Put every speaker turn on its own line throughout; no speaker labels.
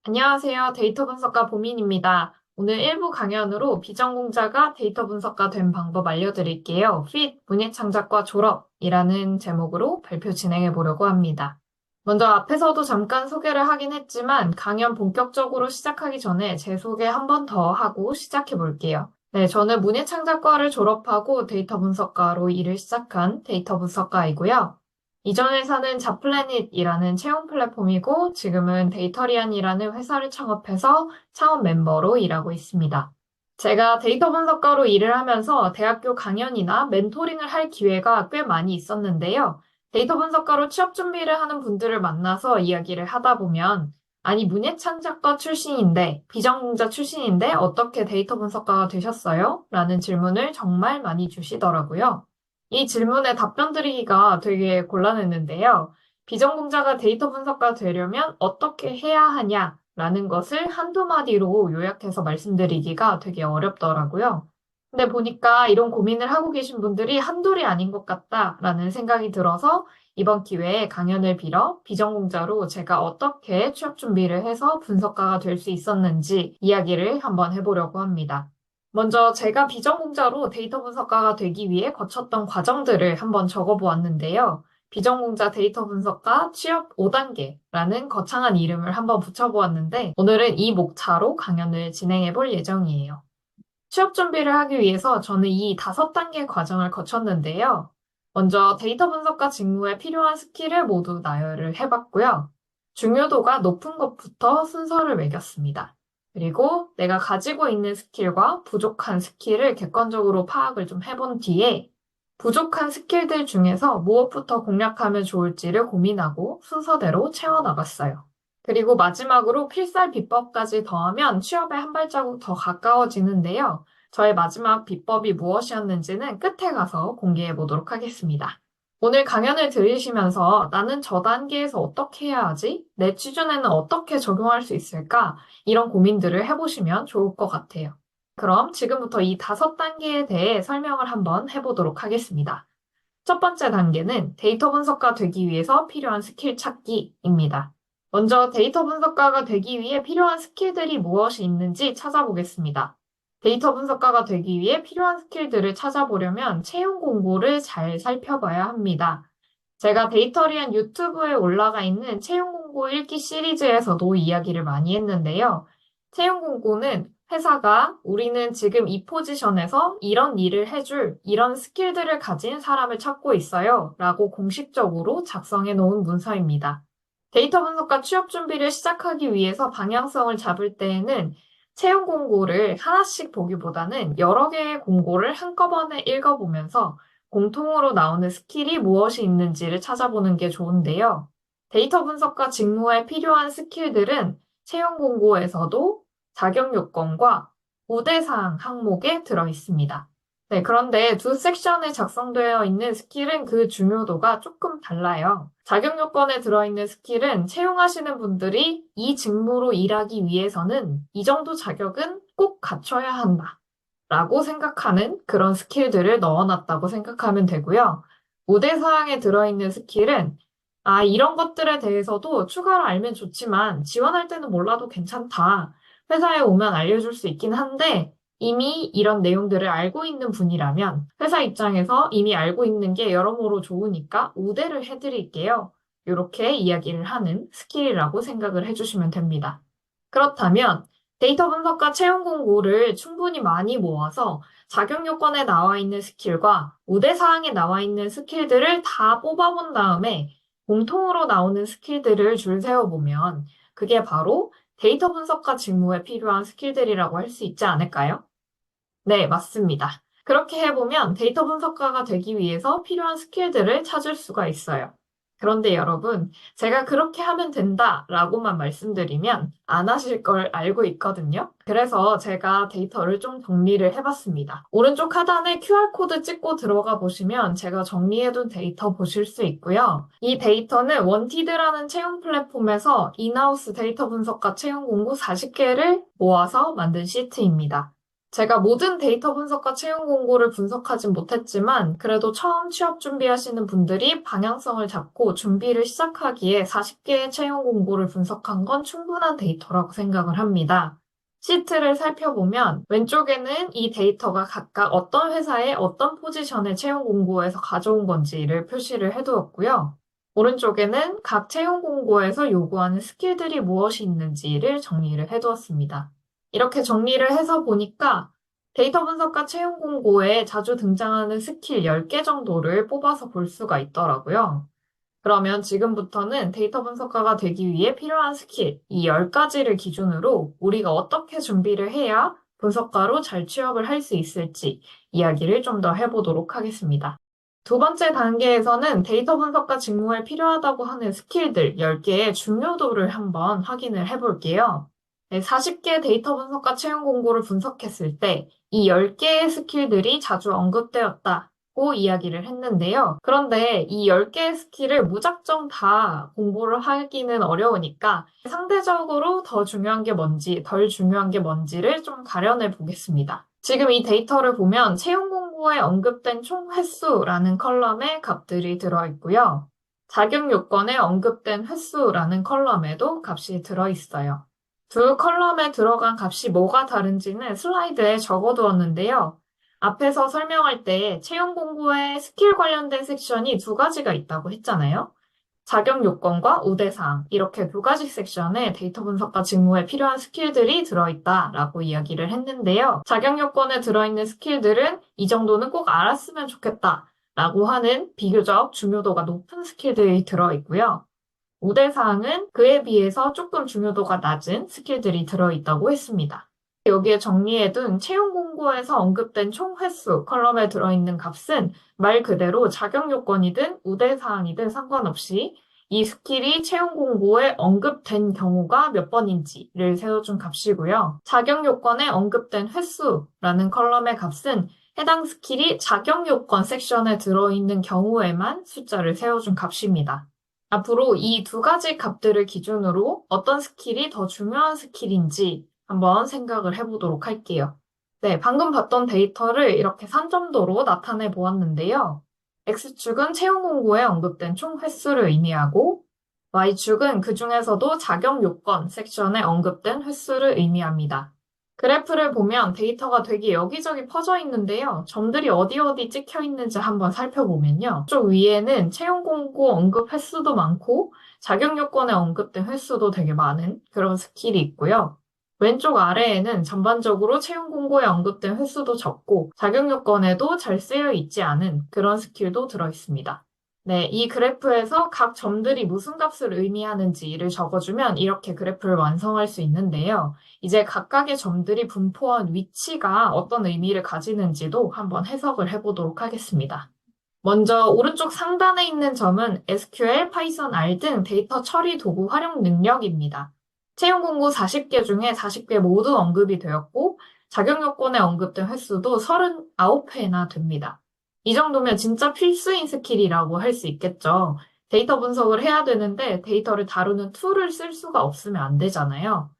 안녕하세요. 데이터 분석가 보민입니다. 오늘 일부 강연으로 비전공자가 데이터 분석가 된 방법 알려드릴게요. Fit 문예창작과 졸업이라는 제목으로 발표 진행해 보려고 합니다. 먼저 앞에서도 잠깐 소개를 하긴 했지만 강연 본격적으로 시작하기 전에 제 소개 한 번 더 하고 시작해 볼게요. 네, 저는 문예창작과를 졸업하고 데이터 분석가로 일을 시작한 데이터 분석가이고요. 이전 회사는 잡플래닛이라는 채용 플랫폼이고 지금은 데이터리안이라는 회사를 창업해서 창업 멤버로 일하고 있습니다. 제가 데이터 분석가로 일을 하면서 대학교 강연이나 멘토링을 할 기회가 꽤 많이 있었는데요. 데이터 분석가로 취업 준비를 하는 분들을 만나서 이야기를 하다 보면 아니 문예창작과 출신인데 비전공자 출신인데 어떻게 데이터 분석가가 되셨어요? 라는 질문을 정말 많이 주시더라고요. 이 질문에 답변 드리기가 되게 곤란했는데요. 비전공자가 데이터 분석가 되려면 어떻게 해야 하냐라는 것을 한두 마디로 요약해서 말씀드리기가 되게 어렵더라고요. 근데 보니까 이런 고민을 하고 계신 분들이 한둘이 아닌 것 같다라는 생각이 들어서 이번 기회에 강연을 빌어 비전공자로 제가 어떻게 취업 준비를 해서 분석가가 될 수 있었는지 이야기를 한번 해보려고 합니다. 먼저 제가 비전공자로 데이터 분석가가 되기 위해 거쳤던 과정들을 한번 적어보았는데요. 비전공자 데이터 분석가 취업 5단계라는 거창한 이름을 한번 붙여보았는데 오늘은 이 목차로 강연을 진행해 볼 예정이에요. 취업 준비를 하기 위해서 저는 이 5단계 과정을 거쳤는데요. 먼저 데이터 분석가 직무에 필요한 스킬을 모두 나열을 해봤고요. 중요도가 높은 것부터 순서를 매겼습니다. 그리고 내가 가지고 있는 스킬과 부족한 스킬을 객관적으로 파악을 좀 해본 뒤에 부족한 스킬들 중에서 무엇부터 공략하면 좋을지를 고민하고 순서대로 채워나갔어요. 그리고 마지막으로 필살 비법까지 더하면 취업에 한 발자국 더 가까워지는데요. 저의 마지막 비법이 무엇이었는지는 끝에 가서 공개해 보도록 하겠습니다. 오늘 강연을 들으시면서 나는 저 단계에서 어떻게 해야 하지? 내 취준에는 어떻게 적용할 수 있을까? 이런 고민들을 해보시면 좋을 것 같아요. 그럼 지금부터 이 5단계에 대해 설명을 한번 해보도록 하겠습니다. 첫 번째 단계는 데이터 분석가 되기 위해서 필요한 스킬 찾기입니다. 먼저 데이터 분석가가 되기 위해 필요한 스킬들이 무엇이 있는지 찾아보겠습니다. 데이터 분석가가 되기 위해 필요한 스킬들을 찾아보려면 채용 공고를 잘 살펴봐야 합니다. 제가 데이터리안 유튜브에 올라가 있는 채용 공고 읽기 시리즈에서도 이야기를 많이 했는데요. 채용 공고는 회사가 우리는 지금 이 포지션에서 이런 일을 해줄 이런 스킬들을 가진 사람을 찾고 있어요. 라고 공식적으로 작성해 놓은 문서입니다. 데이터 분석가 취업 준비를 시작하기 위해서 방향성을 잡을 때에는 채용 공고를 하나씩 보기보다는 여러 개의 공고를 한꺼번에 읽어보면서 공통으로 나오는 스킬이 무엇이 있는지를 찾아보는 게 좋은데요. 데이터 분석가 직무에 필요한 스킬들은 채용 공고에서도 자격 요건과 우대사항 항목에 들어 있습니다. 네, 그런데 두 섹션에 작성되어 있는 스킬은 그 중요도가 조금 달라요. 자격 요건에 들어있는 스킬은 채용하시는 분들이 이 직무로 일하기 위해서는 이 정도 자격은 꼭 갖춰야 한다. 라고 생각하는 그런 스킬들을 넣어놨다고 생각하면 되고요. 우대사항에 들어있는 스킬은 이런 것들에 대해서도 추가로 알면 좋지만 지원할 때는 몰라도 괜찮다. 회사에 오면 알려줄 수 있긴 한데 이미 이런 내용들을 알고 있는 분이라면 회사 입장에서 이미 알고 있는 게 여러모로 좋으니까 우대를 해드릴게요. 이렇게 이야기를 하는 스킬이라고 생각을 해주시면 됩니다. 그렇다면 데이터 분석가 채용 공고를 충분히 많이 모아서 자격 요건에 나와 있는 스킬과 우대 사항에 나와 있는 스킬들을 다 뽑아본 다음에 공통으로 나오는 스킬들을 줄 세워보면 그게 바로 데이터 분석가 직무에 필요한 스킬들이라고 할 수 있지 않을까요? 네, 맞습니다. 그렇게 해보면 데이터 분석가가 되기 위해서 필요한 스킬들을 찾을 수가 있어요. 그런데 여러분, 제가 그렇게 하면 된다라고만 말씀드리면 안 하실 걸 알고 있거든요. 그래서 제가 데이터를 좀 정리를 해봤습니다. 오른쪽 하단에 QR코드 찍고 들어가 보시면 제가 정리해둔 데이터 보실 수 있고요. 이 데이터는 원티드라는 채용 플랫폼에서 인하우스 데이터 분석가 채용 공고 40개를 모아서 만든 시트입니다. 제가 모든 데이터 분석과 채용 공고를 분석하진 못했지만 그래도 처음 취업 준비하시는 분들이 방향성을 잡고 준비를 시작하기에 40개의 채용 공고를 분석한 건 충분한 데이터라고 생각을 합니다. 시트를 살펴보면 왼쪽에는 이 데이터가 각각 어떤 회사의 어떤 포지션의 채용 공고에서 가져온 건지를 표시를 해두었고요. 오른쪽에는 각 채용 공고에서 요구하는 스킬들이 무엇이 있는지를 정리를 해두었습니다. 이렇게 정리를 해서 보니까 데이터 분석과 채용 공고에 자주 등장하는 스킬 10개 정도를 뽑아서 볼 수가 있더라고요. 그러면 지금부터는 데이터 분석가가 되기 위해 필요한 스킬, 이 10가지를 기준으로 우리가 어떻게 준비를 해야 분석가로 잘 취업을 할 수 있을지 이야기를 좀 더 해보도록 하겠습니다. 두 번째 단계에서는 데이터 분석가 직무에 필요하다고 하는 스킬들 10개의 중요도를 한번 확인을 해볼게요. 40개 데이터 분석가 채용 공고를 분석했을 때 이 10개의 스킬들이 자주 언급되었다고 이야기를 했는데요. 그런데 이 10개의 스킬을 무작정 다 공부를 하기는 어려우니까 상대적으로 더 중요한 게 뭔지, 덜 중요한 게 뭔지를 좀 가려내 보겠습니다. 지금 이 데이터를 보면 채용 공고에 언급된 총 횟수라는 컬럼에 값들이 들어있고요. 자격 요건에 언급된 횟수라는 컬럼에도 값이 들어있어요. 두 컬럼에 들어간 값이 뭐가 다른지는 슬라이드에 적어두었는데요. 앞에서 설명할 때 채용 공고에 스킬 관련된 섹션이 두 가지가 있다고 했잖아요. 자격 요건과 우대사항 이렇게 두 가지 섹션에 데이터 분석가 직무에 필요한 스킬들이 들어있다라고 이야기를 했는데요. 자격 요건에 들어있는 스킬들은 이 정도는 꼭 알았으면 좋겠다라고 하는 비교적 중요도가 높은 스킬들이 들어있고요. 우대사항은 그에 비해서 조금 중요도가 낮은 스킬들이 들어있다고 했습니다. 여기에 정리해둔 채용 공고에서 언급된 총 횟수 컬럼에 들어있는 값은 말 그대로 자격 요건이든 우대사항이든 상관없이 이 스킬이 채용 공고에 언급된 경우가 몇 번인지를 세워준 값이고요. 자격 요건에 언급된 횟수라는 컬럼의 값은 해당 스킬이 자격 요건 섹션에 들어있는 경우에만 숫자를 세워준 값입니다. 앞으로 이 두 가지 값들을 기준으로 어떤 스킬이 더 중요한 스킬인지 한번 생각을 해보도록 할게요. 네, 방금 봤던 데이터를 이렇게 산점도로 나타내 보았는데요. X축은 채용 공고에 언급된 총 횟수를 의미하고 Y축은 그 중에서도 자격 요건 섹션에 언급된 횟수를 의미합니다. 그래프를 보면 데이터가 되게 여기저기 퍼져 있는데요. 점들이 어디 찍혀 있는지 한번 살펴보면요. 쪽 위에는 채용 공고 언급 횟수도 많고 자격 요건에 언급된 횟수도 되게 많은 그런 스킬이 있고요. 왼쪽 아래에는 전반적으로 채용 공고에 언급된 횟수도 적고 자격 요건에도 잘 쓰여 있지 않은 그런 스킬도 들어 있습니다. 네, 이 그래프에서 각 점들이 무슨 값을 의미하는지를 적어주면 이렇게 그래프를 완성할 수 있는데요. 이제 각각의 점들이 분포한 위치가 어떤 의미를 가지는지도 한번 해석을 해보도록 하겠습니다. 먼저 오른쪽 상단에 있는 점은 SQL, 파이썬, R 등 데이터 처리 도구 활용 능력입니다. 채용 공고 40개 중에 40개 모두 언급이 되었고 자격 요건에 언급된 횟수도 39회나 됩니다. 이 정도면 진짜 필수인 스킬이라고 할 수 있겠죠. 데이터 분석을 해야 되는데 데이터를 다루는 툴을 쓸 수가 없으면 안 되잖아요.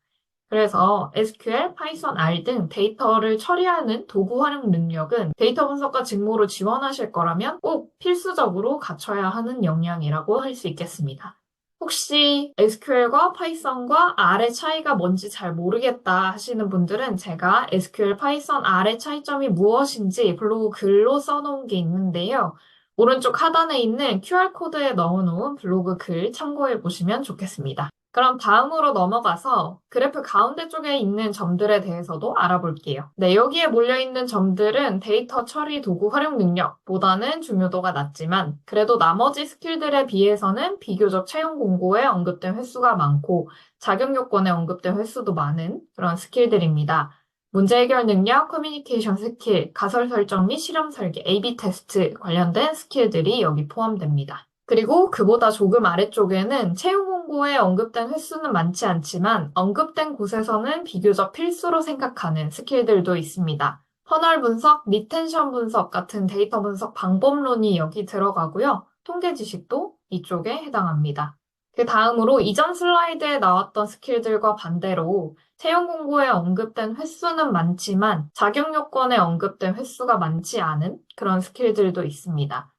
그래서 SQL, 파이썬, R 등 데이터를 처리하는 도구 활용 능력은 데이터 분석가 직무로 지원하실 거라면 꼭 필수적으로 갖춰야 하는 역량이라고 할 수 있겠습니다. 혹시 SQL과 파이썬과 R의 차이가 뭔지 잘 모르겠다 하시는 분들은 제가 SQL, 파이썬, R의 차이점이 무엇인지 블로그 글로 써놓은 게 있는데요. 오른쪽 하단에 있는 QR코드에 넣어놓은 블로그 글 참고해 보시면 좋겠습니다. 그럼 다음으로 넘어가서 그래프 가운데 쪽에 있는 점들에 대해서도 알아볼게요. 네, 여기에 몰려있는 점들은 데이터 처리 도구 활용 능력보다는 중요도가 낮지만 그래도 나머지 스킬들에 비해서는 비교적 채용 공고에 언급된 횟수가 많고 자격 요건에 언급된 횟수도 많은 그런 스킬들입니다. 문제 해결 능력, 커뮤니케이션 스킬, 가설 설정 및 실험 설계, A/B 테스트 관련된 스킬들이 여기 포함됩니다. 그리고 그보다 조금 아래쪽에는 채용 공고에 언급된 횟수는 많지 않지만 언급된 곳에서는 비교적 필수로 생각하는 스킬들도 있습니다. 퍼널 분석, 리텐션 분석 같은 데이터 분석 방법론이 여기 들어가고요. 통계 지식도 이쪽에 해당합니다. 그 다음으로 이전 슬라이드에 나왔던 스킬들과 반대로 채용 공고에 언급된 횟수는 많지만 자격 요건에 언급된 횟수가 많지 않은 그런 스킬들도 있습니다.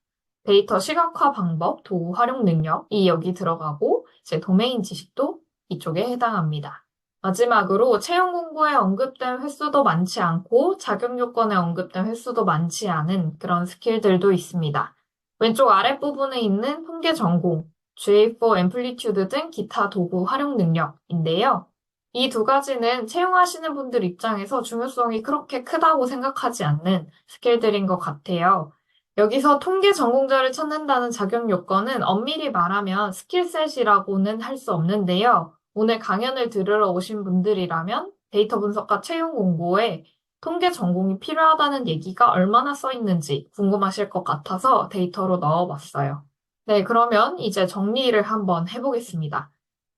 데이터 시각화 방법, 도구 활용 능력이 여기 들어가고 제 도메인 지식도 이쪽에 해당합니다. 마지막으로 채용 공고에 언급된 횟수도 많지 않고 자격 요건에 언급된 횟수도 많지 않은 그런 스킬들도 있습니다. 왼쪽 아랫부분에 있는 통계 전공, GA4 앰플리튜드 등 기타 도구 활용 능력인데요. 이 두 가지는 채용하시는 분들 입장에서 중요성이 그렇게 크다고 생각하지 않는 스킬들인 것 같아요. 여기서 통계 전공자를 찾는다는 자격 요건은 엄밀히 말하면 스킬셋이라고는 할 수 없는데요. 오늘 강연을 들으러 오신 분들이라면 데이터 분석과 채용 공고에 통계 전공이 필요하다는 얘기가 얼마나 써 있는지 궁금하실 것 같아서 데이터로 넣어봤어요. 네, 그러면 이제 정리를 한번 해보겠습니다.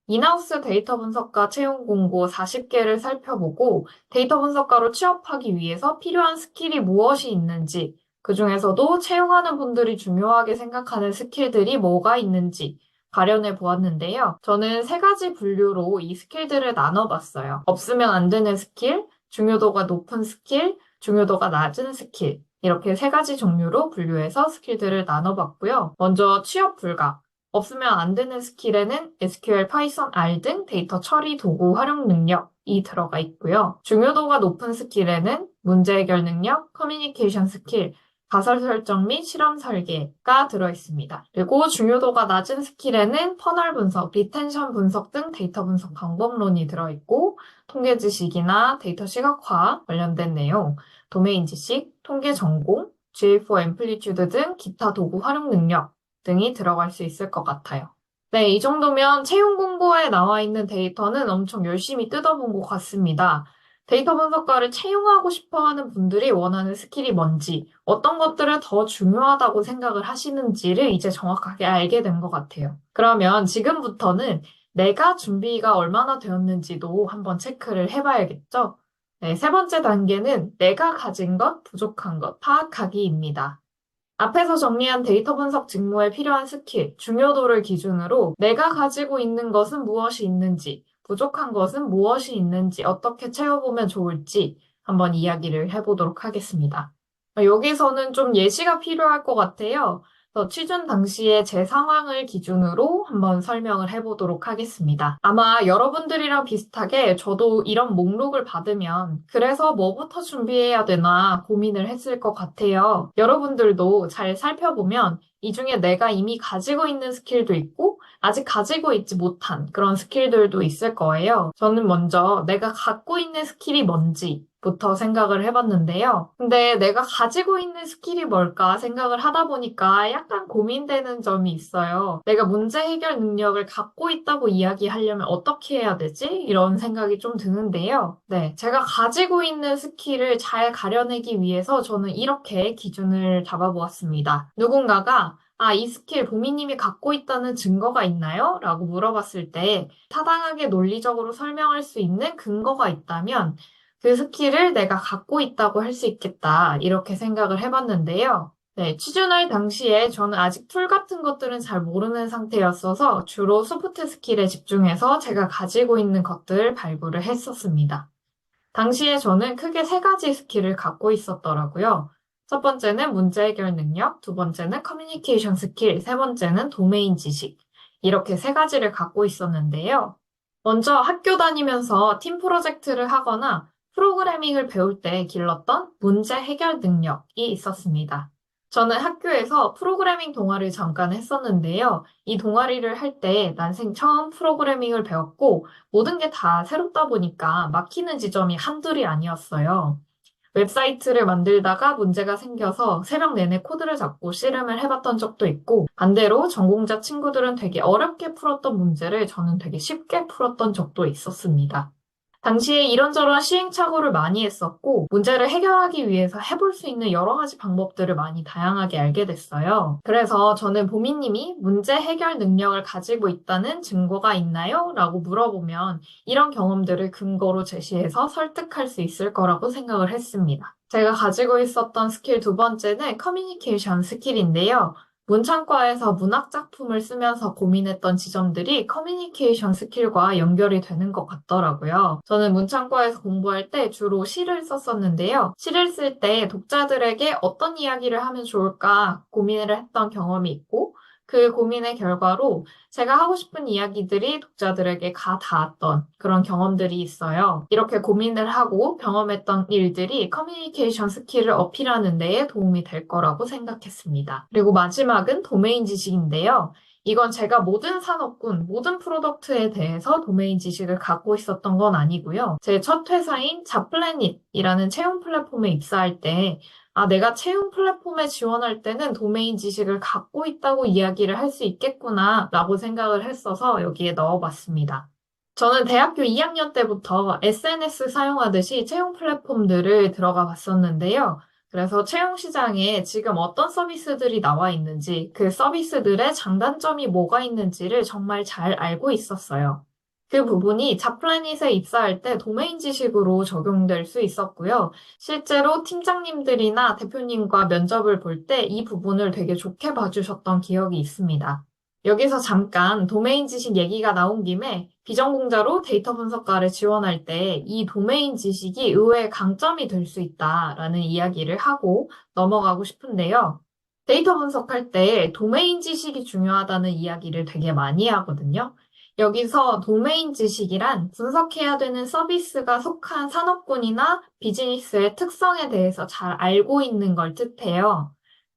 인하우스 데이터 분석가 채용 공고 40개를 살펴보고 데이터 분석가로 취업하기 위해서 필요한 스킬이 무엇이 있는지, 그 중에서도 채용하는 분들이 중요하게 생각하는 스킬들이 뭐가 있는지 가려내 보았는데요. 저는 세 가지 분류로 이 스킬들을 나눠봤어요. 없으면 안 되는 스킬, 중요도가 높은 스킬, 중요도가 낮은 스킬. 이렇게 세 가지 종류로 분류해서 스킬들을 나눠봤고요. 먼저 취업 불가. 없으면 안 되는 스킬에는 SQL, 파이썬, R 등 데이터 처리 도구 활용 능력이 들어가 있고요. 중요도가 높은 스킬에는 문제 해결 능력, 커뮤니케이션 스킬, 가설 설정 및 실험 설계가 들어있습니다. 그리고 중요도가 낮은 스킬에는 퍼널 분석, 리텐션 분석 등 데이터 분석 방법론이 들어있고 통계 지식이나 데이터 시각화 관련된 내용, 도메인 지식, 통계 전공, GA4 앰플리튜드 등 기타 도구 활용 능력 등이 들어갈 수 있을 것 같아요. 네, 이 정도면 채용 공고에 나와 있는 데이터는 엄청 열심히 뜯어본 것 같습니다. 데이터 분석가를 채용하고 싶어 하는 분들이 원하는 스킬이 뭔지, 어떤 것들을 더 중요하다고 생각을 하시는지를 이제 정확하게 알게 된 것 같아요. 그러면 지금부터는 내가 준비가 얼마나 되었는지도 한번 체크를 해봐야겠죠? 네, 세 번째 단계는 내가 가진 것, 부족한 것, 파악하기입니다. 앞에서 정리한 데이터 분석 직무에 필요한 스킬, 중요도를 기준으로 내가 가지고 있는 것은 무엇이 있는지, 부족한 것은 무엇이 있는지, 어떻게 채워보면 좋을지 한번 이야기를 해보도록 하겠습니다. 여기서는 좀 예시가 필요할 것 같아요. 취준 당시에 제 상황을 기준으로 한번 설명을 해보도록 하겠습니다. 아마 여러분들이랑 비슷하게 저도 이런 목록을 받으면 그래서 뭐부터 준비해야 되나 고민을 했을 것 같아요. 여러분들도 잘 살펴보면 이 중에 내가 이미 가지고 있는 스킬도 있고 아직 가지고 있지 못한 그런 스킬들도 있을 거예요. 저는 먼저 내가 갖고 있는 스킬이 뭔지부터 생각을 해봤는데요. 근데 내가 가지고 있는 스킬이 뭘까 생각을 하다 보니까 약간 고민되는 점이 있어요. 내가 문제 해결 능력을 갖고 있다고 이야기하려면 어떻게 해야 되지? 이런 생각이 좀 드는데요. 네, 제가 가지고 있는 스킬을 잘 가려내기 위해서 저는 이렇게 기준을 잡아보았습니다. 누군가가 이 스킬 보미님이 갖고 있다는 증거가 있나요? 라고 물어봤을 때 타당하게 논리적으로 설명할 수 있는 근거가 있다면 그 스킬을 내가 갖고 있다고 할 수 있겠다. 이렇게 생각을 해봤는데요. 네, 취준할 당시에 저는 아직 툴 같은 것들은 잘 모르는 상태였어서 주로 소프트 스킬에 집중해서 제가 가지고 있는 것들을 발굴을 했었습니다. 당시에 저는 크게 세 가지 스킬을 갖고 있었더라고요. 첫 번째는 문제 해결 능력, 두 번째는 커뮤니케이션 스킬, 세 번째는 도메인 지식. 이렇게 세 가지를 갖고 있었는데요. 먼저 학교 다니면서 팀 프로젝트를 하거나 프로그래밍을 배울 때 길렀던 문제 해결 능력이 있었습니다. 저는 학교에서 프로그래밍 동아리를 잠깐 했었는데요. 이 동아리를 할 때 난생 처음 프로그래밍을 배웠고 모든 게 다 새롭다 보니까 막히는 지점이 한둘이 아니었어요. 웹사이트를 만들다가 문제가 생겨서 새벽 내내 코드를 잡고 씨름을 해봤던 적도 있고 반대로 전공자 친구들은 되게 어렵게 풀었던 문제를 저는 되게 쉽게 풀었던 적도 있었습니다. 당시에 이런저런 시행착오를 많이 했었고, 문제를 해결하기 위해서 해볼 수 있는 여러 가지 방법들을 많이 다양하게 알게 됐어요. 그래서 저는 보미님이 문제 해결 능력을 가지고 있다는 증거가 있나요? 라고 물어보면 이런 경험들을 근거로 제시해서 설득할 수 있을 거라고 생각을 했습니다. 제가 가지고 있었던 스킬 두 번째는 커뮤니케이션 스킬인데요. 문창과에서 문학 작품을 쓰면서 고민했던 지점들이 커뮤니케이션 스킬과 연결이 되는 것 같더라고요. 저는 문창과에서 공부할 때 주로 시를 썼었는데요. 시를 쓸 때 독자들에게 어떤 이야기를 하면 좋을까 고민을 했던 경험이 있고, 그 고민의 결과로 제가 하고 싶은 이야기들이 독자들에게 가 닿았던 그런 경험들이 있어요. 이렇게 고민을 하고 경험했던 일들이 커뮤니케이션 스킬을 어필하는 데에 도움이 될 거라고 생각했습니다. 그리고 마지막은 도메인 지식인데요. 이건 제가 모든 산업군, 모든 프로덕트에 대해서 도메인 지식을 갖고 있었던 건 아니고요. 제 첫 회사인 잡플래닛이라는 채용 플랫폼에 입사할 때 내가 채용 플랫폼에 지원할 때는 도메인 지식을 갖고 있다고 이야기를 할 수 있겠구나 라고 생각을 했어서 여기에 넣어봤습니다. 저는 대학교 2학년 때부터 SNS 사용하듯이 채용 플랫폼들을 들어가 봤었는데요. 그래서 채용 시장에 지금 어떤 서비스들이 나와 있는지, 그 서비스들의 장단점이 뭐가 있는지를 정말 잘 알고 있었어요. 그 부분이 잡플래닛에 입사할 때 도메인 지식으로 적용될 수 있었고요. 실제로 팀장님들이나 대표님과 면접을 볼 때 이 부분을 되게 좋게 봐주셨던 기억이 있습니다. 여기서 잠깐 도메인 지식 얘기가 나온 김에 비전공자로 데이터 분석가를 지원할 때 이 도메인 지식이 의외의 강점이 될 수 있다라는 이야기를 하고 넘어가고 싶은데요. 데이터 분석할 때 도메인 지식이 중요하다는 이야기를 되게 많이 하거든요. 여기서 도메인 지식이란 분석해야 되는 서비스가 속한 산업군이나 비즈니스의 특성에 대해서 잘 알고 있는 걸 뜻해요.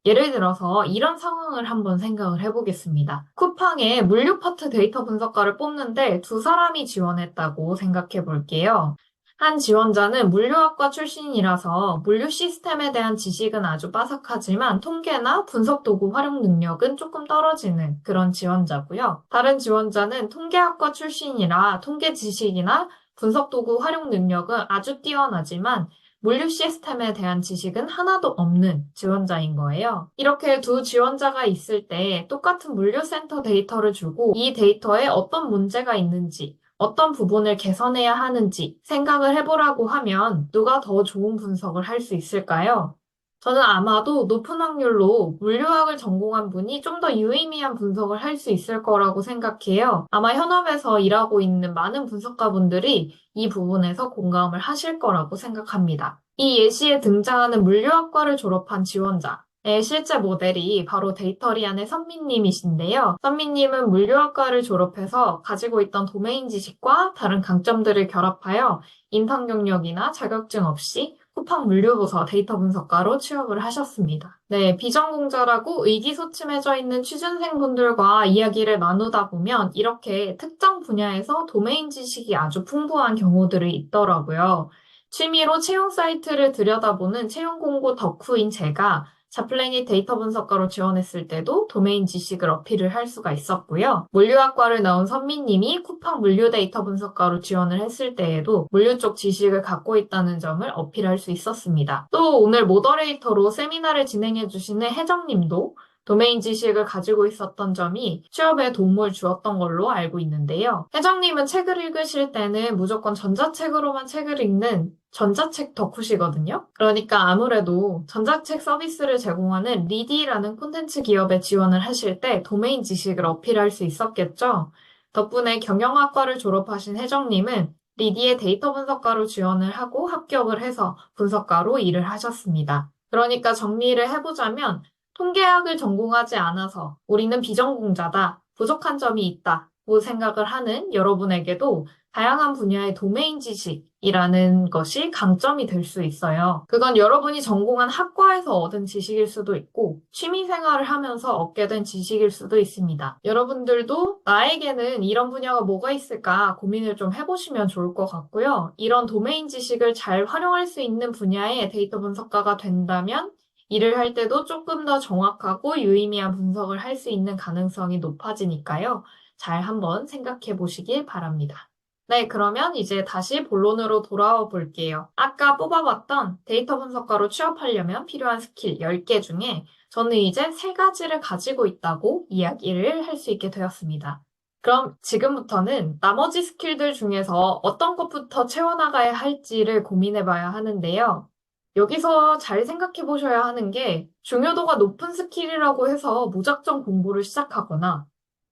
예를 들어서 이런 상황을 한번 생각을 해보겠습니다. 쿠팡에 물류 파트 데이터 분석가를 뽑는데 두 사람이 지원했다고 생각해 볼게요. 한 지원자는 물류학과 출신이라서 물류 시스템에 대한 지식은 아주 빠삭하지만 통계나 분석 도구 활용 능력은 조금 떨어지는 그런 지원자고요. 다른 지원자는 통계학과 출신이라 통계 지식이나 분석 도구 활용 능력은 아주 뛰어나지만 물류 시스템에 대한 지식은 하나도 없는 지원자인 거예요. 이렇게 두 지원자가 있을 때 똑같은 물류센터 데이터를 주고 이 데이터에 어떤 문제가 있는지, 어떤 부분을 개선해야 하는지 생각을 해보라고 하면 누가 더 좋은 분석을 할 수 있을까요? 저는 아마도 높은 확률로 물류학을 전공한 분이 좀 더 유의미한 분석을 할 수 있을 거라고 생각해요. 아마 현업에서 일하고 있는 많은 분석가분들이 이 부분에서 공감을 하실 거라고 생각합니다. 이 예시에 등장하는 물류학과를 졸업한 지원자의 실제 모델이 바로 데이터리안의 선미님이신데요. 선미님은 물류학과를 졸업해서 가지고 있던 도메인 지식과 다른 강점들을 결합하여 인턴 경력이나 자격증 없이 쿠팡 물류부서 데이터 분석가로 취업을 하셨습니다. 네, 비전공자라고 의기소침해져 있는 취준생분들과 이야기를 나누다 보면 이렇게 특정 분야에서 도메인 지식이 아주 풍부한 경우들이 있더라고요. 취미로 채용 사이트를 들여다보는 채용 공고 덕후인 제가 자플래닛 데이터 분석가로 지원했을 때도 도메인 지식을 어필을 할 수가 있었고요. 물류학과를 나온 선미님이 쿠팡 물류 데이터 분석가로 지원을 했을 때에도 물류 쪽 지식을 갖고 있다는 점을 어필할 수 있었습니다. 또 오늘 모더레이터로 세미나를 진행해 주시는 혜정님도 도메인 지식을 가지고 있었던 점이 취업에 도움을 주었던 걸로 알고 있는데요. 혜정님은 책을 읽으실 때는 무조건 전자책으로만 책을 읽는 전자책 덕후시거든요. 그러니까 아무래도 전자책 서비스를 제공하는 리디라는 콘텐츠 기업에 지원을 하실 때 도메인 지식을 어필할 수 있었겠죠. 덕분에 경영학과를 졸업하신 혜정님은 리디의 데이터 분석가로 지원을 하고 합격을 해서 분석가로 일을 하셨습니다. 그러니까 정리를 해보자면 통계학을 전공하지 않아서 우리는 비전공자다, 부족한 점이 있다고 생각을 하는 여러분에게도 다양한 분야의 도메인 지식이라는 것이 강점이 될 수 있어요. 그건 여러분이 전공한 학과에서 얻은 지식일 수도 있고 취미 생활을 하면서 얻게 된 지식일 수도 있습니다. 여러분들도 나에게는 이런 분야가 뭐가 있을까 고민을 좀 해보시면 좋을 것 같고요. 이런 도메인 지식을 잘 활용할 수 있는 분야의 데이터 분석가가 된다면 일을 할 때도 조금 더 정확하고 유의미한 분석을 할 수 있는 가능성이 높아지니까요. 잘 한번 생각해 보시길 바랍니다. 네, 그러면 이제 다시 본론으로 돌아와 볼게요. 아까 뽑아봤던 데이터 분석가로 취업하려면 필요한 스킬 10개 중에 저는 이제 3가지를 가지고 있다고 이야기를 할 수 있게 되었습니다. 그럼 지금부터는 나머지 스킬들 중에서 어떤 것부터 채워나가야 할지를 고민해 봐야 하는데요. 여기서 잘 생각해 보셔야 하는 게 중요도가 높은 스킬이라고 해서 무작정 공부를 시작하거나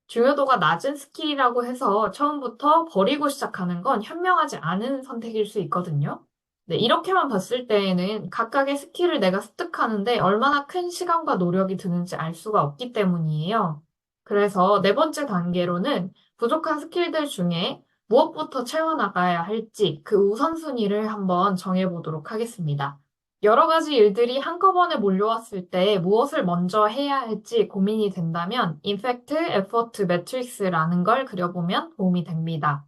중요도가 낮은 스킬이라고 해서 처음부터 버리고 시작하는 건 현명하지 않은 선택일 수 있거든요. 네, 이렇게만 봤을 때에는 각각의 스킬을 내가 습득하는데 얼마나 큰 시간과 노력이 드는지 알 수가 없기 때문이에요. 그래서 네 번째 단계로는 부족한 스킬들 중에 무엇부터 채워나가야 할지 그 우선순위를 한번 정해보도록 하겠습니다. 여러 가지 일들이 한꺼번에 몰려왔을 때 무엇을 먼저 해야 할지 고민이 된다면 Impact Effort Matrix라는 걸 그려보면 도움이 됩니다.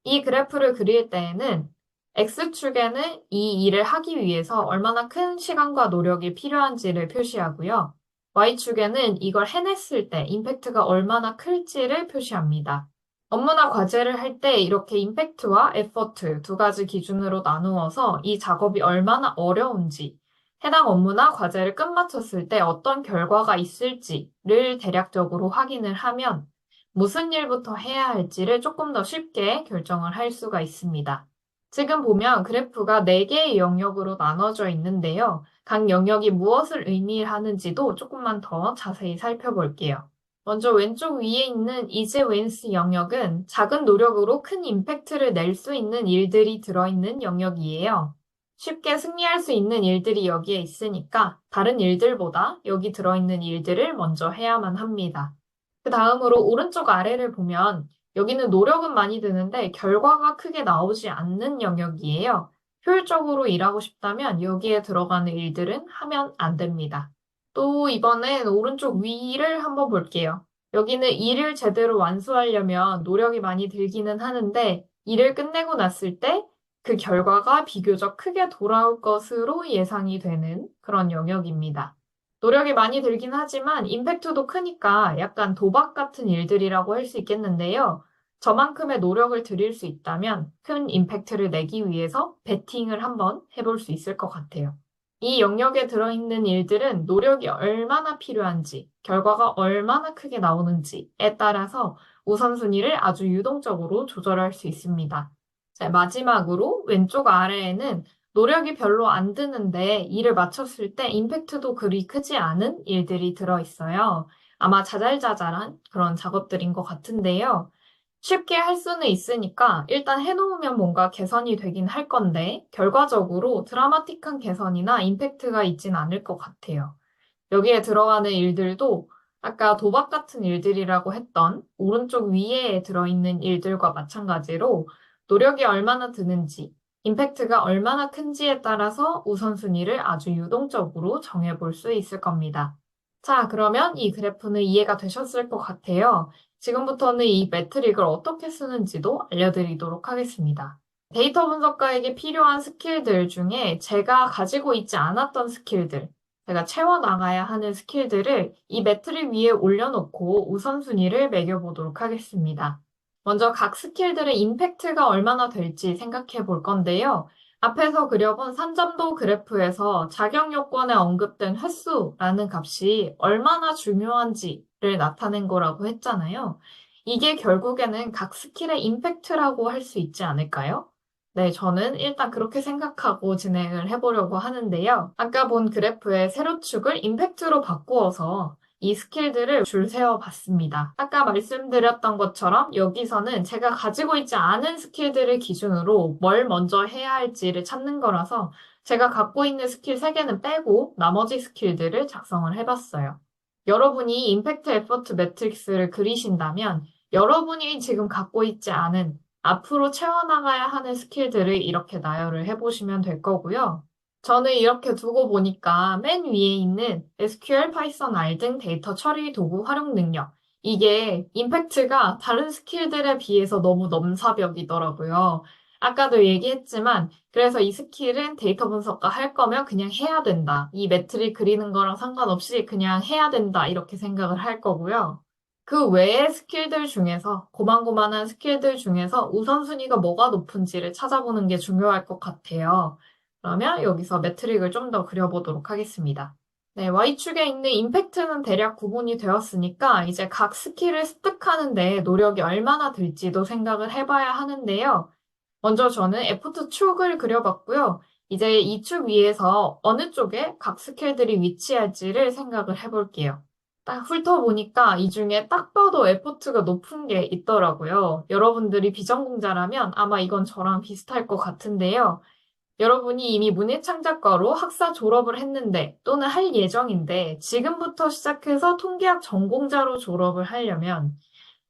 이 그래프를 그릴 때에는 X축에는 이 일을 하기 위해서 얼마나 큰 시간과 노력이 필요한지를 표시하고요. Y축에는 이걸 해냈을 때 임팩트가 얼마나 클지를 표시합니다. 업무나 과제를 할 때 이렇게 임팩트와 에포트 두 가지 기준으로 나누어서 이 작업이 얼마나 어려운지, 해당 업무나 과제를 끝마쳤을 때 어떤 결과가 있을지를 대략적으로 확인을 하면 무슨 일부터 해야 할지를 조금 더 쉽게 결정을 할 수가 있습니다. 지금 보면 그래프가 4개의 영역으로 나눠져 있는데요. 각 영역이 무엇을 의미하는지도 조금만 더 자세히 살펴볼게요. 먼저 왼쪽 위에 있는 이제 웬스 영역은 작은 노력으로 큰 임팩트를 낼 수 있는 일들이 들어있는 영역이에요. 쉽게 승리할 수 있는 일들이 여기에 있으니까 다른 일들보다 여기 들어있는 일들을 먼저 해야만 합니다. 그 다음으로 오른쪽 아래를 보면 여기는 노력은 많이 드는데 결과가 크게 나오지 않는 영역이에요. 효율적으로 일하고 싶다면 여기에 들어가는 일들은 하면 안 됩니다. 또 이번엔 오른쪽 위를 한번 볼게요. 여기는 일을 제대로 완수하려면 노력이 많이 들기는 하는데 일을 끝내고 났을 때 그 결과가 비교적 크게 돌아올 것으로 예상이 되는 그런 영역입니다. 노력이 많이 들긴 하지만 임팩트도 크니까 약간 도박 같은 일들이라고 할 수 있겠는데요. 저만큼의 노력을 들일 수 있다면 큰 임팩트를 내기 위해서 베팅을 한번 해볼 수 있을 것 같아요. 이 영역에 들어있는 일들은 노력이 얼마나 필요한지, 결과가 얼마나 크게 나오는지에 따라서 우선순위를 아주 유동적으로 조절할 수 있습니다. 자, 마지막으로 왼쪽 아래에는 노력이 별로 안 드는데 일을 마쳤을 때 임팩트도 그리 크지 않은 일들이 들어있어요. 아마 자잘자잘한 그런 작업들인 것 같은데요. 쉽게 할 수는 있으니까 일단 해놓으면 뭔가 개선이 되긴 할 건데 결과적으로 드라마틱한 개선이나 임팩트가 있진 않을 것 같아요. 여기에 들어가는 일들도 아까 도박 같은 일들이라고 했던 오른쪽 위에 들어있는 일들과 마찬가지로 노력이 얼마나 드는지, 임팩트가 얼마나 큰지에 따라서 우선순위를 아주 유동적으로 정해볼 수 있을 겁니다. 자, 그러면 이 그래프는 이해가 되셨을 것 같아요. 지금부터는 이 매트릭을 어떻게 쓰는지도 알려드리도록 하겠습니다. 데이터 분석가에게 필요한 스킬들 중에 제가 가지고 있지 않았던 스킬들, 제가 채워나가야 하는 스킬들을 이 매트릭 위에 올려놓고 우선순위를 매겨보도록 하겠습니다. 먼저 각 스킬들의 임팩트가 얼마나 될지 생각해 볼 건데요. 앞에서 그려본 산점도 그래프에서 작용 요건에 언급된 횟수라는 값이 얼마나 중요한지를 나타낸 거라고 했잖아요. 이게 결국에는 각 스킬의 임팩트라고 할 수 있지 않을까요? 네, 저는 일단 그렇게 생각하고 진행을 해보려고 하는데요. 아까 본 그래프의 세로축을 임팩트로 바꾸어서 이 스킬들을 줄 세워 봤습니다. 아까 말씀드렸던 것처럼 여기서는 제가 가지고 있지 않은 스킬들을 기준으로 뭘 먼저 해야 할지를 찾는 거라서 제가 갖고 있는 스킬 3개는 빼고 나머지 스킬들을 작성을 해봤어요. 여러분이 임팩트 에포트 매트릭스를 그리신다면 여러분이 지금 갖고 있지 않은 앞으로 채워나가야 하는 스킬들을 이렇게 나열을 해보시면 될 거고요. 저는 이렇게 두고 보니까 맨 위에 있는 SQL, 파이썬, R 등 데이터 처리 도구 활용 능력. 이게 임팩트가 다른 스킬들에 비해서 너무 넘사벽이더라고요. 아까도 얘기했지만 그래서 이 스킬은 데이터 분석가 할 거면 그냥 해야 된다. 이 매트릭 그리는 거랑 상관없이 그냥 해야 된다. 이렇게 생각을 할 거고요. 그 외의 스킬들 중에서, 고만고만한 스킬들 중에서 우선순위가 뭐가 높은지를 찾아보는 게 중요할 것 같아요. 그러면 여기서 매트릭을 좀 더 그려보도록 하겠습니다. 네, Y축에 있는 임팩트는 대략 구분이 되었으니까 이제 각 스킬을 습득하는데 노력이 얼마나 들지도 생각을 해봐야 하는데요. 먼저 저는 에포트 축을 그려봤고요. 이제 이 축 위에서 어느 쪽에 각 스킬들이 위치할지를 생각을 해볼게요. 딱 훑어보니까 이 중에 딱 봐도 에포트가 높은 게 있더라고요. 여러분들이 비전공자라면 아마 이건 저랑 비슷할 것 같은데요. 여러분이 이미 문예창작과로 학사 졸업을 했는데 또는 할 예정인데 지금부터 시작해서 통계학 전공자로 졸업을 하려면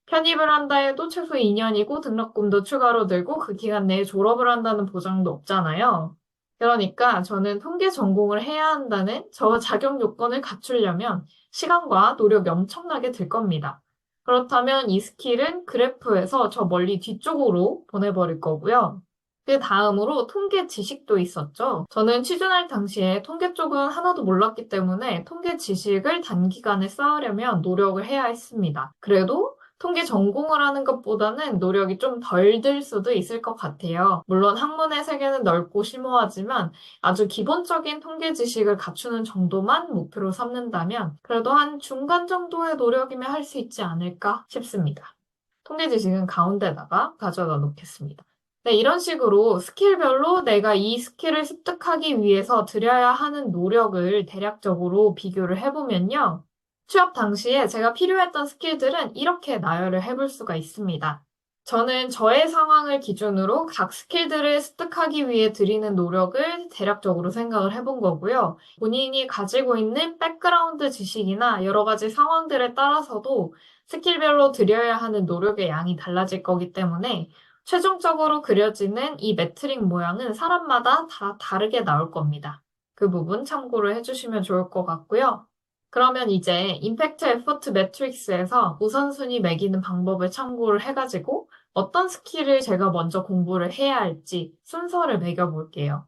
편입을 한다 해도 최소 2년이고 등록금도 추가로 들고 그 기간 내에 졸업을 한다는 보장도 없잖아요. 그러니까 저는 통계 전공을 해야 한다는 저 자격 요건을 갖추려면 시간과 노력이 엄청나게 들 겁니다. 그렇다면 이 스킬은 그래프에서 저 멀리 뒤쪽으로 보내버릴 거고요. 그 다음으로 통계 지식도 있었죠. 저는 취준할 당시에 통계 쪽은 하나도 몰랐기 때문에 통계 지식을 단기간에 쌓으려면 노력을 해야 했습니다. 그래도 통계 전공을 하는 것보다는 노력이 좀 덜 들 수도 있을 것 같아요. 물론 학문의 세계는 넓고 심오하지만 아주 기본적인 통계 지식을 갖추는 정도만 목표로 삼는다면 그래도 한 중간 정도의 노력이면 할 수 있지 않을까 싶습니다. 통계 지식은 가운데다가 가져다 놓겠습니다. 네, 이런 식으로 스킬별로 내가 이 스킬을 습득하기 위해서 들여야 하는 노력을 대략적으로 비교를 해보면요. 취업 당시에 제가 필요했던 스킬들은 이렇게 나열을 해볼 수가 있습니다. 저는 저의 상황을 기준으로 각 스킬들을 습득하기 위해 들이는 노력을 대략적으로 생각을 해본 거고요. 본인이 가지고 있는 백그라운드 지식이나 여러 가지 상황들에 따라서도 스킬별로 들여야 하는 노력의 양이 달라질 거기 때문에 최종적으로 그려지는 이 매트릭 모양은 사람마다 다 다르게 나올 겁니다. 그 부분 참고를 해주시면 좋을 것 같고요. 그러면 이제 임팩트 에포트 매트릭스에서 우선순위 매기는 방법을 참고를 해가지고 어떤 스킬을 제가 먼저 공부를 해야 할지 순서를 매겨볼게요.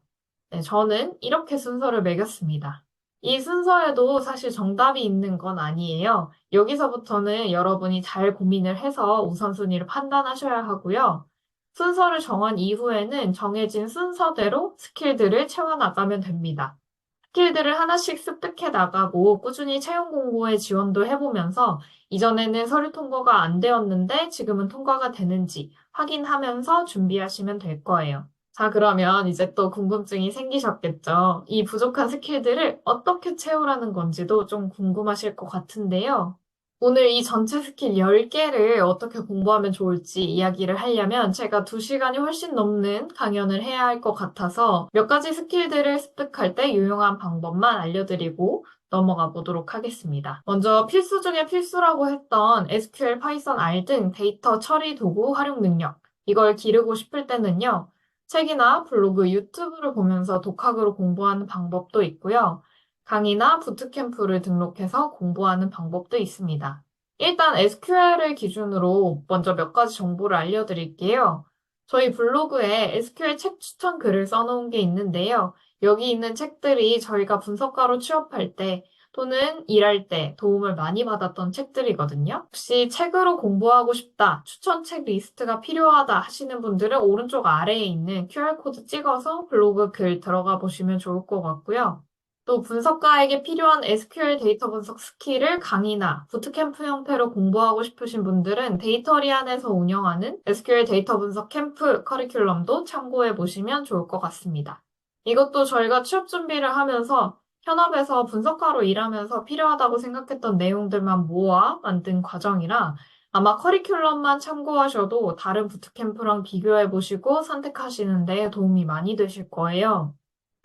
네, 저는 이렇게 순서를 매겼습니다. 이 순서에도 사실 정답이 있는 건 아니에요. 여기서부터는 여러분이 잘 고민을 해서 우선순위를 판단하셔야 하고요. 순서를 정한 이후에는 정해진 순서대로 스킬들을 채워나가면 됩니다. 스킬들을 하나씩 습득해 나가고 꾸준히 채용 공고에 지원도 해보면서 이전에는 서류 통과가 안 되었는데 지금은 통과가 되는지 확인하면서 준비하시면 될 거예요. 자, 그러면 이제 또 궁금증이 생기셨겠죠? 이 부족한 스킬들을 어떻게 채우라는 건지도 좀 궁금하실 것 같은데요. 오늘 이 전체 스킬 10개를 어떻게 공부하면 좋을지 이야기를 하려면 제가 2시간이 훨씬 넘는 강연을 해야 할 것 같아서 몇 가지 스킬들을 습득할 때 유용한 방법만 알려드리고 넘어가 보도록 하겠습니다. 먼저 필수 중에 필수라고 했던 SQL, 파이썬, R 등 데이터 처리 도구 활용 능력. 이걸 기르고 싶을 때는요. 책이나 블로그, 유튜브를 보면서 독학으로 공부하는 방법도 있고요. 강의나 부트캠프를 등록해서 공부하는 방법도 있습니다. 일단 SQL을 기준으로 먼저 몇 가지 정보를 알려드릴게요. 저희 블로그에 SQL 책 추천 글을 써놓은 게 있는데요. 여기 있는 책들이 저희가 분석가로 취업할 때 또는 일할 때 도움을 많이 받았던 책들이거든요. 혹시 책으로 공부하고 싶다, 추천책 리스트가 필요하다 하시는 분들은 오른쪽 아래에 있는 QR코드 찍어서 블로그 글 들어가 보시면 좋을 것 같고요. 또 분석가에게 필요한 SQL 데이터 분석 스킬을 강의나 부트캠프 형태로 공부하고 싶으신 분들은 데이터리안에서 운영하는 SQL 데이터 분석 캠프 커리큘럼도 참고해 보시면 좋을 것 같습니다. 이것도 저희가 취업 준비를 하면서 현업에서 분석가로 일하면서 필요하다고 생각했던 내용들만 모아 만든 과정이라 아마 커리큘럼만 참고하셔도 다른 부트캠프랑 비교해 보시고 선택하시는 데 도움이 많이 되실 거예요.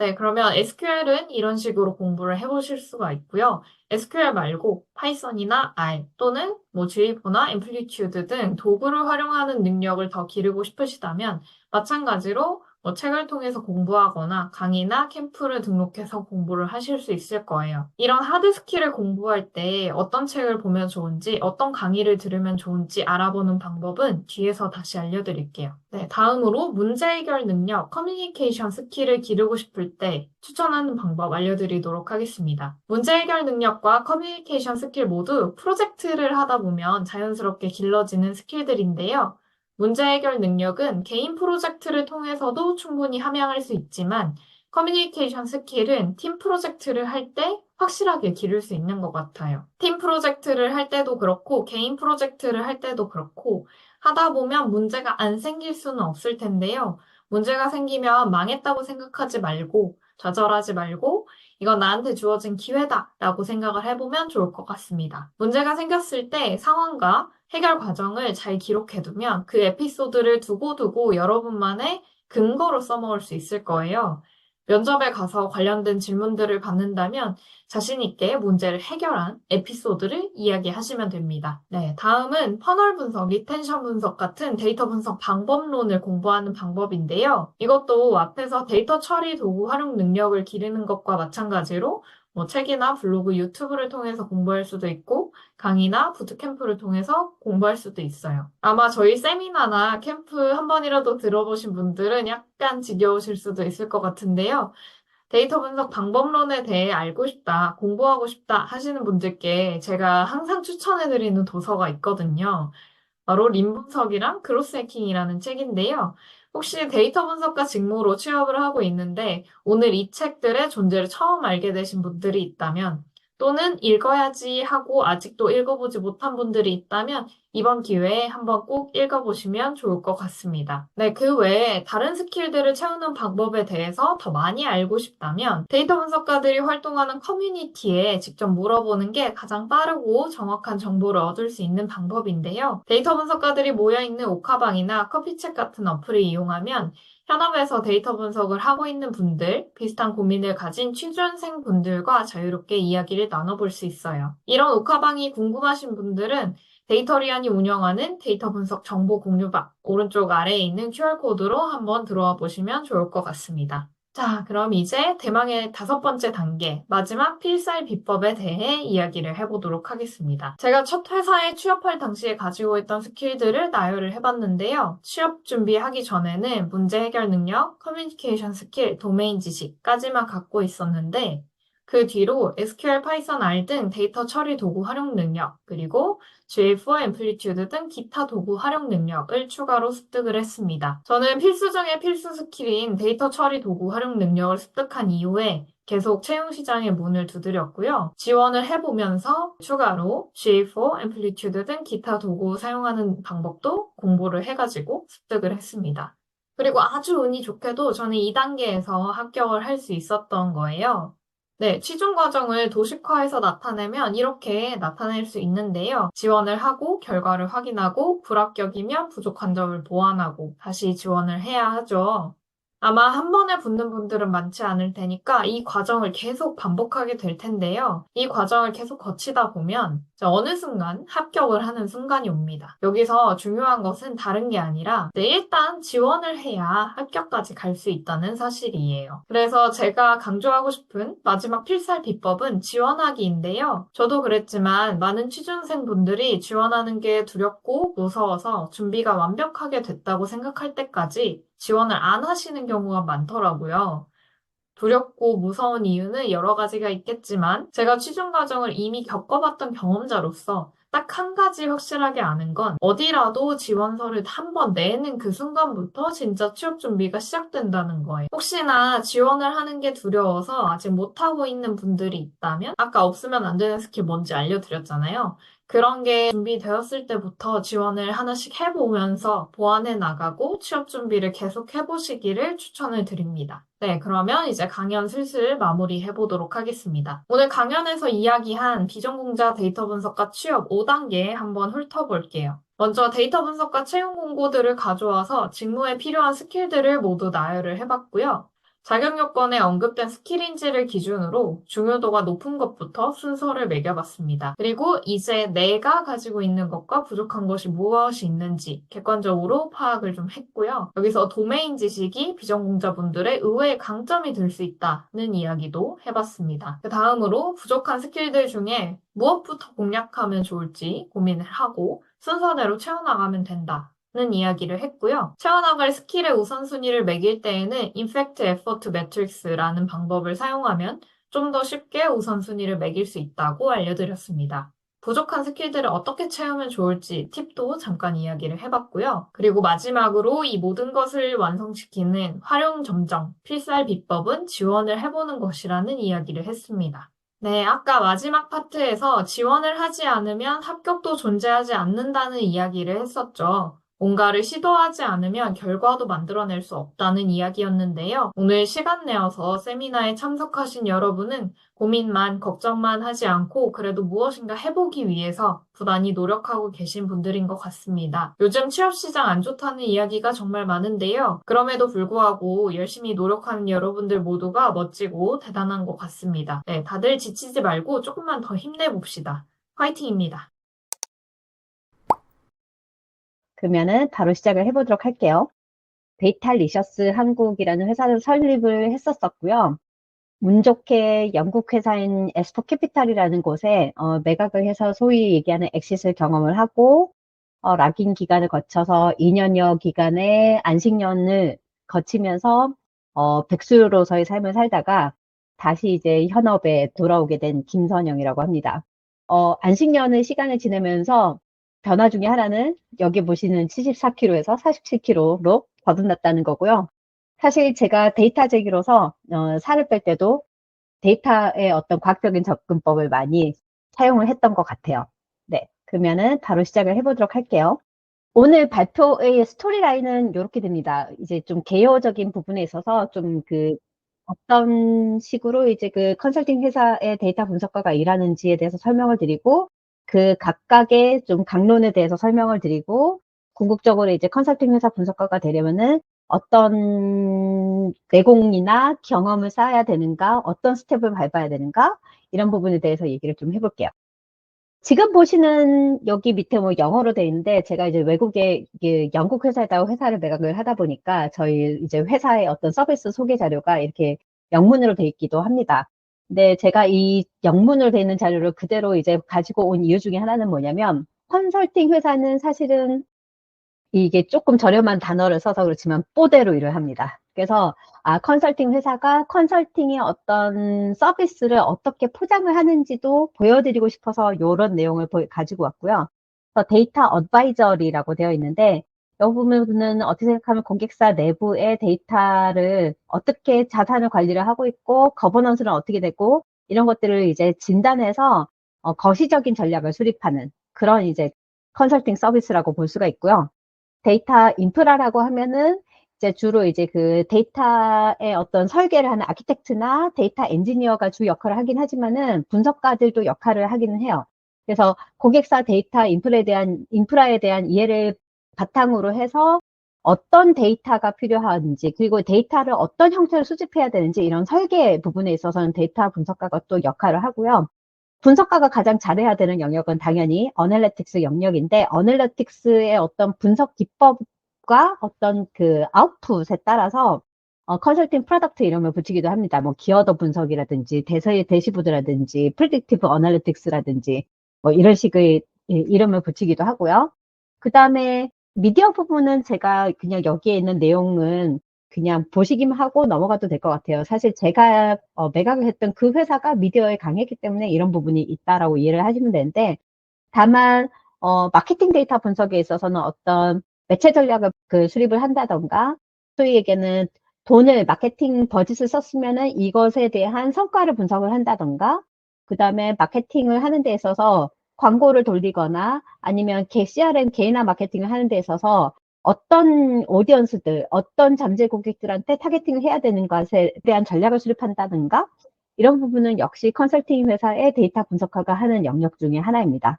네, 그러면 SQL은 이런 식으로 공부를 해보실 수가 있고요. SQL 말고 파이썬이나 R 또는 GA4나 앰플리튜드 등 도구를 활용하는 능력을 더 기르고 싶으시다면 마찬가지로 책을 통해서 공부하거나 강의나 캠프를 등록해서 공부를 하실 수 있을 거예요. 이런 하드 스킬을 공부할 때 어떤 책을 보면 좋은지, 어떤 강의를 들으면 좋은지 알아보는 방법은 뒤에서 다시 알려드릴게요. 네, 다음으로 문제 해결 능력, 커뮤니케이션 스킬을 기르고 싶을 때 추천하는 방법 알려드리도록 하겠습니다. 문제 해결 능력과 커뮤니케이션 스킬 모두 프로젝트를 하다 보면 자연스럽게 길러지는 스킬들인데요. 문제 해결 능력은 개인 프로젝트를 통해서도 충분히 함양할 수 있지만 커뮤니케이션 스킬은 팀 프로젝트를 할 때 확실하게 기를 수 있는 것 같아요. 팀 프로젝트를 할 때도 그렇고 개인 프로젝트를 할 때도 그렇고 하다 보면 문제가 안 생길 수는 없을 텐데요. 문제가 생기면 망했다고 생각하지 말고, 좌절하지 말고, 이건 나한테 주어진 기회다라고 생각을 해보면 좋을 것 같습니다. 문제가 생겼을 때 상황과 해결 과정을 잘 기록해두면 그 에피소드를 두고두고 여러분만의 근거로 써먹을 수 있을 거예요. 면접에 가서 관련된 질문들을 받는다면 자신 있게 문제를 해결한 에피소드를 이야기하시면 됩니다. 네, 다음은 퍼널 분석, 리텐션 분석 같은 데이터 분석 방법론을 공부하는 방법인데요. 이것도 앞에서 데이터 처리 도구 활용 능력을 기르는 것과 마찬가지로 책이나 블로그, 유튜브를 통해서 공부할 수도 있고 강의나 부트캠프를 통해서 공부할 수도 있어요. 아마 저희 세미나나 캠프 한 번이라도 들어보신 분들은 약간 지겨우실 수도 있을 것 같은데요. 데이터 분석 방법론에 대해 알고 싶다, 공부하고 싶다 하시는 분들께 제가 항상 추천해드리는 도서가 있거든요. 바로 림 분석이랑 그로스 해킹이라는 책인데요. 혹시 데이터 분석가 직무로 취업을 하고 있는데 오늘 이 책들의 존재를 처음 알게 되신 분들이 있다면 또는 읽어야지 하고 아직도 읽어보지 못한 분들이 있다면 이번 기회에 한번 꼭 읽어보시면 좋을 것 같습니다. 네, 그 외에 다른 스킬들을 채우는 방법에 대해서 더 많이 알고 싶다면 데이터 분석가들이 활동하는 커뮤니티에 직접 물어보는 게 가장 빠르고 정확한 정보를 얻을 수 있는 방법인데요. 데이터 분석가들이 모여있는 오카방이나 커피챗 같은 어플을 이용하면 현업에서 데이터 분석을 하고 있는 분들, 비슷한 고민을 가진 취준생 분들과 자유롭게 이야기를 나눠볼 수 있어요. 이런 오카방이 궁금하신 분들은 데이터리안이 운영하는 데이터 분석 정보 공유방 오른쪽 아래에 있는 QR코드로 한번 들어와 보시면 좋을 것 같습니다. 자, 그럼 이제 대망의 5번째 단계, 마지막 필살 비법에 대해 이야기를 해보도록 하겠습니다. 제가 첫 회사에 취업할 당시에 가지고 있던 스킬들을 나열을 해봤는데요. 취업 준비하기 전에는 문제 해결 능력, 커뮤니케이션 스킬, 도메인 지식까지만 갖고 있었는데 그 뒤로 SQL, 파이썬, R 등 데이터 처리 도구 활용 능력, 그리고 GA4, 앰플리튜드 등 기타 도구 활용 능력을 추가로 습득을 했습니다. 저는 필수 중에 필수 스킬인 데이터 처리 도구 활용 능력을 습득한 이후에 계속 채용 시장의 문을 두드렸고요. 지원을 해보면서 추가로 GA4, 앰플리튜드 등 기타 도구 사용하는 방법도 공부를 해가지고 습득을 했습니다. 그리고 아주 운이 좋게도 저는 2단계에서 합격을 할 수 있었던 거예요. 네, 취준 과정을 도식화해서 나타내면 이렇게 나타낼 수 있는데요. 지원을 하고 결과를 확인하고 불합격이면 부족한 점을 보완하고 다시 지원을 해야 하죠. 아마 한 번에 붙는 분들은 많지 않을 테니까 이 과정을 계속 반복하게 될 텐데요. 이 과정을 계속 거치다 보면 어느 순간 합격을 하는 순간이 옵니다. 여기서 중요한 것은 다른 게 아니라 일단 지원을 해야 합격까지 갈 수 있다는 사실이에요. 그래서 제가 강조하고 싶은 마지막 필살 비법은 지원하기인데요. 저도 그랬지만 많은 취준생분들이 지원하는 게 두렵고 무서워서 준비가 완벽하게 됐다고 생각할 때까지 지원을 안 하시는 경우가 많더라고요. 두렵고 무서운 이유는 여러 가지가 있겠지만 제가 취준 과정을 이미 겪어봤던 경험자로서 딱 한 가지 확실하게 아는 건 어디라도 지원서를 한 번 내는 그 순간부터 진짜 취업 준비가 시작된다는 거예요. 혹시나 지원을 하는 게 두려워서 아직 못하고 있는 분들이 있다면 아까 없으면 안 되는 스킬 뭔지 알려드렸잖아요. 그런 게 준비되었을 때부터 지원을 하나씩 해보면서 보완해 나가고 취업 준비를 계속 해보시기를 추천을 드립니다. 네, 그러면 이제 강연 슬슬 마무리해 보도록 하겠습니다. 오늘 강연에서 이야기한 비전공자 데이터 분석과 취업 5단계 한번 훑어볼게요. 먼저 데이터 분석과 채용 공고들을 가져와서 직무에 필요한 스킬들을 모두 나열을 해봤고요. 자격 요건에 언급된 스킬인지를 기준으로 중요도가 높은 것부터 순서를 매겨봤습니다. 그리고 이제 내가 가지고 있는 것과 부족한 것이 무엇이 있는지 객관적으로 파악을 좀 했고요. 여기서 도메인 지식이 비전공자분들의 의외의 강점이 될 수 있다는 이야기도 해봤습니다. 그 다음으로 부족한 스킬들 중에 무엇부터 공략하면 좋을지 고민을 하고 순서대로 채워나가면 된다. 는 이야기를 했고요. 채워나갈 스킬의 우선순위를 매길 때에는 Impact Effort Matrix라는 방법을 사용하면 좀 더 쉽게 우선순위를 매길 수 있다고 알려드렸습니다. 부족한 스킬들을 어떻게 채우면 좋을지 팁도 잠깐 이야기를 해봤고요. 그리고 마지막으로 이 모든 것을 완성시키는 활용 점정, 필살 비법은 지원을 해보는 것이라는 이야기를 했습니다. 네, 아까 마지막 파트에서 지원을 하지 않으면 합격도 존재하지 않는다는 이야기를 했었죠. 뭔가를 시도하지 않으면 결과도 만들어낼 수 없다는 이야기였는데요. 오늘 시간 내어서 세미나에 참석하신 여러분은 고민만, 걱정만 하지 않고 그래도 무엇인가 해보기 위해서 부단히 노력하고 계신 분들인 것 같습니다. 요즘 취업시장 안 좋다는 이야기가 정말 많은데요. 그럼에도 불구하고 열심히 노력하는 여러분들 모두가 멋지고 대단한 것 같습니다. 네, 다들 지치지 말고 조금만 더 힘내봅시다. 화이팅입니다.
그러면은 바로 시작을 해보도록 할게요. 데이탈리셔스 한국이라는 회사를 설립을 했었었고요. 운 좋게 영국 회사인 에스퍼 캐피탈이라는 곳에 매각을 해서 소위 얘기하는 엑싯을 경험을 하고 락인 기간을 거쳐서 2년여 기간의 안식년을 거치면서 백수로서의 삶을 살다가 다시 이제 현업에 돌아오게 된 김선영이라고 합니다. 안식년의 시간을 지내면서 변화 중에 하나는 여기 보시는 74kg에서 47kg로 거듭났다는 거고요. 사실 제가 데이터제기로서 살을 뺄 때도 데이터의 어떤 과학적인 접근법을 많이 사용을 했던 것 같아요. 네, 그러면은 바로 시작을 해보도록 할게요. 오늘 발표의 스토리라인은 이렇게 됩니다. 이제 좀 개요적인 부분에 있어서 좀 어떤 식으로 이제 그 컨설팅 회사의 데이터 분석가가 일하는지에 대해서 설명을 드리고, 그 각각의 좀 강론에 대해서 설명을 드리고, 궁극적으로 이제 컨설팅 회사 분석가가 되려면은 어떤 내공이나 경험을 쌓아야 되는가, 어떤 스텝을 밟아야 되는가, 이런 부분에 대해서 얘기를 좀 해볼게요. 지금 보시는 여기 밑에 뭐 영어로 돼 있는데, 제가 이제 외국에 영국 회사에다가 회사를 매각을 하다 보니까 저희 이제 회사의 어떤 서비스 소개 자료가 이렇게 영문으로 돼 있기도 합니다. 근데 제가 이 영문으로 돼 있는 자료를 그대로 이제 가지고 온 이유 중에 하나는 뭐냐면, 컨설팅 회사는 사실은 이게 조금 저렴한 단어를 써서 그렇지만 뽀대로 일을 합니다. 그래서 컨설팅 회사가 컨설팅의 어떤 서비스를 어떻게 포장을 하는지도 보여드리고 싶어서 이런 내용을 가지고 왔고요. 그래서 데이터 어드바이저리라고 되어 있는데, 이 부분은 어떻게 생각하면 고객사 내부의 데이터를 어떻게 자산을 관리를 하고 있고 거버넌스는 어떻게 되고 이런 것들을 이제 진단해서 거시적인 전략을 수립하는 그런 이제 컨설팅 서비스라고 볼 수가 있고요. 데이터 인프라라고 하면은 이제 주로 이제 그 데이터의 어떤 설계를 하는 아키텍트나 데이터 엔지니어가 주 역할을 하긴 하지만은 분석가들도 역할을 하기는 해요. 그래서 고객사 데이터 인프라에 대한 이해를 바탕으로 해서 어떤 데이터가 필요한지, 그리고 데이터를 어떤 형태로 수집해야 되는지 이런 설계 부분에 있어서는 데이터 분석가가 또 역할을 하고요. 분석가가 가장 잘해야 되는 영역은 당연히 어널리틱스 영역인데, 어널리틱스의 어떤 분석 기법과 어떤 그 아웃풋에 따라서 컨설팅 프로덕트 이름을 붙이기도 합니다. 뭐 기어더 분석이라든지 대시보드라든지 프리딕티브 어널리틱스라든지 뭐 이런 식의 이름을 붙이기도 하고요. 그 다음에 미디어 부분은 제가 그냥 여기에 있는 내용은 그냥 보시기만 하고 넘어가도 될 것 같아요. 사실 제가 매각을 했던 그 회사가 미디어에 강했기 때문에 이런 부분이 있다라고 이해를 하시면 되는데, 다만 마케팅 데이터 분석에 있어서는 어떤 매체 전략을 수립을 한다던가, 소위 얘기하는 돈을 마케팅 버짓을 썼으면은 이것에 대한 성과를 분석을 한다던가, 그 다음에 마케팅을 하는 데 있어서 광고를 돌리거나 아니면 CRM 개인화 마케팅을 하는 데 있어서 어떤 오디언스들, 어떤 잠재 고객들한테 타겟팅을 해야 되는 것에 대한 전략을 수립한다든가, 이런 부분은 역시 컨설팅 회사의 데이터 분석가가 하는 영역 중에 하나입니다.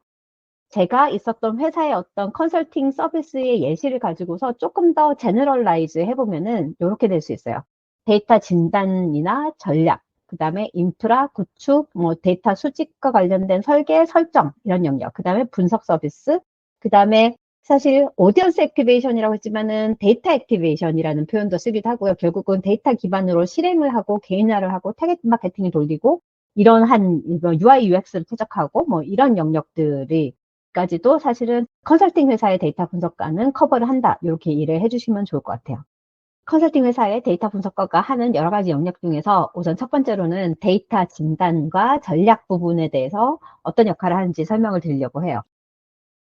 제가 있었던 회사의 어떤 컨설팅 서비스의 예시를 가지고서 조금 더 제너럴라이즈 해보면은 이렇게 될 수 있어요. 데이터 진단이나 전략, 그 다음에 인프라, 구축, 뭐 데이터 수집과 관련된 설계, 설정 이런 영역, 그 다음에 분석 서비스, 그 다음에 사실 오디언스 액티베이션이라고 했지만은 데이터 액티베이션이라는 표현도 쓰기도 하고요. 결국은 데이터 기반으로 실행을 하고 개인화를 하고 타겟 마케팅을 돌리고 이런 UI, UX를 최적화하고 뭐 이런 영역들이 까지도 사실은 컨설팅 회사의 데이터 분석가는 커버를 한다. 이렇게 이해를 해주시면 좋을 것 같아요. 컨설팅 회사의 데이터 분석가가 하는 여러 가지 영역 중에서 우선 첫 번째로는 데이터 진단과 전략 부분에 대해서 어떤 역할을 하는지 설명을 드리려고 해요.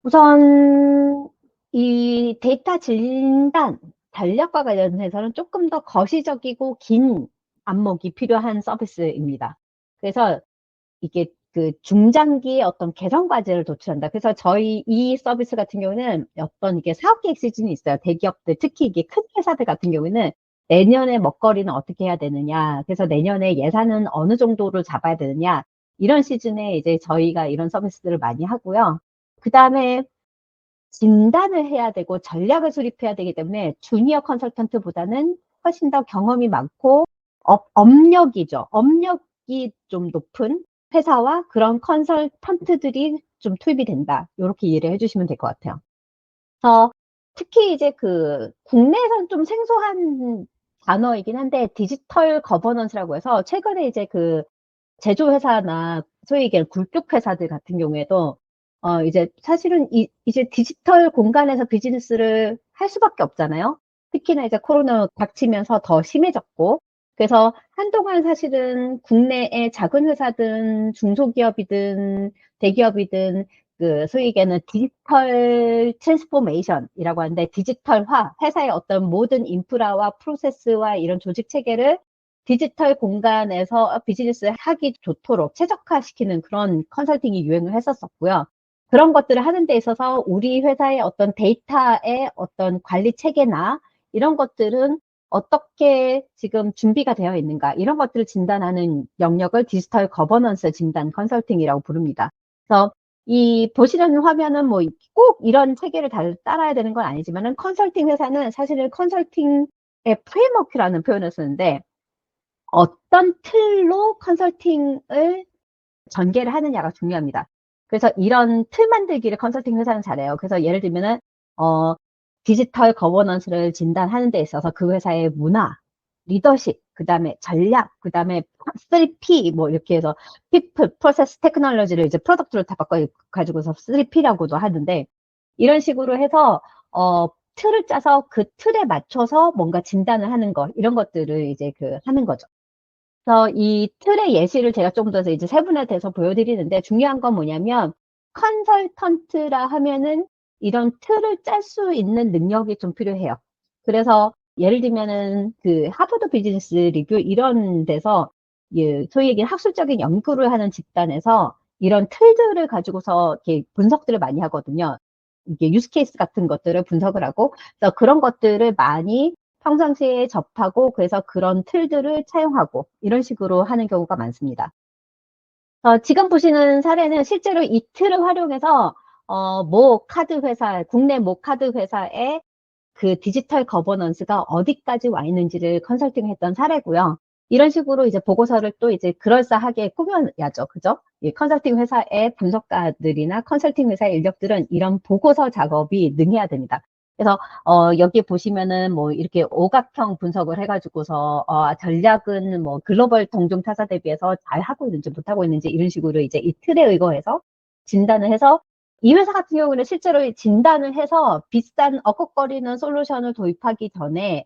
우선 이 데이터 진단, 전략과 관련해서는 조금 더 거시적이고 긴 안목이 필요한 서비스입니다. 그래서 이게 그 중장기의 어떤 개선 과제를 도출한다. 그래서 저희 이 서비스 같은 경우는 어떤 이게 사업 계획 시즌이 있어요. 대기업들, 특히 이게 큰 회사들 같은 경우는 내년에 먹거리는 어떻게 해야 되느냐. 그래서 내년에 예산은 어느 정도를 잡아야 되느냐. 이런 시즌에 이제 저희가 이런 서비스들을 많이 하고요. 그 다음에 진단을 해야 되고 전략을 수립해야 되기 때문에 주니어 컨설턴트보다는 훨씬 더 경험이 많고 업력이죠. 업력이 좀 높은 회사와 그런 컨설턴트들이 좀 투입이 된다. 이렇게 이해를 해주시면 될 것 같아요. 그래서 특히 이제 그 국내에서는 좀 생소한 단어이긴 한데 디지털 거버넌스라고 해서 최근에 이제 그 제조회사나 소위 얘기하는 굴뚝 회사들 같은 경우에도 이제 사실은 이제 디지털 공간에서 비즈니스를 할 수밖에 없잖아요. 특히나 이제 코로나 닥치면서 더 심해졌고, 그래서 한동안 사실은 국내의 작은 회사든 중소기업이든 대기업이든 그 소위 얘기하는 디지털 트랜스포메이션이라고 하는데 디지털화, 회사의 어떤 모든 인프라와 프로세스와 이런 조직 체계를 디지털 공간에서 비즈니스 하기 좋도록 최적화시키는 그런 컨설팅이 유행을 했었었고요. 그런 것들을 하는 데 있어서 우리 회사의 어떤 데이터의 어떤 관리 체계나 이런 것들은 어떻게 지금 준비가 되어 있는가 이런 것들을 진단하는 영역을 디지털 거버넌스 진단 컨설팅이라고 부릅니다. 그래서 이 보시는 화면은 뭐 꼭 이런 체계를 따라야 되는 건 아니지만은 컨설팅 회사는 사실은 컨설팅의 프레임워크라는 표현을 쓰는데 어떤 틀로 컨설팅을 전개를 하느냐가 중요합니다. 그래서 이런 틀 만들기를 컨설팅 회사는 잘해요. 그래서 예를 들면은 디지털 거버넌스를 진단하는 데 있어서 그 회사의 문화, 리더십, 그 다음에 전략, 그 다음에 3P 뭐 이렇게 해서 people, process, technology를 이제 프로덕트로 다 바꿔가지고서 3P라고도 하는데 이런 식으로 해서 틀을 짜서 그 틀에 맞춰서 뭔가 진단을 하는 거 이런 것들을 이제 그 하는 거죠. 그래서 이 틀의 예시를 제가 좀 더 이제 세분화돼서 보여드리는데 중요한 건 뭐냐면 컨설턴트라 하면은 이런 틀을 짤 수 있는 능력이 좀 필요해요. 그래서 예를 들면은 그 하버드 비즈니스 리뷰 이런 데서 소위 얘기하는 학술적인 연구를 하는 집단에서 이런 틀들을 가지고서 이렇게 분석들을 많이 하거든요. 이게 유스 케이스 같은 것들을 분석을 하고 그래서 그런 것들을 많이 평상시에 접하고 그래서 그런 틀들을 차용하고 이런 식으로 하는 경우가 많습니다. 지금 보시는 사례는 실제로 이 틀을 활용해서 모 카드 회사, 국내 모 카드 회사의 그 디지털 거버넌스가 어디까지 와 있는지를 컨설팅했던 사례고요. 이런 식으로 이제 보고서를 또 이제 그럴싸하게 꾸며야죠. 그죠? 이 컨설팅 회사의 분석가들이나 컨설팅 회사의 인력들은 이런 보고서 작업이 능해야 됩니다. 그래서 여기 보시면은 뭐 이렇게 오각형 분석을 해가지고서 전략은 뭐 글로벌 동종 타사 대비해서 잘 하고 있는지 못하고 있는지 이런 식으로 이제 이 틀에 의거해서 진단을 해서 이 회사 같은 경우는 실제로 진단을 해서 비싼 억걱거리는 솔루션을 도입하기 전에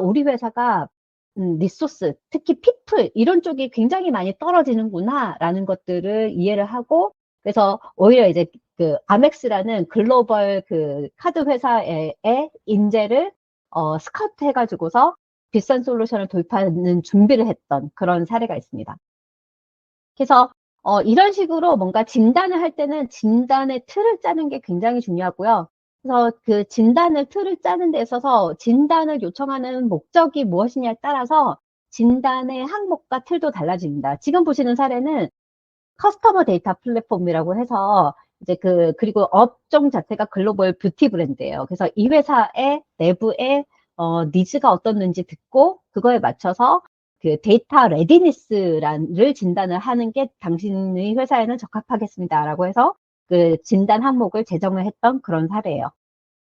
우리 회사가 리소스, 특히 피플 이런 쪽이 굉장히 많이 떨어지는구나 라는 것들을 이해를 하고 그래서 오히려 이제 그 아멕스라는 글로벌 그 카드 회사의 인재를 스카우트 해가지고서 비싼 솔루션을 도입하는 준비를 했던 그런 사례가 있습니다. 그래서 이런 식으로 뭔가 진단을 할 때는 진단의 틀을 짜는 게 굉장히 중요하고요. 그래서 그 진단을 틀을 짜는 데 있어서 진단을 요청하는 목적이 무엇이냐에 따라서 진단의 항목과 틀도 달라집니다. 지금 보시는 사례는 커스터머 데이터 플랫폼이라고 해서 이제 그리고 업종 자체가 글로벌 뷰티 브랜드예요. 그래서 이 회사의 내부에 니즈가 어떻는지 듣고 그거에 맞춰서 그 데이터 레디니스를 진단을 하는 게 당신의 회사에는 적합하겠습니다라고 해서 그 진단 항목을 제정을 했던 그런 사례예요.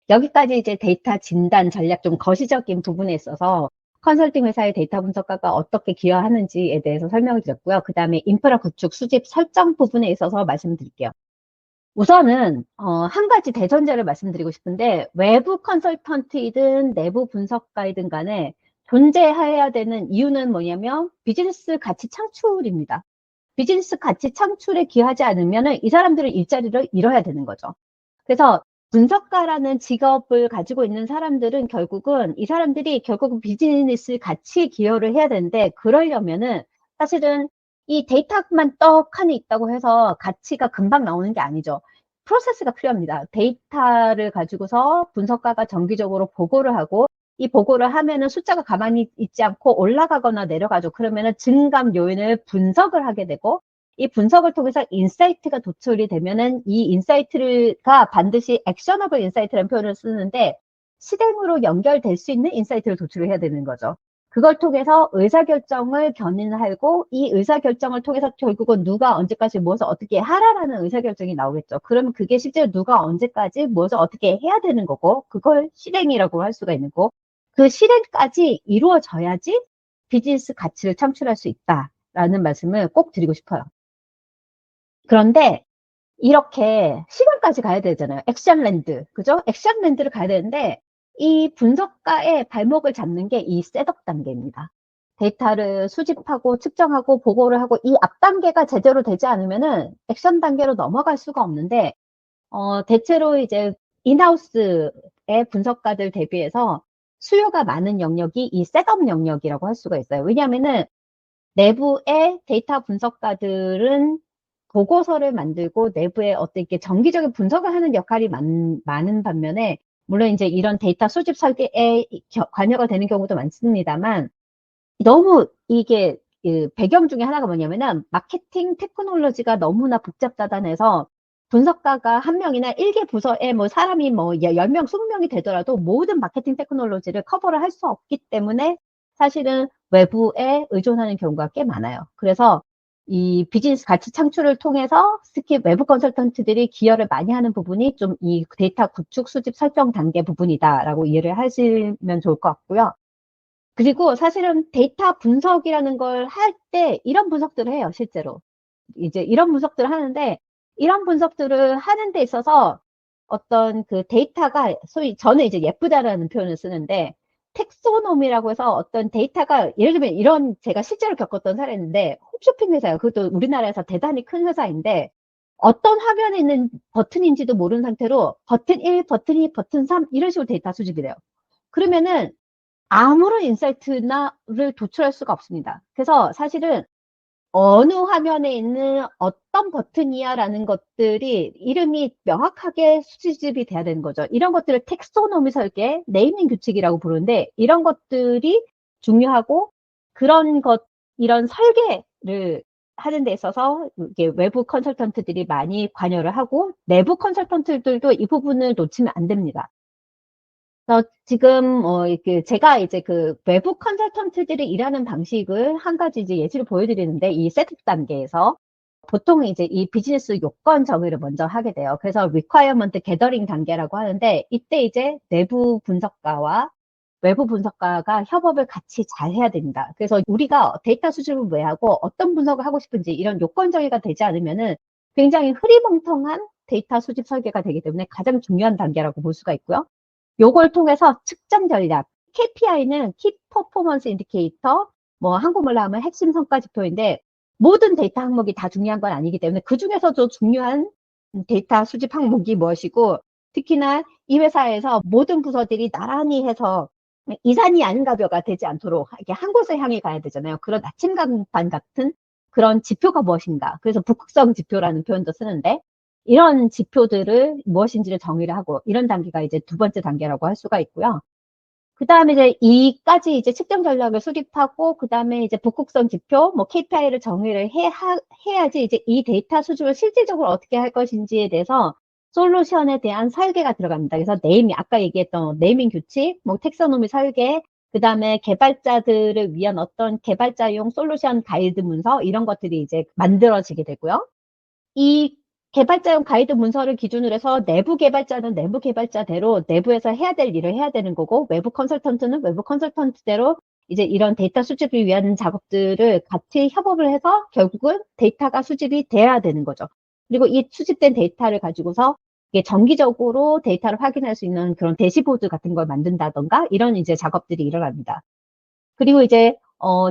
여기까지 이제 데이터 진단 전략 좀 거시적인 부분에 있어서 컨설팅 회사의 데이터 분석가가 어떻게 기여하는지에 대해서 설명을 드렸고요. 그 다음에 인프라 구축, 수집, 설정 부분에 있어서 말씀드릴게요. 우선은 한 가지 대전제를 말씀드리고 싶은데 외부 컨설턴트이든 내부 분석가이든 간에 존재해야 되는 이유는 뭐냐면 비즈니스 가치 창출입니다. 비즈니스 가치 창출에 기여하지 않으면 이 사람들은 일자리를 잃어야 되는 거죠. 그래서 분석가라는 직업을 가지고 있는 사람들은 결국은 이 사람들이 결국은 비즈니스 가치에 기여를 해야 되는데 그러려면은 사실은 이 데이터만 떡하니 있다고 해서 가치가 금방 나오는 게 아니죠. 프로세스가 필요합니다. 데이터를 가지고서 분석가가 정기적으로 보고를 하고, 이 보고를 하면은 숫자가 가만히 있지 않고 올라가거나 내려가죠. 그러면은 증감 요인을 분석을 하게 되고, 이 분석을 통해서 인사이트가 도출이 되면은 이 인사이트가 반드시 액셔너블 인사이트라는 표현을 쓰는데, 실행으로 연결될 수 있는 인사이트를 도출을 해야 되는 거죠. 그걸 통해서 의사결정을 견인하고, 이 의사결정을 통해서 결국은 누가 언제까지 무엇을 어떻게 하라라는 의사결정이 나오겠죠. 그러면 그게 실제로 누가 언제까지 무엇을 어떻게 해야 되는 거고, 그걸 실행이라고 할 수가 있는 거고, 그 실행까지 이루어져야지 비즈니스 가치를 창출할 수 있다라는 말씀을 꼭 드리고 싶어요. 그런데 이렇게 실행까지 가야 되잖아요. 액션랜드, 그죠? 액션랜드를 가야 되는데, 이 분석가의 발목을 잡는 게 이 셋업 단계입니다. 데이터를 수집하고 측정하고 보고를 하고, 이 앞 단계가 제대로 되지 않으면은 액션 단계로 넘어갈 수가 없는데, 대체로 이제 인하우스의 분석가들 대비해서 수요가 많은 영역이 이 셋업 영역이라고 할 수가 있어요. 왜냐하면은 내부의 데이터 분석가들은 보고서를 만들고 내부에 어떤 이렇게 정기적인 분석을 하는 역할이 많은 반면에, 물론 이제 이런 데이터 수집 설계에 관여가 되는 경우도 많습니다만, 너무 이게 그 배경 중에 하나가 뭐냐면은 마케팅 테크놀로지가 너무나 복잡하다 해서 분석가가 한 명이나 1개 부서에 뭐 사람이 뭐 10명, 20명이 되더라도 모든 마케팅 테크놀로지를 커버를 할 수 없기 때문에 사실은 외부에 의존하는 경우가 꽤 많아요. 그래서 이 비즈니스 가치 창출을 통해서 특히 외부 컨설턴트들이 기여를 많이 하는 부분이 좀 이 데이터 구축, 수집, 설정 단계 부분이다라고 이해를 하시면 좋을 것 같고요. 그리고 사실은 데이터 분석이라는 걸 할 때 이런 분석들을 해요, 실제로. 이제 이런 분석들을 하는데, 이런 분석들을 하는 데 있어서 어떤 그 데이터가 소위 저는 이제 예쁘다라는 표현을 쓰는데, 텍소노미라고 해서 어떤 데이터가 예를 들면 이런 제가 실제로 겪었던 사례인데, 홈쇼핑 회사예요. 그것도 우리나라에서 대단히 큰 회사인데, 어떤 화면에 있는 버튼인지도 모르는 상태로 버튼 1, 버튼 2, 버튼 3 이런 식으로 데이터 수집이 돼요. 그러면은 아무런 인사이트를 도출할 수가 없습니다. 그래서 사실은 어느 화면에 있는 어떤 버튼이야라는 것들이 이름이 명확하게 수집이 돼야 되는 거죠. 이런 것들을 텍소노미 설계, 네이밍 규칙이라고 부르는데, 이런 것들이 중요하고, 그런 이런 설계를 하는 데 있어서 이게 외부 컨설턴트들이 많이 관여를 하고, 내부 컨설턴트들도 이 부분을 놓치면 안 됩니다. 지금 제가 이제 그 외부 컨설턴트들이 일하는 방식을 한 가지 이제 예시를 보여드리는데, 이 셋업 단계에서 보통 이제 이 비즈니스 요건 정의를 먼저 하게 돼요. 그래서 requirement gathering 단계라고 하는데, 이때 이제 내부 분석가와 외부 분석가가 협업을 같이 잘 해야 됩니다. 그래서 우리가 데이터 수집을 왜 하고 어떤 분석을 하고 싶은지 이런 요건 정의가 되지 않으면은 굉장히 흐리멍텅한 데이터 수집 설계가 되기 때문에 가장 중요한 단계라고 볼 수가 있고요. 요걸 통해서 측정 전략, KPI는 키 퍼포먼스 인디케이터, 뭐 한국말로 하면 핵심 성과 지표인데, 모든 데이터 항목이 다 중요한 건 아니기 때문에 그 중에서도 중요한 데이터 수집 항목이 무엇이고, 특히나 이 회사에서 모든 부서들이 나란히 해서 이산이 아닌 가벼가 되지 않도록 이렇게 한 곳을 향해 가야 되잖아요. 그런 나침반판 같은 그런 지표가 무엇인가. 그래서 북극성 지표라는 표현도 쓰는데, 이런 지표들을 무엇인지를 정의를 하고, 이런 단계가 이제 두 번째 단계라고 할 수가 있고요. 그 다음에 이제 이까지 이제 측정 전략을 수립하고, 그 다음에 이제 북극성 지표, 뭐 KPI를 정의를 해야지 이제 이 데이터 수집을 실질적으로 어떻게 할 것인지에 대해서 솔루션에 대한 설계가 들어갑니다. 그래서 아까 얘기했던 네이밍 규칙, 뭐 텍소노미 설계, 그 다음에 개발자들을 위한 어떤 개발자용 솔루션 가이드 문서, 이런 것들이 이제 만들어지게 되고요. 이 개발자용 가이드 문서를 기준으로 해서 내부 개발자는 내부 개발자대로 내부에서 해야 될 일을 해야 되는 거고, 외부 컨설턴트는 외부 컨설턴트대로 이제 이런 데이터 수집을 위한 작업들을 같이 협업을 해서 결국은 데이터가 수집이 돼야 되는 거죠. 그리고 이 수집된 데이터를 가지고서 이게 정기적으로 데이터를 확인할 수 있는 그런 대시보드 같은 걸 만든다던가, 이런 이제 작업들이 일어납니다. 그리고 이제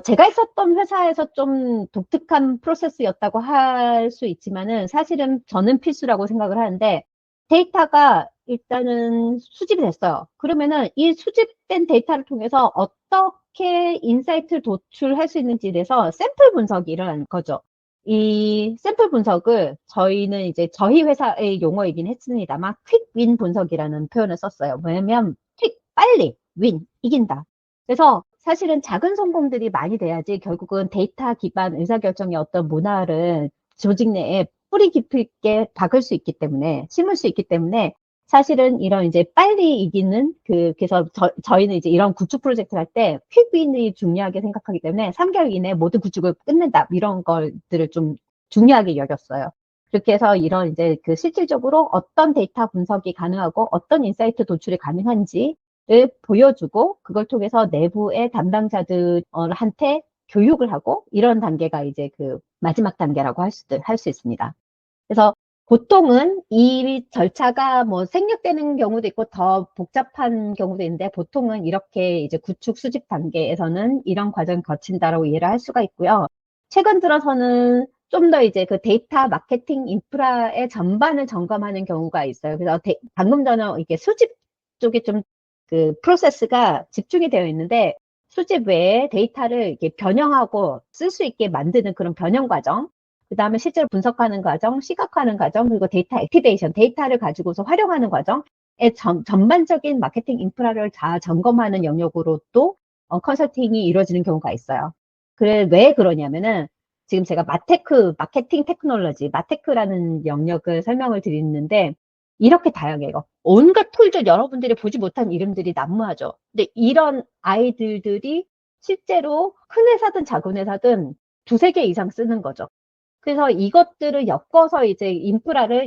제가 있었던 회사에서 좀 독특한 프로세스였다고 할 수 있지만은, 사실은 저는 필수라고 생각을 하는데, 데이터가 일단은 수집이 됐어요. 그러면은 이 수집된 데이터를 통해서 어떻게 인사이트를 도출할 수 있는지에 대해서 샘플 분석이 일어나는 거죠. 이 샘플 분석을 저희는 이제 저희 회사의 용어이긴 했습니다만 퀵윈 분석이라는 표현을 썼어요. 왜냐면 퀵, 빨리, 윈, 이긴다. 그래서 사실은 작은 성공들이 많이 돼야지 결국은 데이터 기반 의사결정의 어떤 문화를 조직 내에 뿌리 깊이 있게 박을 수 있기 때문에, 심을 수 있기 때문에 사실은 이런 이제 빨리 이기는 그래서 저희는 이제 이런 구축 프로젝트를 할 때 퀵윈이 중요하게 생각하기 때문에 3개월 이내에 모든 구축을 끝낸다. 이런 것들을 좀 중요하게 여겼어요. 그렇게 해서 이런 이제 그 실질적으로 어떤 데이터 분석이 가능하고 어떤 인사이트 도출이 가능한지를 보여주고 그걸 통해서 내부의 담당자들한테 교육을 하고 이런 단계가 이제 그 마지막 단계라고 할 수 있습니다. 그래서 보통은 이 절차가 뭐 생략되는 경우도 있고 더 복잡한 경우도 있는데 보통은 이렇게 이제 구축 수집 단계에서는 이런 과정을 거친다라고 이해를 할 수가 있고요. 최근 들어서는 좀 더 이제 그 데이터 마케팅 인프라의 전반을 점검하는 경우가 있어요. 그래서 방금 전에 이렇게 수집 쪽에 좀 그 프로세스가 집중이 되어 있는데 수집 외에 데이터를 이렇게 변형하고 쓸 수 있게 만드는 그런 변형 과정, 그 다음에 실제로 분석하는 과정, 시각화하는 과정, 그리고 데이터 액티베이션, 데이터를 가지고서 활용하는 과정의 전반적인 마케팅 인프라를 다 점검하는 영역으로 또 컨설팅이 이루어지는 경우가 있어요. 그래, 왜 그러냐면은 지금 제가 마케팅 테크놀로지, 마테크라는 영역을 설명을 드리는데 이렇게 다양해요. 온갖 툴들 여러분들이 보지 못한 이름들이 난무하죠. 근데 이런 아이들이 실제로 큰 회사든 작은 회사든 두세 개 이상 쓰는 거죠. 그래서 이것들을 엮어서 이제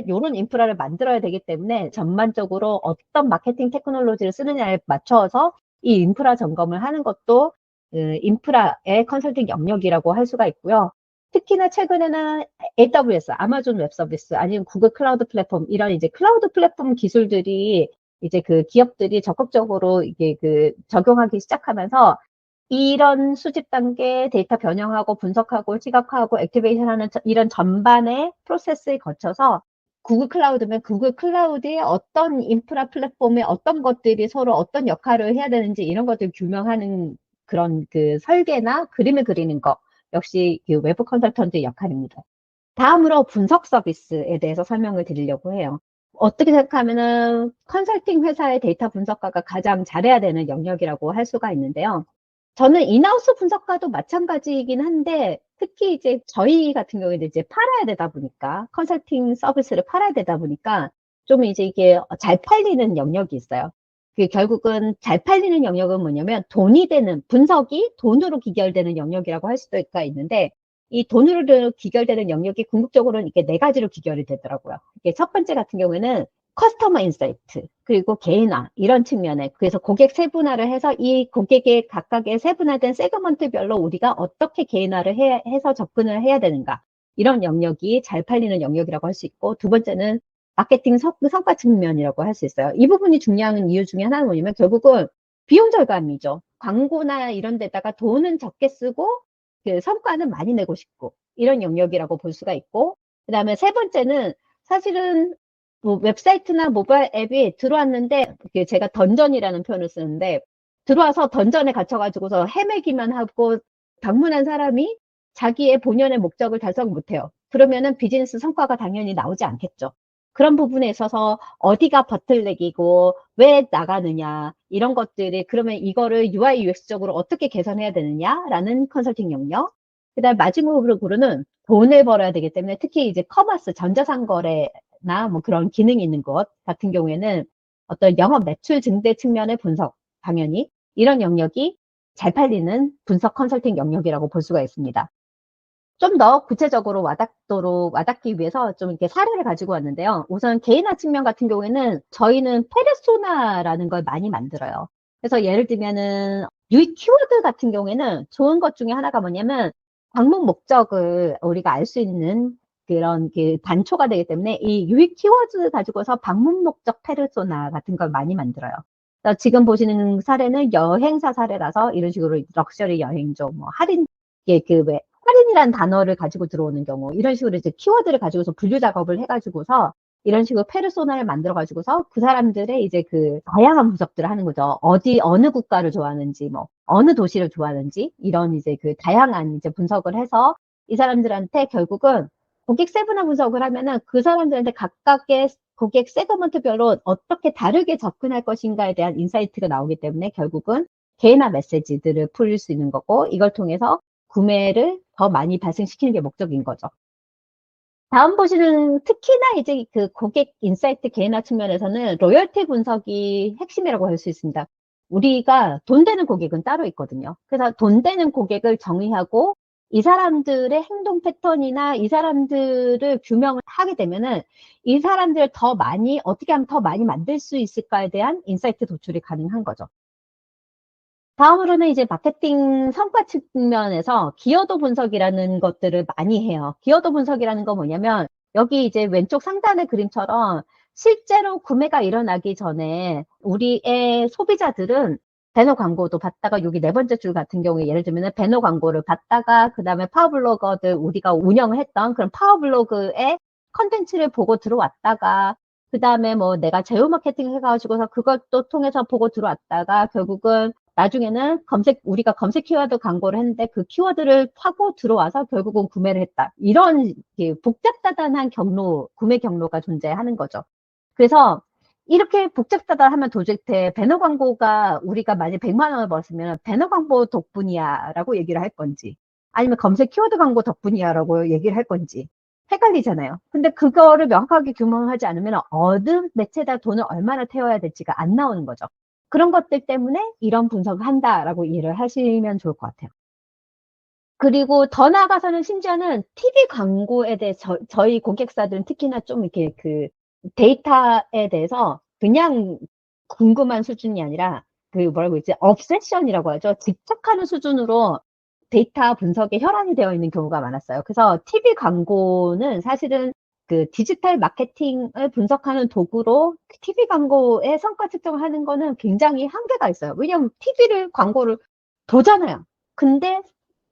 요런 인프라를 만들어야 되기 때문에 전반적으로 어떤 마케팅 테크놀로지를 쓰느냐에 맞춰서 이 인프라 점검을 하는 것도 인프라의 컨설팅 영역이라고 할 수가 있고요. 특히나 최근에는 AWS, 아마존 웹 서비스, 아니면 구글 클라우드 플랫폼, 이런 이제 클라우드 플랫폼 기술들이 이제 그 기업들이 적극적으로 이게 그 적용하기 시작하면서 이런 수집 단계 데이터 변형하고 분석하고 시각화하고 액티베이션하는 이런 전반의 프로세스에 거쳐서 구글 클라우드면 구글 클라우드의 어떤 인프라 플랫폼에 어떤 것들이 서로 어떤 역할을 해야 되는지 이런 것들 규명하는 그런 그 설계나 그림을 그리는 거 역시 그 외부 컨설턴트의 역할입니다. 다음으로 분석 서비스에 대해서 설명을 드리려고 해요. 어떻게 생각하면은 컨설팅 회사의 데이터 분석가가 가장 잘해야 되는 영역이라고 할 수가 있는데요. 저는 인하우스 분석가도 마찬가지이긴 한데 특히 이제 저희 같은 경우에는 이제 팔아야 되다 보니까 컨설팅 서비스를 팔아야 되다 보니까 좀 이제 이게 잘 팔리는 영역이 있어요. 그 결국은 잘 팔리는 영역은 뭐냐면 돈이 되는 분석이 돈으로 귀결되는 영역이라고 할 수도 있는데 이 돈으로 귀결되는 영역이 궁극적으로는 이게 네 가지로 귀결이 되더라고요. 이게 첫 번째 같은 경우에는 커스터머 인사이트, 그리고 개인화, 이런 측면에, 그래서 고객 세분화를 해서 이 고객의 각각의 세분화된 세그먼트별로 우리가 어떻게 개인화를 해서 접근을 해야 되는가. 이런 영역이 잘 팔리는 영역이라고 할 수 있고, 두 번째는 마케팅 성과 측면이라고 할 수 있어요. 이 부분이 중요한 이유 중에 하나는 뭐냐면 결국은 비용 절감이죠. 광고나 이런 데다가 돈은 적게 쓰고, 그 성과는 많이 내고 싶고, 이런 영역이라고 볼 수가 있고, 그 다음에 세 번째는 사실은 뭐 웹사이트나 모바일 앱이 들어왔는데 제가 던전이라는 표현을 쓰는데 들어와서 던전에 갇혀가지고서 헤매기만 하고 방문한 사람이 자기의 본연의 목적을 달성 못해요. 그러면은 비즈니스 성과가 당연히 나오지 않겠죠. 그런 부분에 있어서 어디가 버틀넥이고 왜 나가느냐 이런 것들이 그러면 이거를 UI UX적으로 어떻게 개선해야 되느냐라는 컨설팅 영역. 그다음 마지막으로는 돈을 벌어야 되기 때문에 특히 이제 커머스 전자상거래나 뭐 그런 기능이 있는 것 같은 경우에는 어떤 영업 매출 증대 측면의 분석 당연히 이런 영역이 잘 팔리는 분석 컨설팅 영역이라고 볼 수가 있습니다. 좀 더 구체적으로 와닿기 위해서 좀 이렇게 사례를 가지고 왔는데요. 우선 개인화 측면 같은 경우에는 저희는 페르소나라는 걸 많이 만들어요. 그래서 예를 들면은 유익 키워드 같은 경우에는 좋은 것 중에 하나가 뭐냐면 방문 목적을 우리가 알 수 있는 그런 그 단초가 되기 때문에 이 유익 키워드 가지고서 방문 목적 페르소나 같은 걸 많이 만들어요. 그래서 지금 보시는 사례는 여행사 사례라서 이런 식으로 럭셔리 여행죠, 뭐 할인, 왜 할인이라는 단어를 가지고 들어오는 경우 이런 식으로 이제 키워드를 가지고서 분류 작업을 해가지고서 이런 식으로 페르소나를 만들어 가지고서 그 사람들의 이제 그 다양한 분석들을 하는 거죠. 어느 국가를 좋아하는지, 뭐 어느 도시를 좋아하는지 이런 이제 그 다양한 이제 분석을 해서 이 사람들한테 결국은 고객 세분화 분석을 하면은 그 사람들한테 각각의 고객 세그먼트별로 어떻게 다르게 접근할 것인가에 대한 인사이트가 나오기 때문에 결국은 개인화 메시지들을 풀릴 수 있는 거고, 이걸 통해서 구매를 더 많이 발생시키는 게 목적인 거죠. 다음 보시는 특히나 이제 그 고객 인사이트 개인화 측면에서는 로열티 분석이 핵심이라고 할 수 있습니다. 우리가 돈 되는 고객은 따로 있거든요. 그래서 돈 되는 고객을 정의하고 이 사람들의 행동 패턴이나 이 사람들을 규명을 하게 되면은 이 사람들을 더 많이, 어떻게 하면 더 많이 만들 수 있을까에 대한 인사이트 도출이 가능한 거죠. 다음으로는 이제 마케팅 성과 측면에서 기여도 분석이라는 것들을 많이 해요. 기여도 분석이라는 건 뭐냐면, 여기 이제 왼쪽 상단의 그림처럼 실제로 구매가 일어나기 전에 우리의 소비자들은 배너 광고도 봤다가, 여기 네 번째 줄 같은 경우에 예를 들면 배너 광고를 봤다가 그 다음에 파워블로거들 우리가 운영을 했던 그런 파워블로그의 컨텐츠를 보고 들어왔다가, 그 다음에 뭐 내가 제휴 마케팅 해가지고서 그것도 통해서 보고 들어왔다가, 결국은 나중에는 우리가 검색 키워드 광고를 했는데 그 키워드를 타고 들어와서 결국은 구매를 했다. 이런 복잡다단한 구매 경로가 존재하는 거죠. 그래서 이렇게 복잡다단하면 도대체 배너 광고가 우리가 만약 100만 원을 벌었으면 배너 광고 덕분이야 라고 얘기를 할 건지, 아니면 검색 키워드 광고 덕분이야 라고 얘기를 할 건지 헷갈리잖아요. 근데 그거를 명확하게 규명하지 않으면 어느 매체에다 돈을 얼마나 태워야 될지가 안 나오는 거죠. 그런 것들 때문에 이런 분석을 한다라고 이해를 하시면 좋을 것 같아요. 그리고 더 나아가서는 심지어는 TV 광고에 대해 저희 고객사들은 특히나 좀 이렇게 그 데이터에 대해서 그냥 궁금한 수준이 아니라 그 뭐라고 했지? obsession이라고 하죠. 집착하는 수준으로 데이터 분석에 혈안이 되어 있는 경우가 많았어요. 그래서 TV 광고는 사실은 그 디지털 마케팅을 분석하는 도구로 TV 광고의 성과 측정을 하는 거는 굉장히 한계가 있어요. 왜냐하면 TV를 광고를 보잖아요. 근데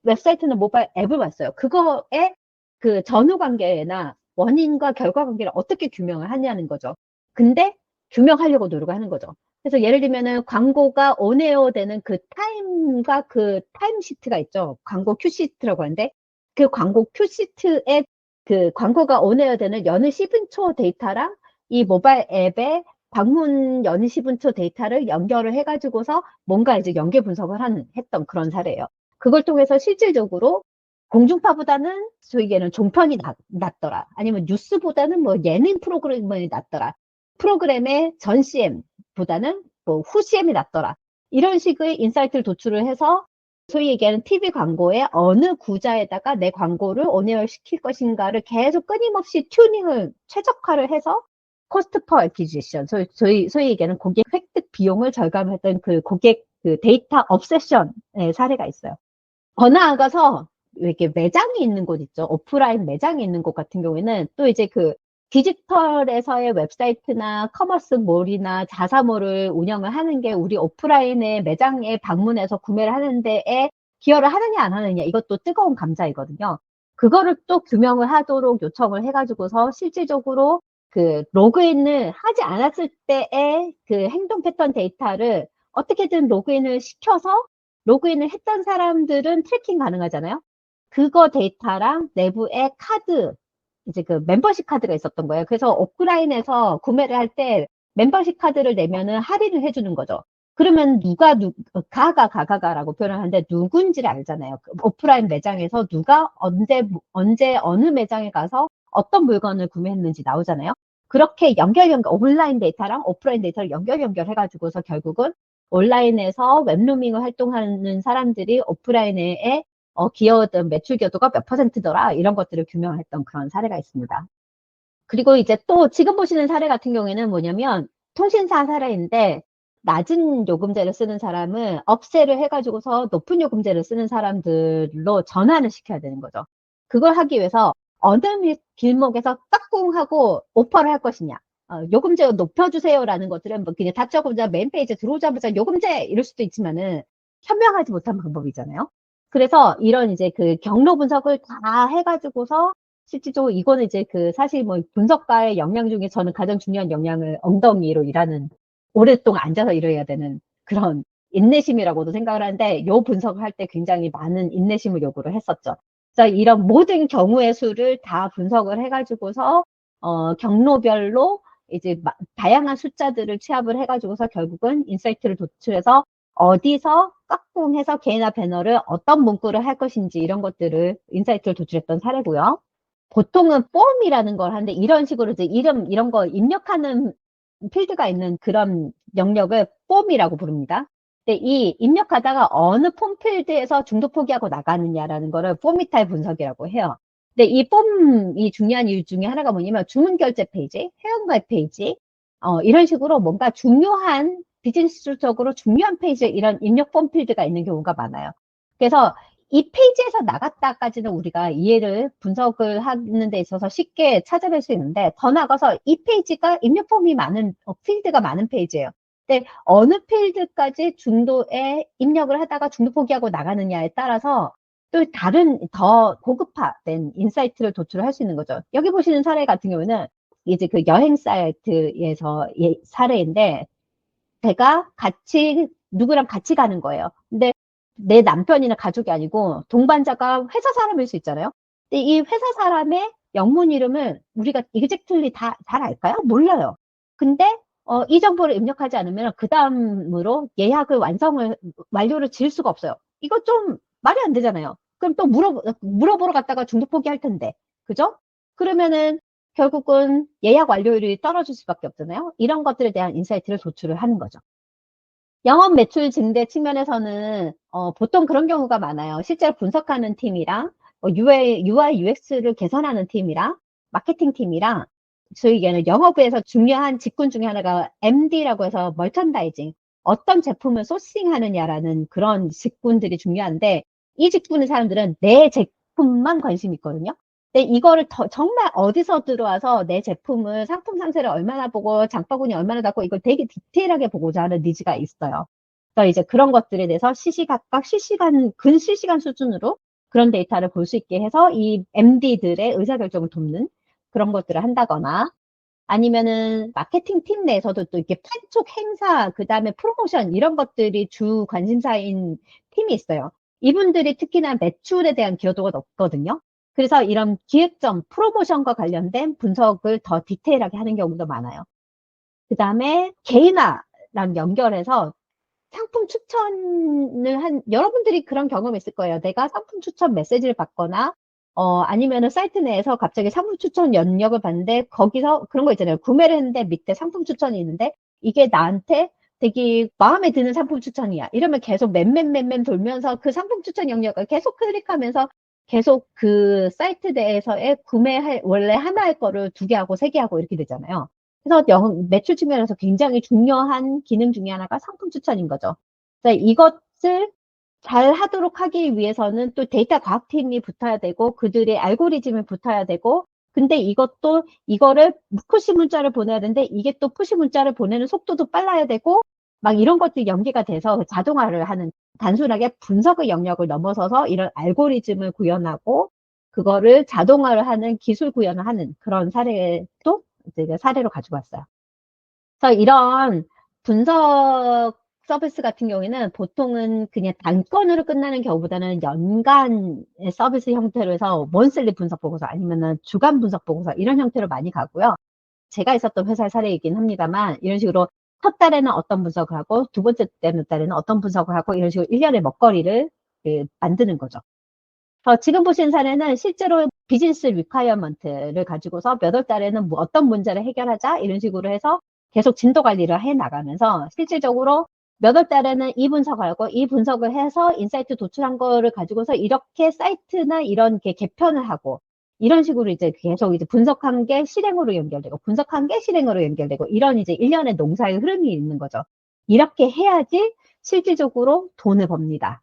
웹사이트는 모바일 앱을 봤어요. 그거에 그 전후 관계나 원인과 결과 관계를 어떻게 규명을 하냐는 거죠. 근데 규명하려고 노력을 하는 거죠. 그래서 예를 들면은 광고가 온에어 되는 그 타임과 그 타임 시트가 있죠. 광고 큐 시트라고 하는데, 그 광고 큐 시트에 그 광고가 온에어 되는 여느 10분초 데이터랑 이 모바일 앱의 방문 여느 10분초 데이터를 연결을 해가지고서 뭔가 이제 연계 분석을 했던 그런 사례예요. 그걸 통해서 실질적으로 공중파보다는 저에게는 종편이 낫더라. 아니면 뉴스보다는 뭐 예능 프로그램이 낫더라. 프로그램의 전 CM보다는 뭐 후 CM이 낫더라. 이런 식의 인사이트를 도출을 해서 소위 얘기하는 TV 광고의 어느 구자에다가 내 광고를 온에어 시킬 것인가를 계속 끊임없이 튜닝을 최적화를 해서 코스트 퍼 애퀴지션, 소위 얘기하는 고객 획득 비용을 절감했던 그 고객 그 데이터 obsession의 사례가 있어요. 더 나아가서 이렇게 매장이 있는 곳 있죠. 오프라인 매장이 있는 곳 같은 경우에는 또 이제 그 디지털에서의 웹사이트나 커머스몰이나 자사몰을 운영을 하는 게 우리 오프라인의 매장에 방문해서 구매를 하는 데에 기여를 하느냐 안 하느냐, 이것도 뜨거운 감자이거든요. 그거를 또 규명을 하도록 요청을 해가지고서 실질적으로 그 로그인을 하지 않았을 때의 그 행동 패턴 데이터를 어떻게든 로그인을 시켜서, 로그인을 했던 사람들은 트래킹 가능하잖아요. 그거 데이터랑 내부의 카드, 이제 그 멤버십 카드가 있었던 거예요. 그래서 오프라인에서 구매를 할 때 멤버십 카드를 내면은 할인을 해주는 거죠. 그러면 가가라고 표현을 하는데 누군지를 알잖아요. 오프라인 매장에서 누가 언제 어느 매장에 가서 어떤 물건을 구매했는지 나오잖아요. 그렇게 온라인 데이터랑 오프라인 데이터를 연결해가지고서 결국은 온라인에서 웹루밍을 활동하는 사람들이 오프라인에 기여든 매출 기여도가 몇 %더라, 이런 것들을 규명했던 그런 사례가 있습니다. 그리고 이제 또 지금 보시는 사례 같은 경우에는 뭐냐면 통신사 사례인데, 낮은 요금제를 쓰는 사람은 업세를 해가지고서 높은 요금제를 쓰는 사람들로 전환을 시켜야 되는 거죠. 그걸 하기 위해서 어느 길목에서 까꿍하고 오퍼를 할 것이냐, 요금제 높여주세요라는 것들은 뭐 그냥 닫자마자 메인 페이지에 들어오자마자 요금제 이럴 수도 있지만은 현명하지 못한 방법이잖아요. 그래서 이런 이제 그 경로 분석을 다 해가지고서 실질적으로 이거는 이제 그 사실 뭐 분석가의 역량 중에 저는 가장 중요한 역량을 엉덩이로 일하는, 오랫동안 앉아서 일해야 되는 그런 인내심이라고도 생각을 하는데, 요 분석을 할 때 굉장히 많은 인내심을 요구를 했었죠. 그래서 이런 모든 경우의 수를 다 분석을 해가지고서 경로별로 이제 다양한 숫자들을 취합을 해가지고서 결국은 인사이트를 도출해서 어디서 깍꿍해서 개인화 배너를 어떤 문구를 할 것인지 이런 것들을 인사이트를 도출했던 사례고요. 보통은 폼이라는 걸 하는데 이런 식으로 이제 이름 이런 거 입력하는 필드가 있는 그런 영역을 폼이라고 부릅니다. 근데 이 입력하다가 어느 폼 필드에서 중도 포기하고 나가느냐라는 거를 폼 이탈 분석이라고 해요. 근데 이 폼이 중요한 이유 중에 하나가 뭐냐면 주문 결제 페이지, 회원가입 페이지, 이런 식으로 뭔가 중요한 비즈니스적으로 중요한 페이지에 이런 입력 폼 필드가 있는 경우가 많아요. 그래서 이 페이지에서 나갔다까지는 우리가 이해를 분석을 하는 데 있어서 쉽게 찾아낼 수 있는데 더 나가서 이 페이지가 입력 폼이 많은 필드가 많은 페이지예요. 근데 어느 필드까지 중도에 입력을 하다가 중도 포기하고 나가느냐에 따라서 또 다른 더 고급화된 인사이트를 도출을 할 수 있는 거죠. 여기 보시는 사례 같은 경우는 이제 그 여행 사이트에서 사례인데 제가 같이 누구랑 같이 가는 거예요. 근데 내 남편이나 가족이 아니고 동반자가 회사 사람일 수 있잖아요. 근데 이 회사 사람의 영문 이름을 우리가 exactly 다 잘 알까요? 몰라요. 근데 이 정보를 입력하지 않으면 그 다음으로 예약을 완료를 지을 수가 없어요. 이거 좀 말이 안 되잖아요. 그럼 또 물어보러 갔다가 중도 포기할 텐데. 그죠? 그러면은 결국은 예약 완료율이 떨어질 수밖에 없잖아요. 이런 것들에 대한 인사이트를 도출을 하는 거죠. 영업 매출 증대 측면에서는 보통 그런 경우가 많아요. 실제로 분석하는 팀이랑 UI, UX를 개선하는 팀이랑 마케팅 팀이랑 저희에는 영업부에서 중요한 직군 중에 하나가 MD라고 해서 멀천다이징, 어떤 제품을 소싱하느냐라는 그런 직군들이 중요한데 이 직군의 사람들은 내 제품만 관심 있거든요. 근데 이거를 정말 어디서 들어와서 내 제품을 상품 상세를 얼마나 보고 장바구니 얼마나 닫고 이걸 되게 디테일하게 보고자 하는 니즈가 있어요. 그래서 이제 그런 것들에 대해서 시시각각 근실시간 수준으로 그런 데이터를 볼 수 있게 해서 이 MD들의 의사결정을 돕는 그런 것들을 한다거나 아니면은 마케팅 팀 내에서도 또 이렇게 판촉 행사, 그 다음에 프로모션 이런 것들이 주 관심사인 팀이 있어요. 이분들이 특히나 매출에 대한 기여도가 높거든요. 그래서 이런 기획점, 프로모션과 관련된 분석을 더 디테일하게 하는 경우도 많아요. 그 다음에 개인화랑 연결해서 상품 추천을 여러분들이 그런 경험 있을 거예요. 내가 상품 추천 메시지를 받거나, 아니면은 사이트 내에서 갑자기 상품 추천 연락을 받는데, 거기서 그런 거 있잖아요. 구매를 했는데 밑에 상품 추천이 있는데, 이게 나한테 되게 마음에 드는 상품 추천이야. 이러면 계속 맨 돌면서 그 상품 추천 영역을 계속 클릭하면서 계속 그 사이트 내에서의 원래 하나 할 거를 2개 하고 3개 하고 이렇게 되잖아요. 그래서 매출 측면에서 굉장히 중요한 기능 중에 하나가 상품 추천인 거죠. 이것을 잘 하도록 하기 위해서는 또 데이터 과학팀이 붙어야 되고 그들의 알고리즘이 붙어야 되고 근데 이거를 푸시 문자를 보내야 되는데 이게 또 푸시 문자를 보내는 속도도 빨라야 되고 막 이런 것들이 연계가 돼서 자동화를 하는 단순하게 분석의 영역을 넘어서서 이런 알고리즘을 구현하고 그거를 자동화를 하는 기술 구현을 하는 그런 사례도 이제 사례로 가지고 왔어요. 그래서 이런 분석 서비스 같은 경우에는 보통은 그냥 단건으로 끝나는 경우보다는 연간 서비스 형태로 해서 monthly 분석 보고서 아니면은 주간 분석 보고서 이런 형태로 많이 가고요. 제가 있었던 회사의 사례이긴 합니다만 이런 식으로 첫 달에는 어떤 분석을 하고 두 번째 달에는 어떤 분석을 하고 이런 식으로 1년의 먹거리를 만드는 거죠. 지금 보신 사례는 실제로 비즈니스 리콰이어먼트를 가지고서 몇 월 달에는 뭐 어떤 문제를 해결하자 이런 식으로 해서 계속 진도 관리를 해 나가면서 실질적으로 몇 월 달에는 이 분석을 하고 이 분석을 해서 인사이트 도출한 거를 가지고서 이렇게 사이트나 이런 게 개편을 하고 이런 식으로 이제 계속 이제 분석한 게 실행으로 연결되고 분석한 게 실행으로 연결되고 이런 이제 일련의 농사의 흐름이 있는 거죠. 이렇게 해야지 실질적으로 돈을 법니다.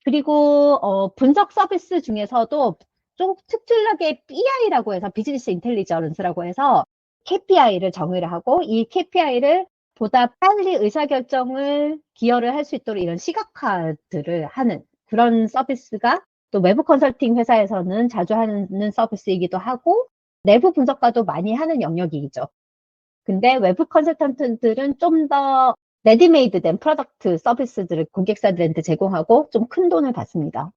그리고 분석 서비스 중에서도 좀 특출나게 BI라고 해서 비즈니스 인텔리전스라고 해서 KPI를 정의를 하고 이 KPI를 보다 빨리 의사결정을 기여를 할 수 있도록 이런 시각화들을 하는 그런 서비스가 또 외부 컨설팅 회사에서는 자주 하는 서비스이기도 하고 내부 분석가도 많이 하는 영역이죠. 근데 외부 컨설턴트들은 좀 더 레디메이드 된 프로덕트 서비스들을 고객사들한테 제공하고 좀 큰 돈을 받습니다.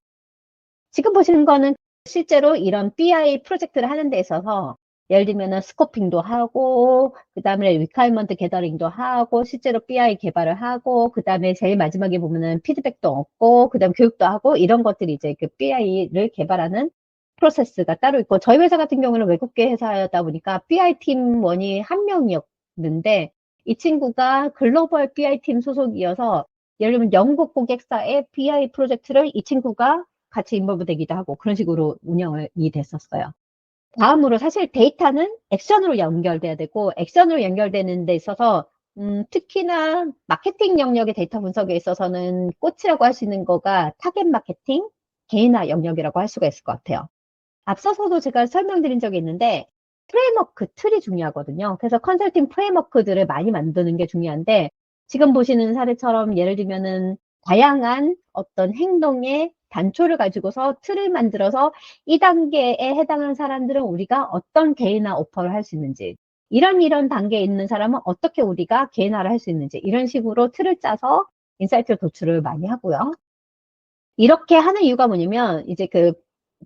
지금 보시는 거는 실제로 이런 BI 프로젝트를 하는 데 있어서 예를 들면은 스코핑도 하고, 그 다음에 리퀘어먼트 게더링도 하고, 실제로 BI 개발을 하고, 그 다음에 제일 마지막에 보면은 피드백도 얻고, 그 다음에 교육도 하고, 이런 것들이 이제 그 BI를 개발하는 프로세스가 따로 있고, 저희 회사 같은 경우는 외국계 회사다 보니까 BI 팀원이 한 명이었는데, 이 친구가 글로벌 BI 팀 소속이어서, 예를 들면 영국 고객사의 BI 프로젝트를 이 친구가 같이 인볼브 되기도 하고, 그런 식으로 운영이 됐었어요. 다음으로 사실 데이터는 액션으로 연결돼야 되고, 액션으로 연결되는 데 있어서 특히나 마케팅 영역의 데이터 분석에 있어서는 꽃이라고 하시는 거가 타겟 마케팅, 개인화 영역이라고 할 수가 있을 것 같아요. 앞서서도 제가 설명드린 적이 있는데 프레임워크, 틀이 중요하거든요. 그래서 컨설팅 프레임워크들을 많이 만드는 게 중요한데, 지금 보시는 사례처럼 예를 들면은 다양한 어떤 행동의 단초를 가지고서 틀을 만들어서 이 단계에 해당하는 사람들은 우리가 어떤 개인화 오퍼를 할 수 있는지, 이런 단계에 있는 사람은 어떻게 우리가 개인화를 할 수 있는지, 이런 식으로 틀을 짜서 인사이트 도출을 많이 하고요. 이렇게 하는 이유가 뭐냐면, 이제 그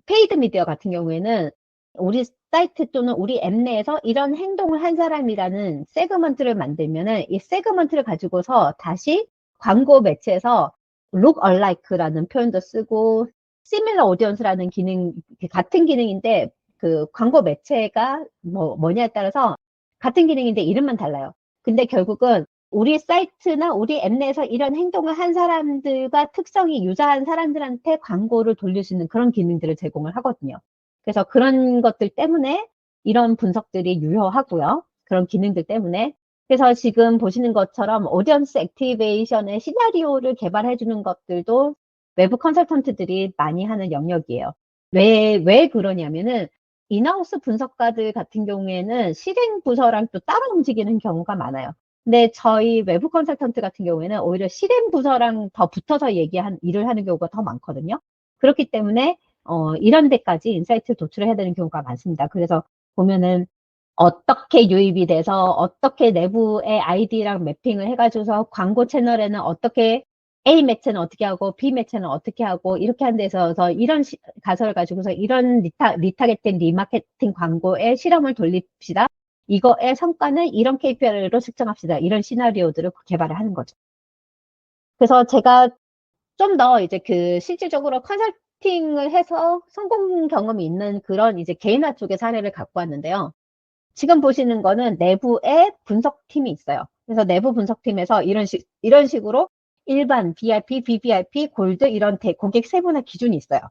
페이드 미디어 같은 경우에는 우리 사이트 또는 우리 앱 내에서 이런 행동을 한 사람이라는 세그먼트를 만들면은 이 세그먼트를 가지고서 다시 광고 매체에서 look alike라는 표현도 쓰고 similar audience라는 기능, 같은 기능인데 그 광고 매체가 뭐냐에 따라서 같은 기능인데 이름만 달라요. 근데 결국은 우리 사이트나 우리 앱 내에서 이런 행동을 한 사람들과 특성이 유사한 사람들한테 광고를 돌릴 수 있는 그런 기능들을 제공을 하거든요. 그래서 그런 것들 때문에 이런 분석들이 유효하고요. 그런 기능들 때문에. 그래서 지금 보시는 것처럼 오디언스 액티베이션의 시나리오를 개발해 주는 것들도 외부 컨설턴트들이 많이 하는 영역이에요. 왜 그러냐면은 인하우스 분석가들 같은 경우에는 실행 부서랑 또 따로 움직이는 경우가 많아요. 근데 저희 외부 컨설턴트 같은 경우에는 오히려 실행 부서랑 더 붙어서 일을 하는 경우가 더 많거든요. 그렇기 때문에 이런 데까지 인사이트 도출을 해야 되는 경우가 많습니다. 그래서 보면은 어떻게 유입이 돼서 어떻게 내부의 아이디랑 매핑을 해가지고서 광고 채널에는 어떻게 A 매체는 어떻게 하고 B 매체는 어떻게 하고 이렇게 하는 데서 이런 가설을 가지고서 이런 리타겟된 리마케팅 광고에 실험을 돌립시다. 이거의 성과는 이런 KPI로 측정합시다. 이런 시나리오들을 개발을 하는 거죠. 그래서 제가 좀 더 이제 그 실질적으로 컨설팅을 해서 성공 경험이 있는 그런 이제 개인화 쪽의 사례를 갖고 왔는데요. 지금 보시는 거는 내부에 분석팀이 있어요. 그래서 내부 분석팀에서 이런 식으로 일반, VIP, VVIP, 골드 이런 고객 세분화 기준이 있어요.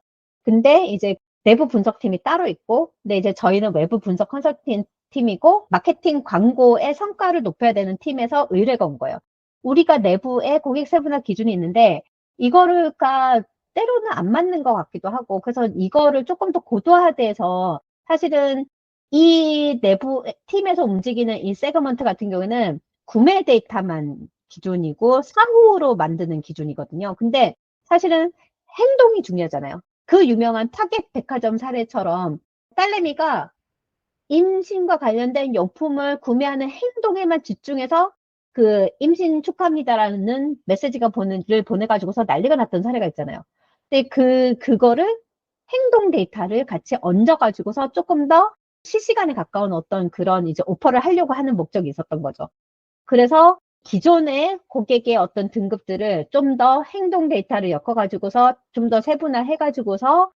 근데 이제 내부 분석팀이 따로 있고, 근데 이제 저희는 외부 분석 컨설팅 팀이고, 마케팅 광고의 성과를 높여야 되는 팀에서 의뢰가 온 거예요. 우리가 내부에 고객 세분화 기준이 있는데, 이거가 때로는 안 맞는 것 같기도 하고, 그래서 이거를 조금 더 고도화돼서 사실은 이 내부 팀에서 움직이는 이 세그먼트 같은 경우에는 구매 데이터만 기준이고 사후로 만드는 기준이거든요. 근데 사실은 행동이 중요하잖아요. 그 유명한 타겟 백화점 사례처럼 딸내미가 임신과 관련된 용품을 구매하는 행동에만 집중해서 그 임신 축하합니다라는 메시지가 보내가지고서 난리가 났던 사례가 있잖아요. 근데 그거를 행동 데이터를 같이 얹어가지고서 조금 더 실시간에 가까운 어떤 그런 이제 오퍼를 하려고 하는 목적이 있었던 거죠. 그래서 기존의 고객의 어떤 등급들을 좀 더 행동 데이터를 엮어가지고서 좀 더 세분화해가지고서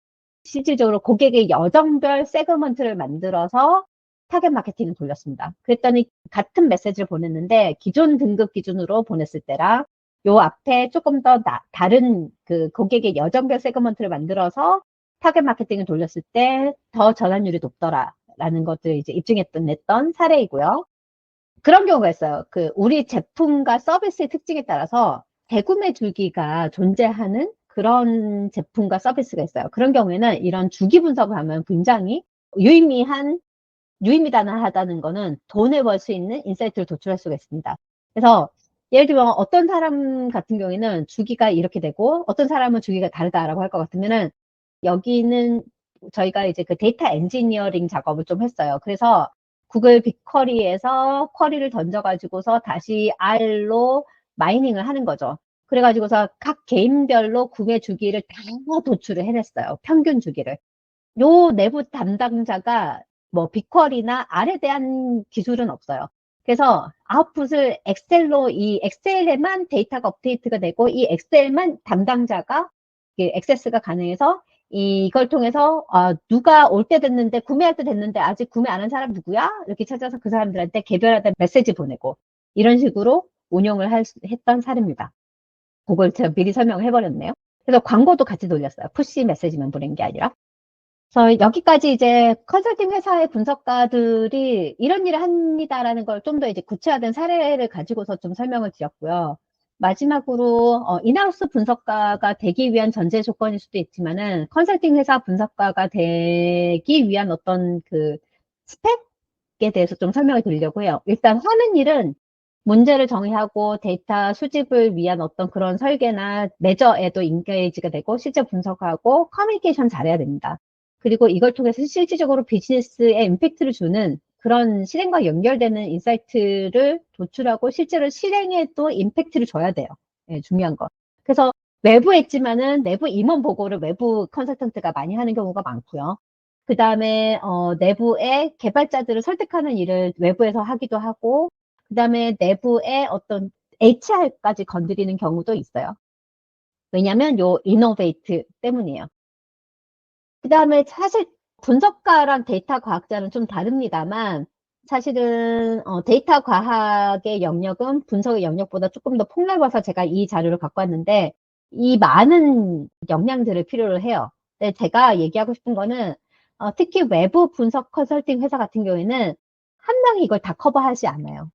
실질적으로 고객의 여정별 세그먼트를 만들어서 타겟 마케팅을 돌렸습니다. 그랬더니 같은 메시지를 보냈는데 기존 등급 기준으로 보냈을 때랑 요 앞에 조금 더 다른 그 고객의 여정별 세그먼트를 만들어서 타겟 마케팅을 돌렸을 때 더 전환율이 높더라라는 것들을 이제 냈던 사례이고요. 그런 경우가 있어요. 우리 제품과 서비스의 특징에 따라서 대구매 주기가 존재하는 그런 제품과 서비스가 있어요. 그런 경우에는 이런 주기 분석을 하면 굉장히 유의미하다는 거는 돈을 벌 수 있는 인사이트를 도출할 수가 있습니다. 그래서 예를 들면 어떤 사람 같은 경우에는 주기가 이렇게 되고 어떤 사람은 주기가 다르다라고 할 것 같으면은 여기는 저희가 이제 그 데이터 엔지니어링 작업을 좀 했어요. 그래서 구글 빅쿼리에서 쿼리를 던져가지고서 다시 R로 마이닝을 하는 거죠. 그래가지고서 각 개인별로 구매 주기를 다 도출을 해냈어요. 평균 주기를. 요 내부 담당자가 뭐 빅쿼리나 R에 대한 기술은 없어요. 그래서 아웃풋을 엑셀로 이 엑셀에만 데이터가 업데이트가 되고 이 엑셀만 담당자가 액세스가 가능해서 이걸 통해서 누가 올 때 됐는데 구매할 때 됐는데 아직 구매 안 한 사람 누구야? 이렇게 찾아서 그 사람들한테 개별화된 메시지 보내고 이런 식으로 운영을 했던 사례입니다. 그걸 제가 미리 설명을 해버렸네요. 그래서 광고도 같이 돌렸어요. 푸시 메시지만 보낸 게 아니라. 그래서 여기까지 이제 컨설팅 회사의 분석가들이 이런 일을 합니다라는 걸 좀 더 이제 구체화된 사례를 가지고서 좀 설명을 드렸고요. 마지막으로 인하우스 분석가가 되기 위한 전제 조건일 수도 있지만은 컨설팅 회사 분석가가 되기 위한 어떤 그 스펙에 대해서 좀 설명을 드리려고 해요. 일단 하는 일은 문제를 정의하고 데이터 수집을 위한 어떤 그런 설계나 매저에도 인게이지가 되고 실제 분석하고 커뮤니케이션 잘해야 됩니다. 그리고 이걸 통해서 실질적으로 비즈니스에 임팩트를 주는 그런 실행과 연결되는 인사이트를 도출하고 실제로 실행에도 임팩트를 줘야 돼요. 예, 중요한 거. 그래서 외부에 있지만은 내부 임원 보고를 외부 컨설턴트가 많이 하는 경우가 많고요. 그 다음에 내부의 개발자들을 설득하는 일을 외부에서 하기도 하고 그 다음에 내부의 어떤 HR까지 건드리는 경우도 있어요. 왜냐하면 요 이노베이트 때문이에요. 그 다음에 사실 분석가랑 데이터 과학자는 좀 다릅니다만 사실은 데이터 과학의 영역은 분석의 영역보다 조금 더 폭넓어서 제가 이 자료를 갖고 왔는데 이 많은 역량들을 필요로 해요. 근데 제가 얘기하고 싶은 거는 특히 외부 분석 컨설팅 회사 같은 경우에는 한 명이 이걸 다 커버하지 않아요.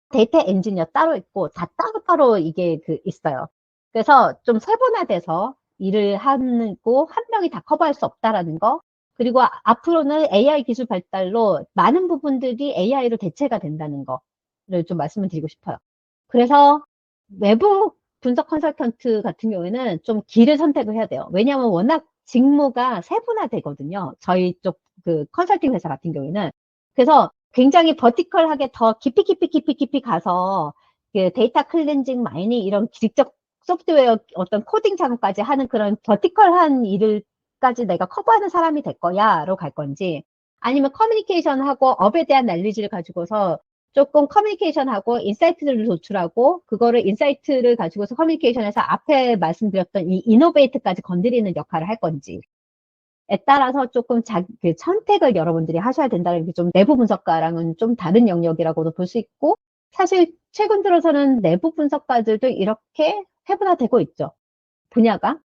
데이터 엔지니어 따로 있고 다 따로따로 이게 있어요. 그래서 좀 세분화돼서 일을 하고 한 명이 다 커버할 수 없다라는 거. 그리고 앞으로는 AI 기술 발달로 많은 부분들이 AI로 대체가 된다는 거를 좀 말씀을 드리고 싶어요. 그래서 외부 분석 컨설턴트 같은 경우에는 좀 길을 선택을 해야 돼요. 왜냐하면 워낙 직무가 세분화되거든요. 저희 쪽 그 컨설팅 회사 같은 경우에는. 그래서 굉장히 버티컬하게 더 깊이 가서 그 데이터 클렌징 마이닝 이런 직접 소프트웨어 어떤 코딩 작업까지 하는 그런 버티컬한 일을까지 내가 커버하는 사람이 될 거야로 갈 건지 아니면 커뮤니케이션하고 업에 대한 난리지를 가지고서 조금 커뮤니케이션하고 인사이트를 도출하고 그거를 인사이트를 가지고서 커뮤니케이션에서 앞에 말씀드렸던 이 이노베이트까지 건드리는 역할을 할 건지 에 따라서 조금 그 선택을 여러분들이 하셔야 된다는 게 좀 내부 분석가랑은 좀 다른 영역이라고도 볼 수 있고 사실 최근 들어서는 내부 분석가들도 이렇게 세분화되고 있죠. 분야가.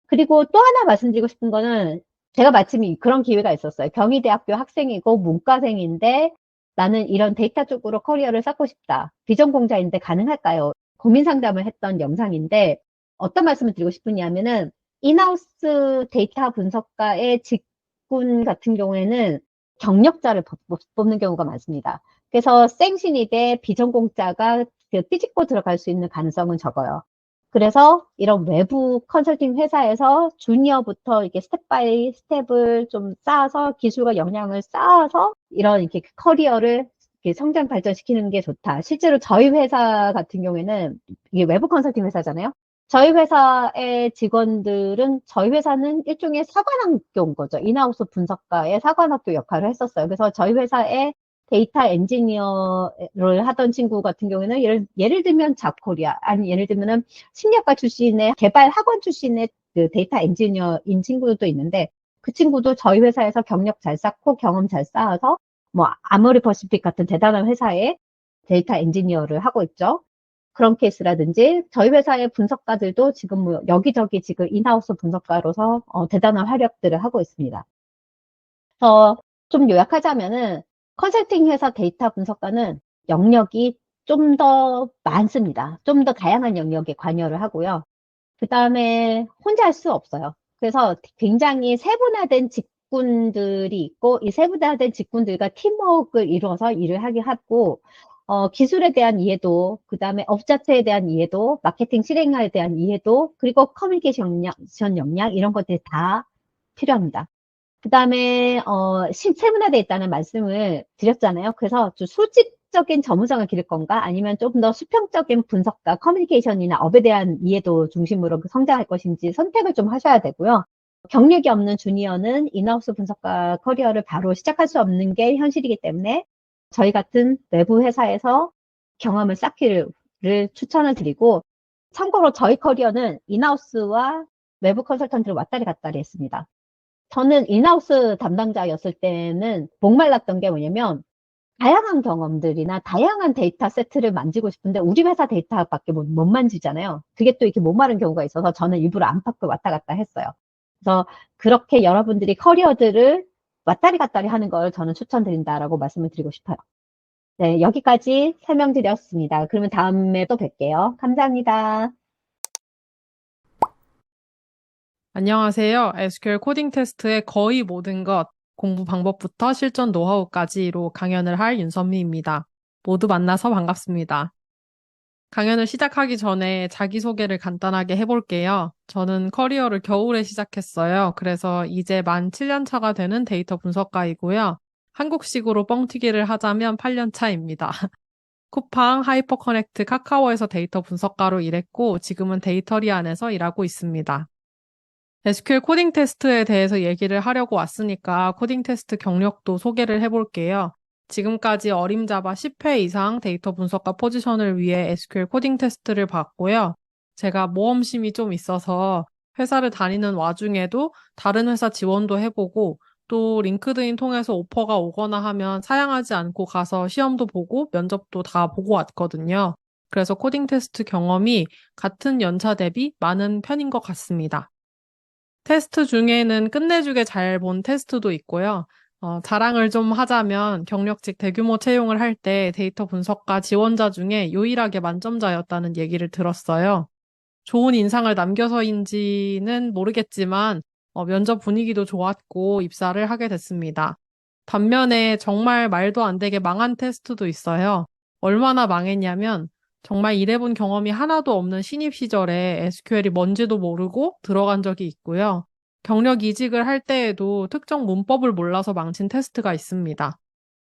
그리고 또 하나 말씀드리고 싶은 거는 제가 마침 그런 기회가 있었어요. 경희대학교 학생이고 문과생인데 나는 이런 데이터 쪽으로 커리어를 쌓고 싶다. 비전공자인데 가능할까요? 고민 상담을 했던 영상인데 어떤 말씀을 드리고 싶으냐면은 인하우스 데이터 분석가의 직군 같은 경우에는 경력자를 뽑는 경우가 많습니다. 그래서 생신이 돼 비전공자가 삐집고 들어갈 수 있는 가능성은 적어요. 그래서 이런 외부 컨설팅 회사에서 주니어부터 이렇게 스텝 바이 스텝을 좀 쌓아서 기술과 역량을 쌓아서 이런 이렇게 커리어를 이렇게 성장 발전시키는 게 좋다. 실제로 저희 회사 같은 경우에는 이게 외부 컨설팅 회사잖아요. 저희 회사의 직원들은 저희 회사는 일종의 사관학교인 거죠. 인하우스 분석가의 사관학교 역할을 했었어요. 그래서 저희 회사에 데이터 엔지니어를 하던 친구 같은 경우에는 예를 들면 잡코리아 아니 예를 들면은 심리학과 출신의 개발 학원 출신의 그 데이터 엔지니어인 친구들도 있는데 그 친구도 저희 회사에서 경력 잘 쌓고 경험 잘 쌓아서 뭐 아모리 퍼시픽 같은 대단한 회사에 데이터 엔지니어를 하고 있죠. 그런 케이스라든지 저희 회사의 분석가들도 지금 뭐 여기저기 지금 인하우스 분석가로서 대단한 활약들을 하고 있습니다. 그래서 좀 요약하자면은 컨설팅 회사 데이터 분석가는 영역이 좀 더 많습니다. 좀 더 다양한 영역에 관여를 하고요. 그 다음에 혼자 할 수 없어요. 그래서 굉장히 세분화된 직군들이 있고 이 세분화된 직군들과 팀워크를 이루어서 일을 하게 하고 기술에 대한 이해도 그 다음에 업 자체에 대한 이해도 마케팅 실행에 대한 이해도 그리고 커뮤니케이션 역량 이런 것들이 다 필요합니다. 그 다음에 세분화되어 있다는 말씀을 드렸잖아요. 그래서 수직 학적인 전문성을 기를 건가? 아니면 좀 더 수평적인 분석과 커뮤니케이션이나 업에 대한 이해도 중심으로 성장할 것인지 선택을 좀 하셔야 되고요. 경력이 없는 주니어는 인하우스 분석가 커리어를 바로 시작할 수 없는 게 현실이기 때문에 저희 같은 외부 회사에서 경험을 쌓기를 추천을 드리고, 참고로 저희 커리어는 인하우스와 외부 컨설턴트를 왔다리 갔다리 했습니다. 저는 인하우스 담당자였을 때는 목말랐던 게 뭐냐면, 다양한 경험들이나 다양한 데이터 세트를 만지고 싶은데 우리 회사 데이터밖에 못 만지잖아요. 그게 또 이렇게 목마른 경우가 있어서 저는 일부러 안팎을 왔다 갔다 했어요. 그래서 그렇게 여러분들이 커리어들을 왔다리 갔다리 하는 걸 저는 추천드린다라고 말씀을 드리고 싶어요. 네, 여기까지 설명드렸습니다. 그러면 다음에 또 뵐게요. 감사합니다.
안녕하세요. SQL 코딩 테스트의 거의 모든 것, 공부 방법부터 실전 노하우까지로 강연을 할 윤선미입니다. 모두 만나서 반갑습니다. 강연을 시작하기 전에 자기소개를 간단하게 해볼게요. 저는 커리어를 겨울에 시작했어요. 그래서 이제 만 7년 차가 되는 데이터 분석가이고요. 한국식으로 뻥튀기를 하자면 8년 차입니다. 쿠팡, 하이퍼커넥트, 카카오에서 데이터 분석가로 일했고 지금은 데이터리안에서 일하고 있습니다. SQL 코딩 테스트에 대해서 얘기를 하려고 왔으니까 코딩 테스트 경력도 소개를 해볼게요. 지금까지 어림잡아 10회 이상 데이터 분석가 포지션을 위해 SQL 코딩 테스트를 봤고요. 제가 모험심이 좀 있어서 회사를 다니는 와중에도 다른 회사 지원도 해보고 또 링크드인 통해서 오퍼가 오거나 하면 사양하지 않고 가서 시험도 보고 면접도 다 보고 왔거든요. 그래서 코딩 테스트 경험이 같은 연차 대비 많은 편인 것 같습니다. 테스트 중에는 끝내주게 잘 본 테스트도 있고요. 자랑을 좀 하자면 경력직 대규모 채용을 할 때 데이터 분석가 지원자 중에 유일하게 만점자였다는 얘기를 들었어요. 좋은 인상을 남겨서인지는 모르겠지만 면접 분위기도 좋았고 입사를 하게 됐습니다. 반면에 정말 말도 안 되게 망한 테스트도 있어요. 얼마나 망했냐면 정말 일해본 경험이 하나도 없는 신입 시절에 SQL이 뭔지도 모르고 들어간 적이 있고요. 경력 이직을 할 때에도 특정 문법을 몰라서 망친 테스트가 있습니다.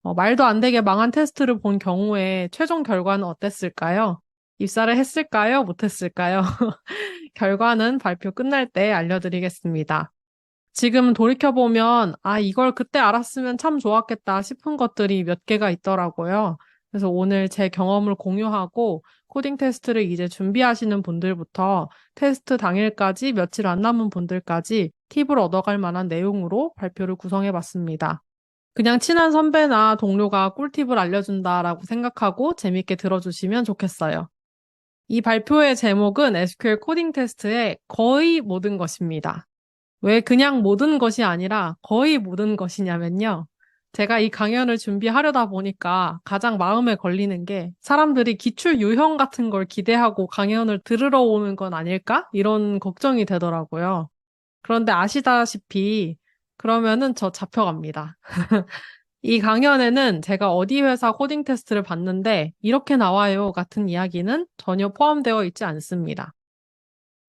말도 안 되게 망한 테스트를 본 경우에 최종 결과는 어땠을까요? 입사를 했을까요? 못했을까요? 결과는 발표 끝날 때 알려드리겠습니다. 지금 돌이켜보면, 이걸 그때 알았으면 참 좋았겠다 싶은 것들이 몇 개가 있더라고요. 그래서 오늘 제 경험을 공유하고 코딩 테스트를 이제 준비하시는 분들부터 테스트 당일까지 며칠 안 남은 분들까지 팁을 얻어갈 만한 내용으로 발표를 구성해 봤습니다. 그냥 친한 선배나 동료가 꿀팁을 알려준다라고 생각하고 재밌게 들어주시면 좋겠어요. 이 발표의 제목은 SQL 코딩 테스트의 거의 모든 것입니다. 왜 그냥 모든 것이 아니라 거의 모든 것이냐면요. 제가 이 강연을 준비하려다 보니까 가장 마음에 걸리는 게 사람들이 기출 유형 같은 걸 기대하고 강연을 들으러 오는 건 아닐까? 이런 걱정이 되더라고요. 그런데 아시다시피 그러면은 저 잡혀갑니다. 이 강연에는 제가 어디 회사 코딩 테스트를 봤는데 이렇게 나와요 같은 이야기는 전혀 포함되어 있지 않습니다.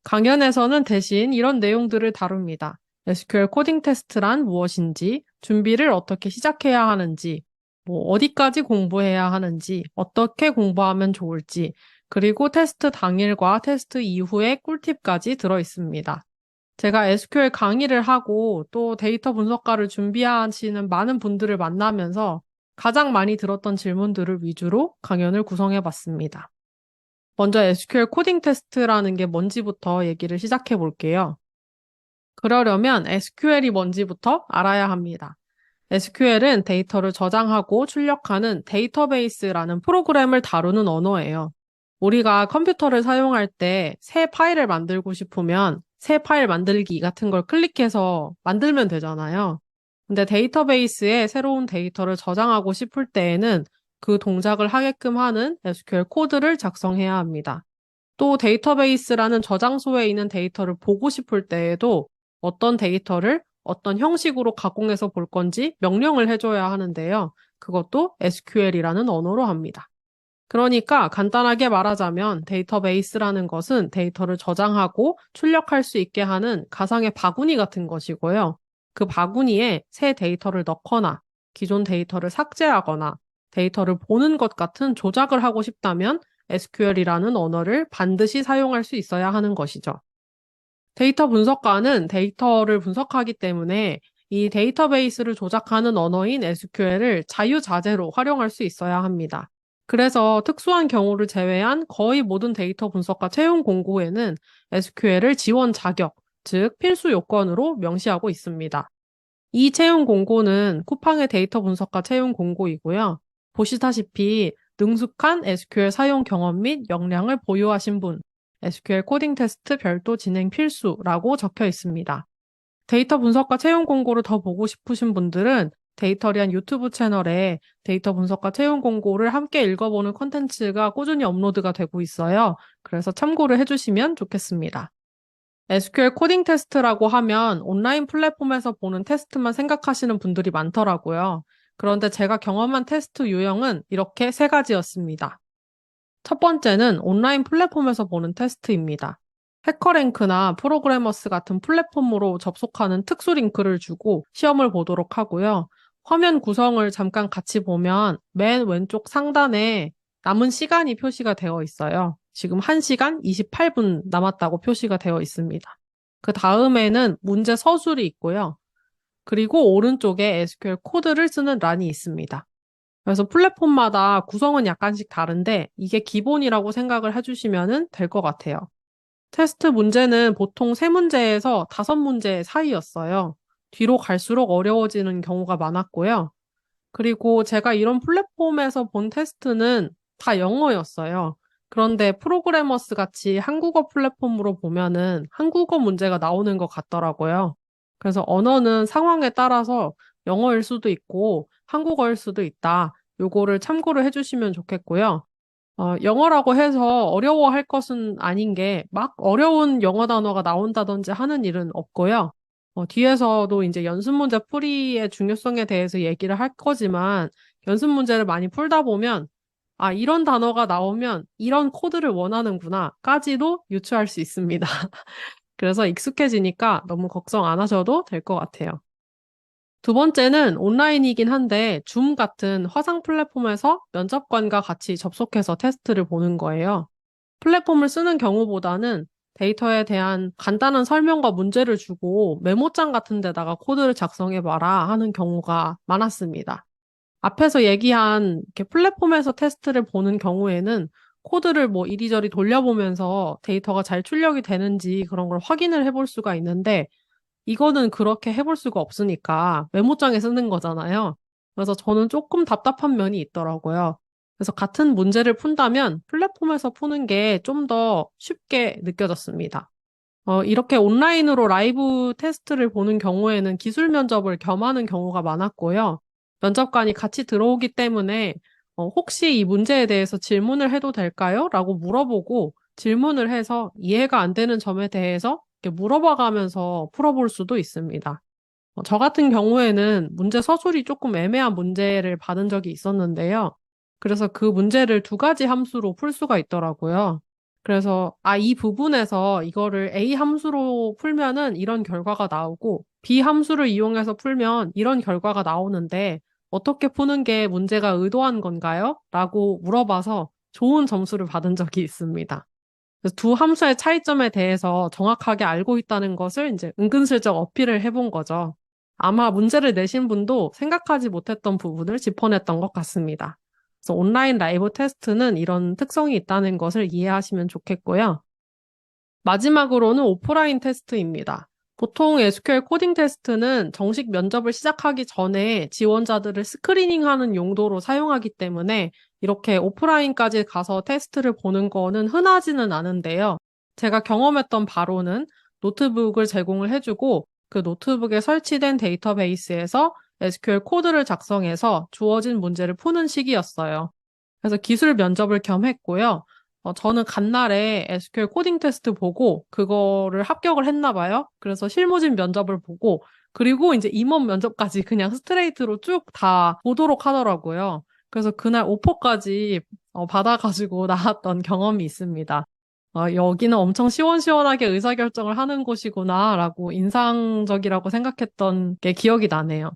강연에서는 대신 이런 내용들을 다룹니다. SQL 코딩 테스트란 무엇인지, 준비를 어떻게 시작해야 하는지, 어디까지 공부해야 하는지, 어떻게 공부하면 좋을지, 그리고 테스트 당일과 테스트 이후의 꿀팁까지 들어 있습니다. 제가 SQL 강의를 하고 또 데이터 분석가를 준비하시는 많은 분들을 만나면서 가장 많이 들었던 질문들을 위주로 강연을 구성해 봤습니다. 먼저 SQL 코딩 테스트라는 게 뭔지부터 얘기를 시작해 볼게요. 그러려면 SQL이 뭔지부터 알아야 합니다. SQL은 데이터를 저장하고 출력하는 데이터베이스라는 프로그램을 다루는 언어예요. 우리가 컴퓨터를 사용할 때 새 파일을 만들고 싶으면 새 파일 만들기 같은 걸 클릭해서 만들면 되잖아요. 근데 데이터베이스에 새로운 데이터를 저장하고 싶을 때에는 그 동작을 하게끔 하는 SQL 코드를 작성해야 합니다. 또 데이터베이스라는 저장소에 있는 데이터를 보고 싶을 때에도 어떤 데이터를 어떤 형식으로 가공해서 볼 건지 명령을 해줘야 하는데요. 그것도 SQL이라는 언어로 합니다. 그러니까 간단하게 말하자면 데이터베이스라는 것은 데이터를 저장하고 출력할 수 있게 하는 가상의 바구니 같은 것이고요. 그 바구니에 새 데이터를 넣거나 기존 데이터를 삭제하거나 데이터를 보는 것 같은 조작을 하고 싶다면 SQL이라는 언어를 반드시 사용할 수 있어야 하는 것이죠. 데이터 분석가는 데이터를 분석하기 때문에 이 데이터베이스를 조작하는 언어인 SQL을 자유자재로 활용할 수 있어야 합니다. 그래서 특수한 경우를 제외한 거의 모든 데이터 분석가 채용 공고에는 SQL을 지원 자격, 즉 필수 요건으로 명시하고 있습니다. 이 채용 공고는 쿠팡의 데이터 분석가 채용 공고이고요. 보시다시피 능숙한 SQL 사용 경험 및 역량을 보유하신 분, SQL 코딩 테스트 별도 진행 필수라고 적혀 있습니다. 데이터 분석가 채용 공고를 더 보고 싶으신 분들은 데이터리안 유튜브 채널에 데이터 분석가 채용 공고를 함께 읽어보는 콘텐츠가 꾸준히 업로드가 되고 있어요. 그래서 참고를 해주시면 좋겠습니다. SQL 코딩 테스트라고 하면 온라인 플랫폼에서 보는 테스트만 생각하시는 분들이 많더라고요. 그런데 제가 경험한 테스트 유형은 이렇게 세 가지였습니다. 첫 번째는 온라인 플랫폼에서 보는 테스트입니다. 해커랭크나 프로그래머스 같은 플랫폼으로 접속하는 특수 링크를 주고 시험을 보도록 하고요. 화면 구성을 잠깐 같이 보면 맨 왼쪽 상단에 남은 시간이 표시가 되어 있어요. 지금 1시간 28분 남았다고 표시가 되어 있습니다. 그 다음에는 문제 서술이 있고요. 그리고 오른쪽에 SQL 코드를 쓰는 란이 있습니다. 그래서 플랫폼마다 구성은 약간씩 다른데 이게 기본이라고 생각을 해주시면 될 것 같아요. 테스트 문제는 보통 3문제에서 5문제 사이였어요. 뒤로 갈수록 어려워지는 경우가 많았고요. 그리고 제가 이런 플랫폼에서 본 테스트는 다 영어였어요. 그런데 프로그래머스 같이 한국어 플랫폼으로 보면은 한국어 문제가 나오는 것 같더라고요. 그래서 언어는 상황에 따라서 영어일 수도 있고 한국어일 수도 있다. 요거를 참고를 해주시면 좋겠고요. 영어라고 해서 어려워할 것은 아닌 게 막 어려운 영어 단어가 나온다든지 하는 일은 없고요. 뒤에서도 이제 연습 문제 풀이의 중요성에 대해서 얘기를 할 거지만 연습 문제를 많이 풀다 보면 아, 이런 단어가 나오면 이런 코드를 원하는구나까지도 유추할 수 있습니다. 그래서 익숙해지니까 너무 걱정 안 하셔도 될 것 같아요. 두 번째는 온라인이긴 한데 줌 같은 화상 플랫폼에서 면접관과 같이 접속해서 테스트를 보는 거예요. 플랫폼을 쓰는 경우보다는 데이터에 대한 간단한 설명과 문제를 주고 메모장 같은 데다가 코드를 작성해봐라 하는 경우가 많았습니다. 앞에서 얘기한 이렇게 플랫폼에서 테스트를 보는 경우에는 코드를 뭐 이리저리 돌려보면서 데이터가 잘 출력이 되는지 그런 걸 확인을 해볼 수가 있는데 이거는 그렇게 해볼 수가 없으니까 메모장에 쓰는 거잖아요. 그래서 저는 조금 답답한 면이 있더라고요. 그래서 같은 문제를 푼다면 플랫폼에서 푸는 게 좀 더 쉽게 느껴졌습니다. 이렇게 온라인으로 라이브 테스트를 보는 경우에는 기술 면접을 겸하는 경우가 많았고요. 면접관이 같이 들어오기 때문에 혹시 이 문제에 대해서 질문을 해도 될까요? 라고 물어보고 질문을 해서 이해가 안 되는 점에 대해서 이렇게 물어봐가면서 풀어볼 수도 있습니다. 저 같은 경우에는 문제 서술이 조금 애매한 문제를 받은 적이 있었는데요. 그래서 그 문제를 2가지 함수로 풀 수가 있더라고요. 그래서 이 부분에서 이거를 A 함수로 풀면은 이런 결과가 나오고 B 함수를 이용해서 풀면 이런 결과가 나오는데 어떻게 푸는 게 문제가 의도한 건가요? 라고 물어봐서 좋은 점수를 받은 적이 있습니다. 그래서 두 함수의 차이점에 대해서 정확하게 알고 있다는 것을 이제 은근슬쩍 어필을 해본 거죠. 아마 문제를 내신 분도 생각하지 못했던 부분을 짚어냈던 것 같습니다. 그래서 온라인 라이브 테스트는 이런 특성이 있다는 것을 이해하시면 좋겠고요. 마지막으로는 오프라인 테스트입니다. 보통 SQL 코딩 테스트는 정식 면접을 시작하기 전에 지원자들을 스크리닝하는 용도로 사용하기 때문에 이렇게 오프라인까지 가서 테스트를 보는 거는 흔하지는 않은데요. 제가 경험했던 바로는 노트북을 제공을 해주고 그 노트북에 설치된 데이터베이스에서 SQL 코드를 작성해서 주어진 문제를 푸는 식이었어요. 그래서 기술 면접을 겸했고요. 저는 간날에 SQL 코딩 테스트 보고 그거를 합격을 했나 봐요. 그래서 실무진 면접을 보고 그리고 이제 임원 면접까지 그냥 스트레이트로 쭉 다 보도록 하더라고요. 그래서 그날 오퍼까지 받아가지고 나왔던 경험이 있습니다. 여기는 엄청 시원시원하게 의사결정을 하는 곳이구나라고 인상적이라고 생각했던 게 기억이 나네요.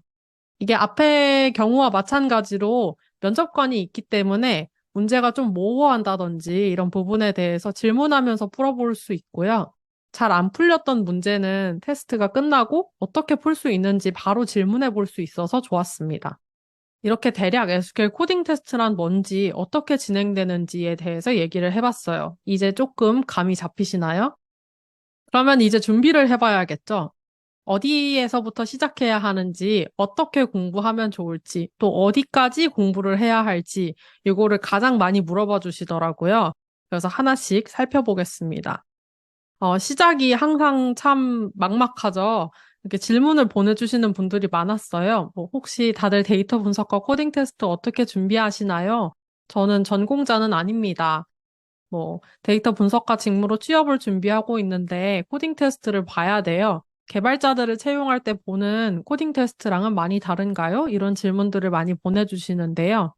이게 앞의 경우와 마찬가지로 면접관이 있기 때문에 문제가 좀 모호한다든지 이런 부분에 대해서 질문하면서 풀어볼 수 있고요. 잘 안 풀렸던 문제는 테스트가 끝나고 어떻게 풀 수 있는지 바로 질문해 볼 수 있어서 좋았습니다. 이렇게 대략 SQL 코딩 테스트란 뭔지, 어떻게 진행되는지에 대해서 얘기를 해봤어요. 이제 조금 감이 잡히시나요? 그러면 이제 준비를 해봐야겠죠? 어디에서부터 시작해야 하는지, 어떻게 공부하면 좋을지, 또 어디까지 공부를 해야 할지, 이거를 가장 많이 물어봐 주시더라고요. 그래서 하나씩 살펴보겠습니다. 시작이 항상 참 막막하죠. 이렇게 질문을 보내주시는 분들이 많았어요. 뭐 혹시 다들 데이터 분석과 코딩 테스트 어떻게 준비하시나요? 저는 전공자는 아닙니다. 뭐 데이터 분석가 직무로 취업을 준비하고 있는데 코딩 테스트를 봐야 돼요. 개발자들을 채용할 때 보는 코딩 테스트랑은 많이 다른가요? 이런 질문들을 많이 보내주시는데요.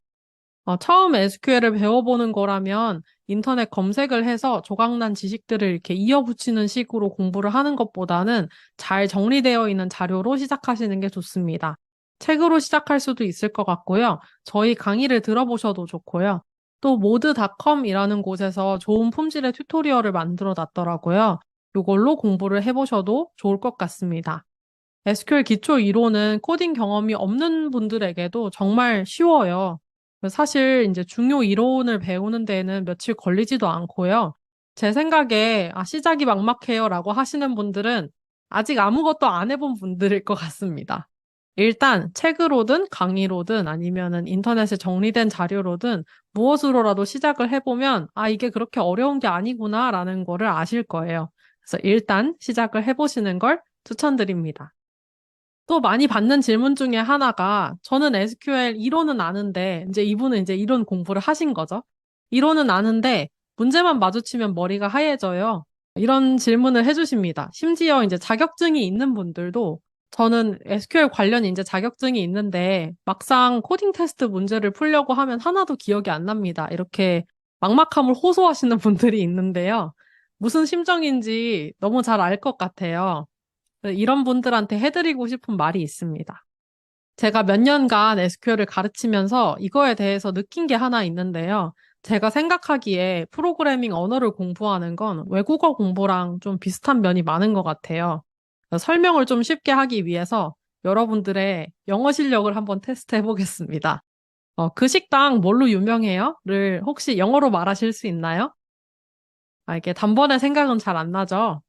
처음 SQL을 배워보는 거라면 인터넷 검색을 해서 조각난 지식들을 이렇게 이어붙이는 식으로 공부를 하는 것보다는 잘 정리되어 있는 자료로 시작하시는 게 좋습니다. 책으로 시작할 수도 있을 것 같고요. 저희 강의를 들어보셔도 좋고요. 또 모드닷컴이라는 곳에서 좋은 품질의 튜토리얼을 만들어 놨더라고요. 이걸로 공부를 해보셔도 좋을 것 같습니다. SQL 기초 이론은 코딩 경험이 없는 분들에게도 정말 쉬워요. 사실 이제 중요 이론을 배우는 데에는 며칠 걸리지도 않고요. 제 생각에 시작이 막막해요라고 하시는 분들은 아직 아무것도 안 해본 분들일 것 같습니다. 일단 책으로든 강의로든 아니면은 인터넷에 정리된 자료로든 무엇으로라도 시작을 해보면 이게 그렇게 어려운 게 아니구나라는 거를 아실 거예요. 그래서 일단 시작을 해보시는 걸 추천드립니다. 또 많이 받는 질문 중에 하나가 저는 SQL 이론은 아는데 이제 이분은 이제 이론 공부를 하신 거죠. 이론은 아는데 문제만 마주치면 머리가 하얘져요. 이런 질문을 해주십니다. 심지어 이제 자격증이 있는 분들도 저는 SQL 관련 이제 자격증이 있는데 막상 코딩 테스트 문제를 풀려고 하면 하나도 기억이 안 납니다. 이렇게 막막함을 호소하시는 분들이 있는데요. 무슨 심정인지 너무 잘 알 것 같아요. 이런 분들한테 해드리고 싶은 말이 있습니다. 제가 몇 년간 SQL을 가르치면서 이거에 대해서 느낀 게 하나 있는데요. 제가 생각하기에 프로그래밍 언어를 공부하는 건 외국어 공부랑 좀 비슷한 면이 많은 것 같아요. 설명을 좀 쉽게 하기 위해서 여러분들의 영어 실력을 한번 테스트 해보겠습니다. 그 식당 뭘로 유명해요? 를 혹시 영어로 말하실 수 있나요? 이게 단번에 생각은 잘 안 나죠?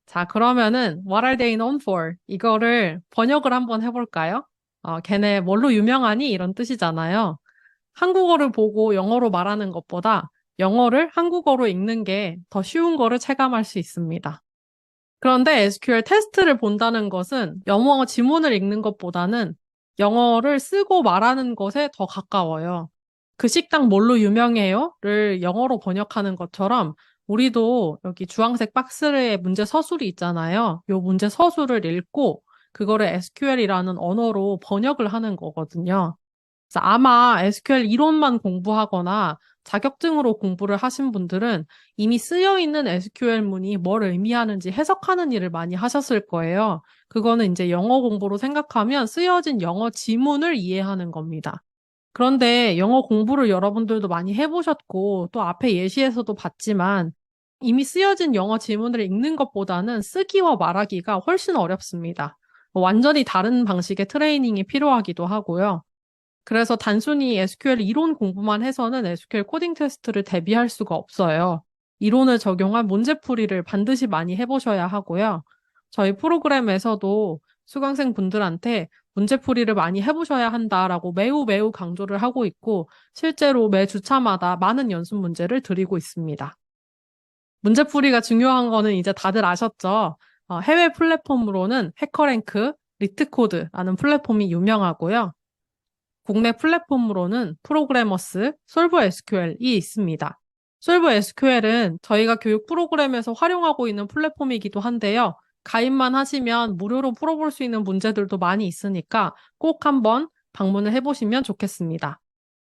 자, 그러면은 What are they known for? 이거를 번역을 한번 해볼까요? 걔네 뭘로 유명하니? 이런 뜻이잖아요. 한국어를 보고 영어로 말하는 것보다 영어를 한국어로 읽는 게 더 쉬운 거를 체감할 수 있습니다. 그런데 SQL 테스트를 본다는 것은 영어 지문을 읽는 것보다는 영어를 쓰고 말하는 것에 더 가까워요. 그 식당 뭘로 유명해요?를 영어로 번역하는 것처럼 우리도 여기 주황색 박스에 문제 서술이 있잖아요. 요 문제 서술을 읽고 그거를 SQL이라는 언어로 번역을 하는 거거든요. 그래서 아마 SQL 이론만 공부하거나 자격증으로 공부를 하신 분들은 이미 쓰여 있는 SQL문이 뭘 의미하는지 해석하는 일을 많이 하셨을 거예요. 그거는 이제 영어 공부로 생각하면 쓰여진 영어 지문을 이해하는 겁니다. 그런데 영어 공부를 여러분들도 많이 해보셨고 또 앞에 예시에서도 봤지만 이미 쓰여진 영어 지문을 읽는 것보다는 쓰기와 말하기가 훨씬 어렵습니다. 완전히 다른 방식의 트레이닝이 필요하기도 하고요. 그래서 단순히 SQL 이론 공부만 해서는 SQL 코딩 테스트를 대비할 수가 없어요. 이론을 적용한 문제풀이를 반드시 많이 해보셔야 하고요. 저희 프로그램에서도 수강생 분들한테 문제풀이를 많이 해보셔야 한다라고 매우 매우 강조를 하고 있고, 실제로 매 주차마다 많은 연습 문제를 드리고 있습니다. 문제풀이가 중요한 거는 이제 다들 아셨죠? 해외 플랫폼으로는 해커랭크, 리트코드라는 플랫폼이 유명하고요. 국내 플랫폼으로는 프로그래머스, 솔브 SQL이 있습니다. 솔브 SQL은 저희가 교육 프로그램에서 활용하고 있는 플랫폼이기도 한데요. 가입만 하시면 무료로 풀어볼 수 있는 문제들도 많이 있으니까 꼭 한번 방문을 해보시면 좋겠습니다.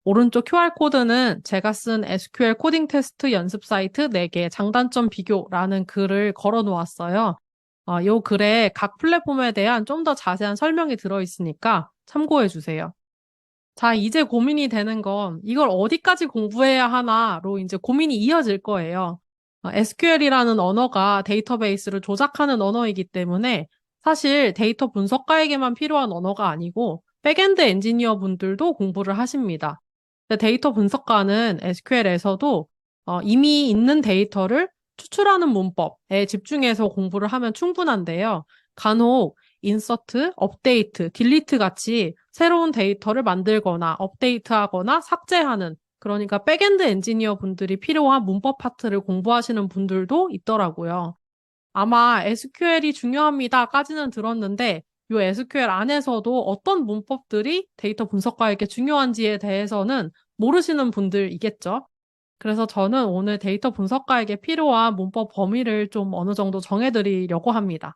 오른쪽 QR코드는 제가 쓴 SQL 코딩 테스트 연습 사이트 4개 장단점 비교라는 글을 걸어 놓았어요. 이 글에 각 플랫폼에 대한 좀 더 자세한 설명이 들어있으니까 참고해 주세요. 자, 이제 고민이 되는 건 이걸 어디까지 공부해야 하나로 이제 고민이 이어질 거예요. SQL이라는 언어가 데이터베이스를 조작하는 언어이기 때문에 사실 데이터 분석가에게만 필요한 언어가 아니고 백엔드 엔지니어 분들도 공부를 하십니다. 근데 데이터 분석가는 SQL에서도 이미 있는 데이터를 추출하는 문법에 집중해서 공부를 하면 충분한데요. 간혹 인서트, 업데이트, 딜리트 같이 새로운 데이터를 만들거나 업데이트하거나 삭제하는 그러니까 백엔드 엔지니어 분들이 필요한 문법 파트를 공부하시는 분들도 있더라고요. 아마 SQL이 중요합니다까지는 들었는데 이 SQL 안에서도 어떤 문법들이 데이터 분석가에게 중요한지에 대해서는 모르시는 분들이겠죠. 그래서 저는 오늘 데이터 분석가에게 필요한 문법 범위를 좀 어느 정도 정해드리려고 합니다.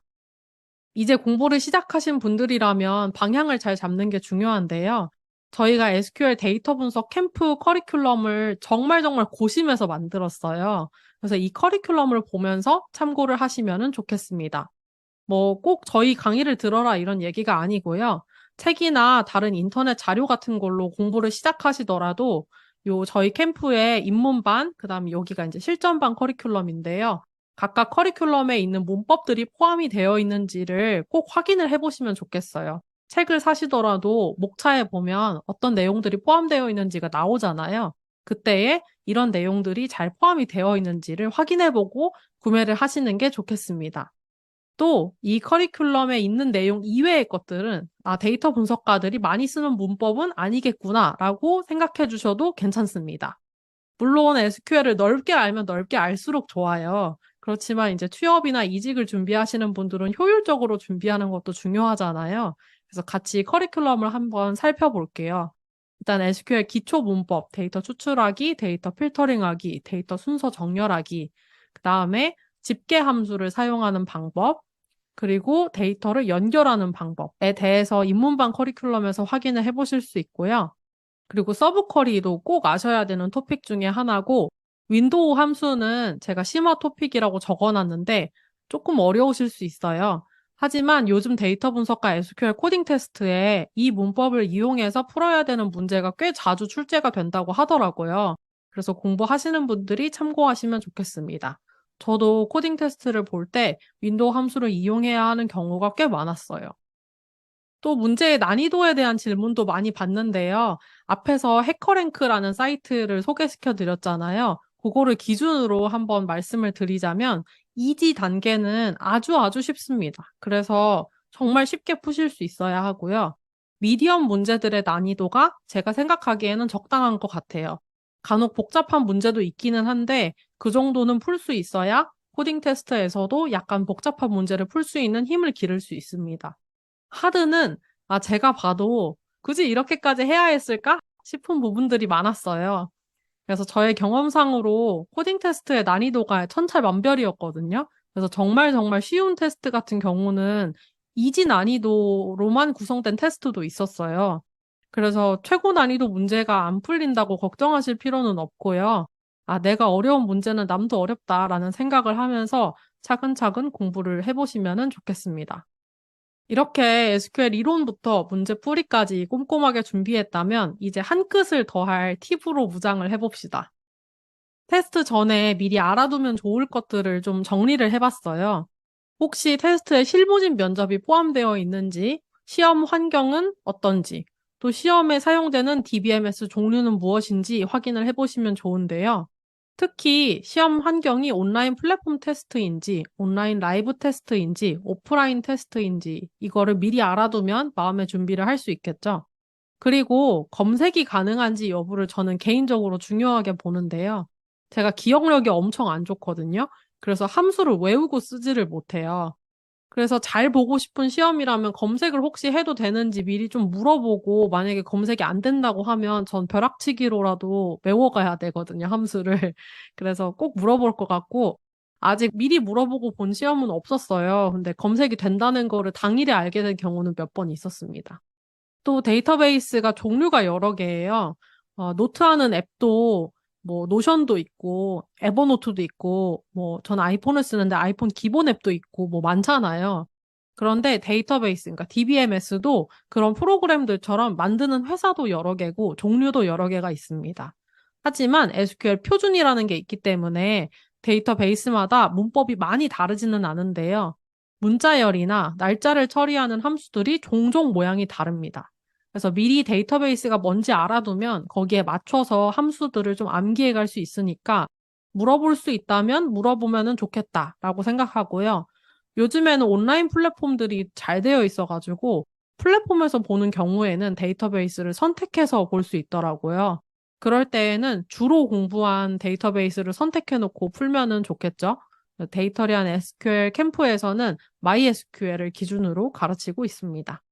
이제 공부를 시작하신 분들이라면 방향을 잘 잡는 게 중요한데요. 저희가 SQL 데이터 분석 캠프 커리큘럼을 정말 고심해서 만들었어요. 그래서 이 커리큘럼을 보면서 참고를 하시면 좋겠습니다. 뭐 꼭 저희 강의를 들어라 이런 얘기가 아니고요. 책이나 다른 인터넷 자료 같은 걸로 공부를 시작하시더라도 요 저희 캠프의 입문반, 그다음에 여기가 이제 실전반 커리큘럼인데요. 각각 커리큘럼에 있는 문법들이 포함이 되어 있는지를 꼭 확인을 해보시면 좋겠어요. 책을 사시더라도 목차에 보면 어떤 내용들이 포함되어 있는지가 나오잖아요. 그때에 이런 내용들이 잘 포함이 되어 있는지를 확인해보고 구매를 하시는 게 좋겠습니다. 또 이 커리큘럼에 있는 내용 이외의 것들은 데이터 분석가들이 많이 쓰는 문법은 아니겠구나라고 생각해 주셔도 괜찮습니다. 물론 SQL을 넓게 알면 넓게 알수록 좋아요. 그렇지만 이제 취업이나 이직을 준비하시는 분들은 효율적으로 준비하는 것도 중요하잖아요. 그래서 같이 커리큘럼을 한번 살펴볼게요. 일단 SQL 기초 문법, 데이터 추출하기, 데이터 필터링하기, 데이터 순서 정렬하기, 그 다음에 집계 함수를 사용하는 방법, 그리고 데이터를 연결하는 방법에 대해서 입문반 커리큘럼에서 확인을 해보실 수 있고요. 그리고 서브 쿼리도 꼭 아셔야 되는 토픽 중에 하나고, 윈도우 함수는 제가 심화 토픽이라고 적어놨는데 조금 어려우실 수 있어요. 하지만 요즘 데이터 분석과 SQL 코딩 테스트에 이 문법을 이용해서 풀어야 되는 문제가 꽤 자주 출제가 된다고 하더라고요. 그래서 공부하시는 분들이 참고하시면 좋겠습니다. 저도 코딩 테스트를 볼 때 윈도우 함수를 이용해야 하는 경우가 꽤 많았어요. 또 문제의 난이도에 대한 질문도 많이 받는데요. 앞에서 해커랭크라는 사이트를 소개시켜 드렸잖아요. 그거를 기준으로 한번 말씀을 드리자면 이지 단계는 아주 쉽습니다. 그래서 정말 쉽게 푸실 수 있어야 하고요. 미디엄 문제들의 난이도가 제가 생각하기에는 적당한 것 같아요. 간혹 복잡한 문제도 있기는 한데 그 정도는 풀 수 있어야 코딩 테스트에서도 약간 복잡한 문제를 풀 수 있는 힘을 기를 수 있습니다. 하드는 제가 봐도 굳이 이렇게까지 해야 했을까 싶은 부분들이 많았어요. 그래서 저의 경험상으로 코딩 테스트의 난이도가 천차만별이었거든요. 그래서 정말 쉬운 테스트 같은 경우는 이지 난이도로만 구성된 테스트도 있었어요. 그래서 최고 난이도 문제가 안 풀린다고 걱정하실 필요는 없고요. 내가 어려운 문제는 남도 어렵다라는 생각을 하면서 차근차근 공부를 해보시면 좋겠습니다. 이렇게 SQL 이론부터 문제 풀이까지 꼼꼼하게 준비했다면 이제 한 끗을 더할 팁으로 무장을 해봅시다. 테스트 전에 미리 알아두면 좋을 것들을 좀 정리를 해봤어요. 혹시 테스트에 실무진 면접이 포함되어 있는지, 시험 환경은 어떤지, 또 시험에 사용되는 DBMS 종류는 무엇인지 확인을 해보시면 좋은데요. 특히 시험 환경이 온라인 플랫폼 테스트인지, 온라인 라이브 테스트인지, 오프라인 테스트인지 이거를 미리 알아두면 마음의 준비를 할 수 있겠죠. 그리고 검색이 가능한지 여부를 저는 개인적으로 중요하게 보는데요. 제가 기억력이 엄청 안 좋거든요. 그래서 함수를 외우고 쓰지를 못해요. 그래서 잘 보고 싶은 시험이라면 검색을 혹시 해도 되는지 미리 좀 물어보고 만약에 검색이 안 된다고 하면 전 벼락치기로라도 외워가야 되거든요, 함수를. 그래서 꼭 물어볼 것 같고 아직 미리 물어보고 본 시험은 없었어요. 근데 검색이 된다는 거를 당일에 알게 된 경우는 몇 번 있었습니다. 또 데이터베이스가 종류가 여러 개예요. 노트하는 앱도 뭐 노션도 있고 에버노트도 있고 뭐 전 아이폰을 쓰는데 아이폰 기본 앱도 있고 뭐 많잖아요. 그런데 데이터베이스, 그러니까 DBMS도 그런 프로그램들처럼 만드는 회사도 여러 개고 종류도 여러 개가 있습니다. 하지만 SQL 표준이라는 게 있기 때문에 데이터베이스마다 문법이 많이 다르지는 않은데요. 문자열이나 날짜를 처리하는 함수들이 종종 모양이 다릅니다. 그래서 미리 데이터베이스가 뭔지 알아두면 거기에 맞춰서 함수들을 좀 암기해 갈 수 있으니까 물어볼 수 있다면 물어보면 좋겠다라고 생각하고요. 요즘에는 온라인 플랫폼들이 잘 되어 있어가지고 플랫폼에서 보는 경우에는 데이터베이스를 선택해서 볼 수 있더라고요. 그럴 때에는 주로 공부한 데이터베이스를 선택해놓고 풀면은 좋겠죠. 데이터리안 SQL 캠프에서는 MySQL을 기준으로 가르치고 있습니다.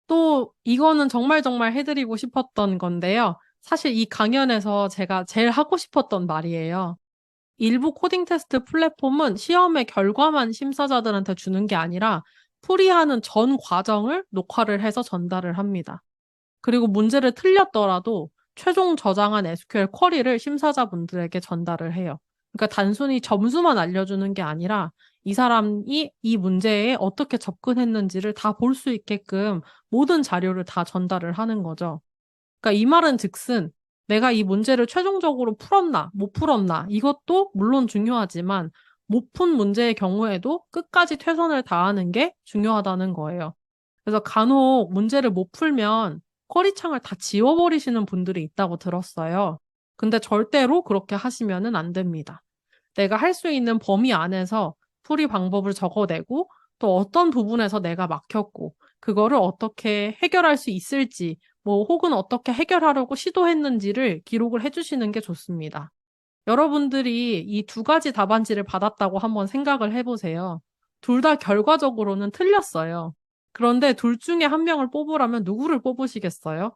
또 이거는 정말 정말 해드리고 싶었던 건데요. 사실 이 강연에서 제가 제일 하고 싶었던 말이에요. 일부 코딩 테스트 플랫폼은 시험의 결과만 심사자들한테 주는 게 아니라 풀이하는 전 과정을 녹화를 해서 전달을 합니다. 그리고 문제를 틀렸더라도 최종 저장한 SQL 쿼리를 심사자분들에게 전달을 해요. 그러니까 단순히 점수만 알려주는 게 아니라 이 사람이 이 문제에 어떻게 접근했는지를 다 볼 수 있게끔 모든 자료를 다 전달을 하는 거죠. 그러니까 이 말은 즉슨 내가 이 문제를 최종적으로 풀었나, 못 풀었나, 이것도 물론 중요하지만 못 푼 문제의 경우에도 끝까지 최선을 다하는 게 중요하다는 거예요. 그래서 간혹 문제를 못 풀면 쿼리창을 다 지워버리시는 분들이 있다고 들었어요. 근데 절대로 그렇게 하시면은 안 됩니다. 내가 할 수 있는 범위 안에서 풀이 방법을 적어내고 또 어떤 부분에서 내가 막혔고 그거를 어떻게 해결할 수 있을지 뭐 혹은 어떻게 해결하려고 시도했는지를 기록을 해주시는 게 좋습니다. 여러분들이 이 두 가지 답안지를 받았다고 한번 생각을 해보세요. 둘 다 결과적으로는 틀렸어요. 그런데 둘 중에 한 명을 뽑으라면 누구를 뽑으시겠어요?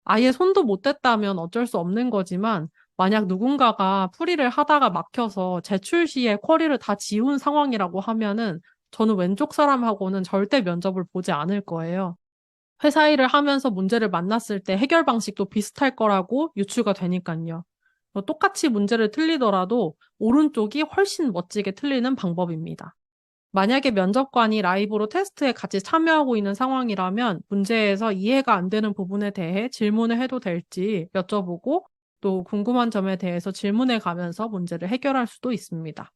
아예 손도 못 댔다면 어쩔 수 없는 거지만 만약 누군가가 풀이를 하다가 막혀서 제출 시에 쿼리를 다 지운 상황이라고 하면은 저는 왼쪽 사람하고는 절대 면접을 보지 않을 거예요. 회사 일을 하면서 문제를 만났을 때 해결 방식도 비슷할 거라고 유추가 되니까요. 똑같이 문제를 틀리더라도 오른쪽이 훨씬 멋지게 틀리는 방법입니다. 만약에 면접관이 라이브로 테스트에 같이 참여하고 있는 상황이라면 문제에서 이해가 안 되는 부분에 대해 질문을 해도 될지 여쭤보고 또 궁금한 점에 대해서 질문해 가면서 문제를 해결할 수도 있습니다.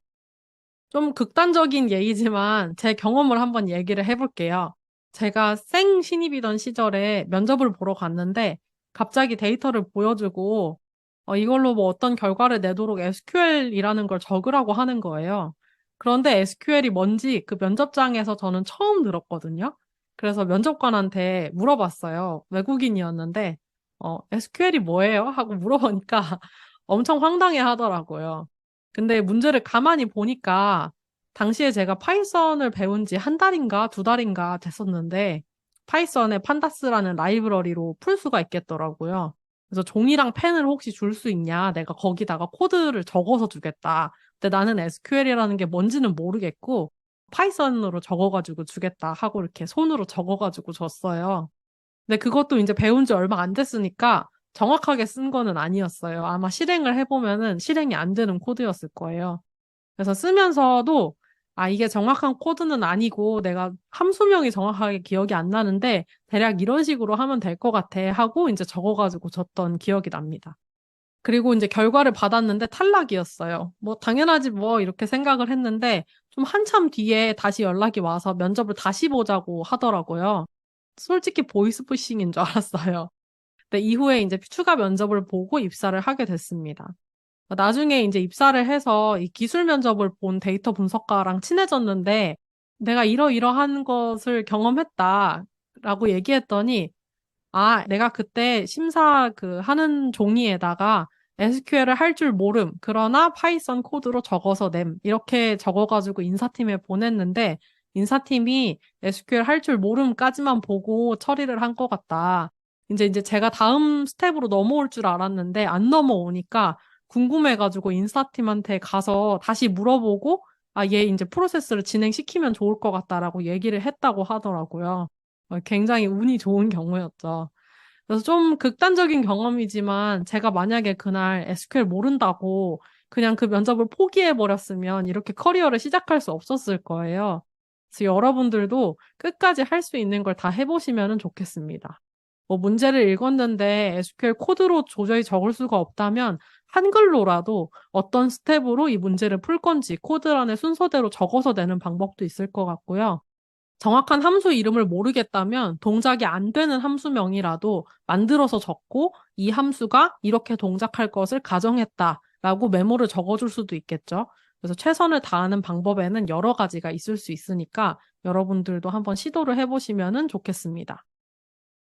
좀 극단적인 예이지만 제 경험을 한번 얘기를 해볼게요. 제가 생 신입이던 시절에 면접을 보러 갔는데 갑자기 데이터를 보여주고 이걸로 뭐 어떤 결과를 내도록 SQL이라는 걸 적으라고 하는 거예요. 그런데 SQL이 뭔지 그 면접장에서 저는 처음 들었거든요. 그래서 면접관한테 물어봤어요. 외국인이었는데, SQL이 뭐예요? 하고 물어보니까 엄청 황당해 하더라고요. 근데 문제를 가만히 보니까 당시에 제가 파이썬을 배운 지 한 달인가 두 달인가 됐었는데 파이썬에 판다스라는 라이브러리로 풀 수가 있겠더라고요. 그래서 종이랑 펜을 혹시 줄 수 있냐? 내가 거기다가 코드를 적어서 주겠다. 근데 나는 SQL이라는 게 뭔지는 모르겠고 파이썬으로 적어가지고 주겠다 하고 이렇게 손으로 적어가지고 줬어요. 근데 그것도 이제 배운 지 얼마 안 됐으니까 정확하게 쓴 거는 아니었어요. 아마 실행을 해보면은 실행이 안 되는 코드였을 거예요. 그래서 쓰면서도 이게 정확한 코드는 아니고 내가 함수명이 정확하게 기억이 안 나는데 대략 이런 식으로 하면 될 것 같아 하고 이제 적어가지고 줬던 기억이 납니다. 그리고 이제 결과를 받았는데 탈락이었어요. 뭐 당연하지 뭐 이렇게 생각을 했는데 좀 한참 뒤에 다시 연락이 와서 면접을 다시 보자고 하더라고요. 솔직히 보이스피싱인 줄 알았어요. 근데 이후에 이제 추가 면접을 보고 입사를 하게 됐습니다. 나중에 이제 입사를 해서 이 기술 면접을 본 데이터 분석가랑 친해졌는데 내가 이러이러한 것을 경험했다라고 얘기했더니 내가 그때 심사 그 하는 종이에다가 SQL을 할 줄 모름. 그러나 파이썬 코드로 적어서 냄. 이렇게 적어가지고 인사팀에 보냈는데 인사팀이 SQL 할 줄 모름까지만 보고 처리를 한 것 같다. 이제 제가 다음 스텝으로 넘어올 줄 알았는데 안 넘어오니까 궁금해가지고 인사팀한테 가서 다시 물어보고 얘 이제 프로세스를 진행시키면 좋을 것 같다라고 얘기를 했다고 하더라고요. 굉장히 운이 좋은 경우였죠. 그래서 좀 극단적인 경험이지만 제가 만약에 그날 SQL 모른다고 그냥 그 면접을 포기해버렸으면 이렇게 커리어를 시작할 수 없었을 거예요. 그래서 여러분들도 끝까지 할 수 있는 걸 다 해보시면 좋겠습니다. 문제를 읽었는데 SQL 코드로 도저히 적을 수가 없다면 한글로라도 어떤 스텝으로 이 문제를 풀 건지 코드란의 순서대로 적어서 내는 방법도 있을 것 같고요. 정확한 함수 이름을 모르겠다면 동작이 안 되는 함수명이라도 만들어서 적고 이 함수가 이렇게 동작할 것을 가정했다라고 메모를 적어줄 수도 있겠죠. 그래서 최선을 다하는 방법에는 여러 가지가 있을 수 있으니까 여러분들도 한번 시도를 해보시면 좋겠습니다.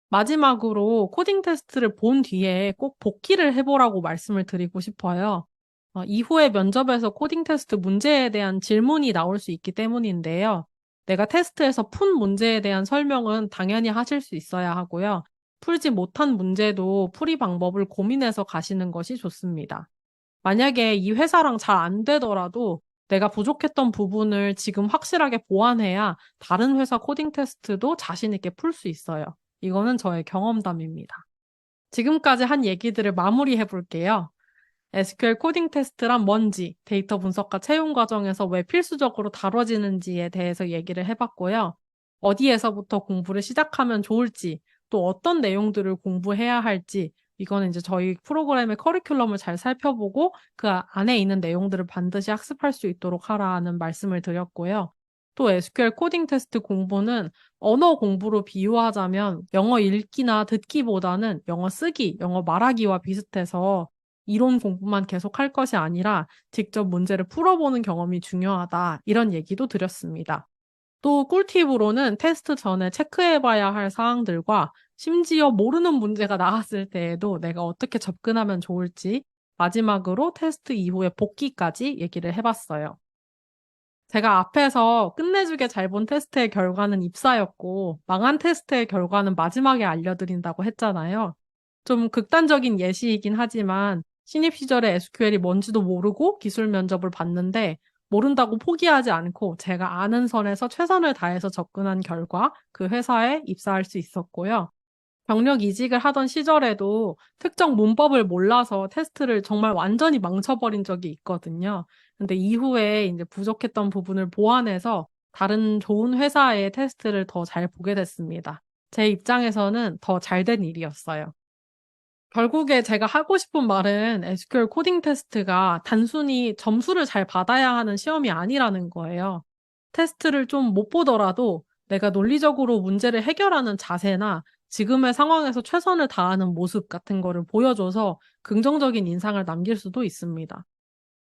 마지막으로 코딩 테스트를 본 뒤에 꼭 복기를 해보라고 말씀을 드리고 싶어요. 이후에 면접에서 코딩 테스트 문제에 대한 질문이 나올 수 있기 때문인데요. 내가 테스트에서 푼 문제에 대한 설명은 당연히 하실 수 있어야 하고요. 풀지 못한 문제도 풀이 방법을 고민해서 가시는 것이 좋습니다. 만약에 이 회사랑 잘 안 되더라도 내가 부족했던 부분을 지금 확실하게 보완해야 다른 회사 코딩 테스트도 자신 있게 풀 수 있어요. 이거는 저의 경험담입니다. 지금까지 한 얘기들을 마무리해 볼게요. SQL 코딩 테스트란 뭔지, 데이터 분석과 채용 과정에서 왜 필수적으로 다뤄지는지에 대해서 얘기를 해봤고요. 어디에서부터 공부를 시작하면 좋을지, 또 어떤 내용들을 공부해야 할지, 이거는 이제 저희 프로그램의 커리큘럼을 잘 살펴보고 그 안에 있는 내용들을 반드시 학습할 수 있도록 하라는 말씀을 드렸고요. 또 SQL 코딩 테스트 공부는 언어 공부로 비유하자면 영어 읽기나 듣기보다는 영어 쓰기, 영어 말하기와 비슷해서 이론 공부만 계속 할 것이 아니라 직접 문제를 풀어보는 경험이 중요하다. 이런 얘기도 드렸습니다. 또 꿀팁으로는 테스트 전에 체크해봐야 할 사항들과 심지어 모르는 문제가 나왔을 때에도 내가 어떻게 접근하면 좋을지 마지막으로 테스트 이후에 복귀까지 얘기를 해봤어요. 제가 앞에서 끝내주게 잘 본 테스트의 결과는 입사였고 망한 테스트의 결과는 마지막에 알려드린다고 했잖아요. 좀 극단적인 예시이긴 하지만 신입 시절에 SQL이 뭔지도 모르고 기술 면접을 봤는데 모른다고 포기하지 않고 제가 아는 선에서 최선을 다해서 접근한 결과 그 회사에 입사할 수 있었고요. 경력 이직을 하던 시절에도 특정 문법을 몰라서 테스트를 정말 완전히 망쳐버린 적이 있거든요. 근데 이후에 이제 부족했던 부분을 보완해서 다른 좋은 회사의 테스트를 더 잘 보게 됐습니다. 제 입장에서는 더 잘된 일이었어요. 결국에 제가 하고 싶은 말은 SQL 코딩 테스트가 단순히 점수를 잘 받아야 하는 시험이 아니라는 거예요. 테스트를 좀 못 보더라도 내가 논리적으로 문제를 해결하는 자세나 지금의 상황에서 최선을 다하는 모습 같은 거를 보여줘서 긍정적인 인상을 남길 수도 있습니다.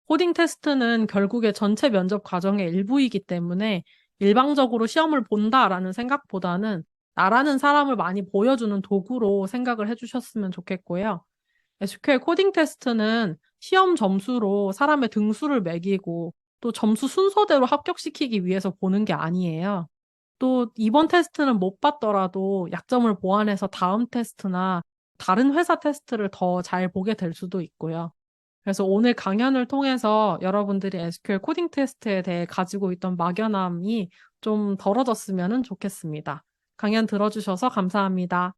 코딩 테스트는 결국에 전체 면접 과정의 일부이기 때문에 일방적으로 시험을 본다라는 생각보다는 나라는 사람을 많이 보여주는 도구로 생각을 해주셨으면 좋겠고요. SQL 코딩 테스트는 시험 점수로 사람의 등수를 매기고 또 점수 순서대로 합격시키기 위해서 보는 게 아니에요. 또 이번 테스트는 못 봤더라도 약점을 보완해서 다음 테스트나 다른 회사 테스트를 더 잘 보게 될 수도 있고요. 그래서 오늘 강연을 통해서 여러분들이 SQL 코딩 테스트에 대해 가지고 있던 막연함이 좀 덜어졌으면 좋겠습니다. 강연 들어주셔서 감사합니다.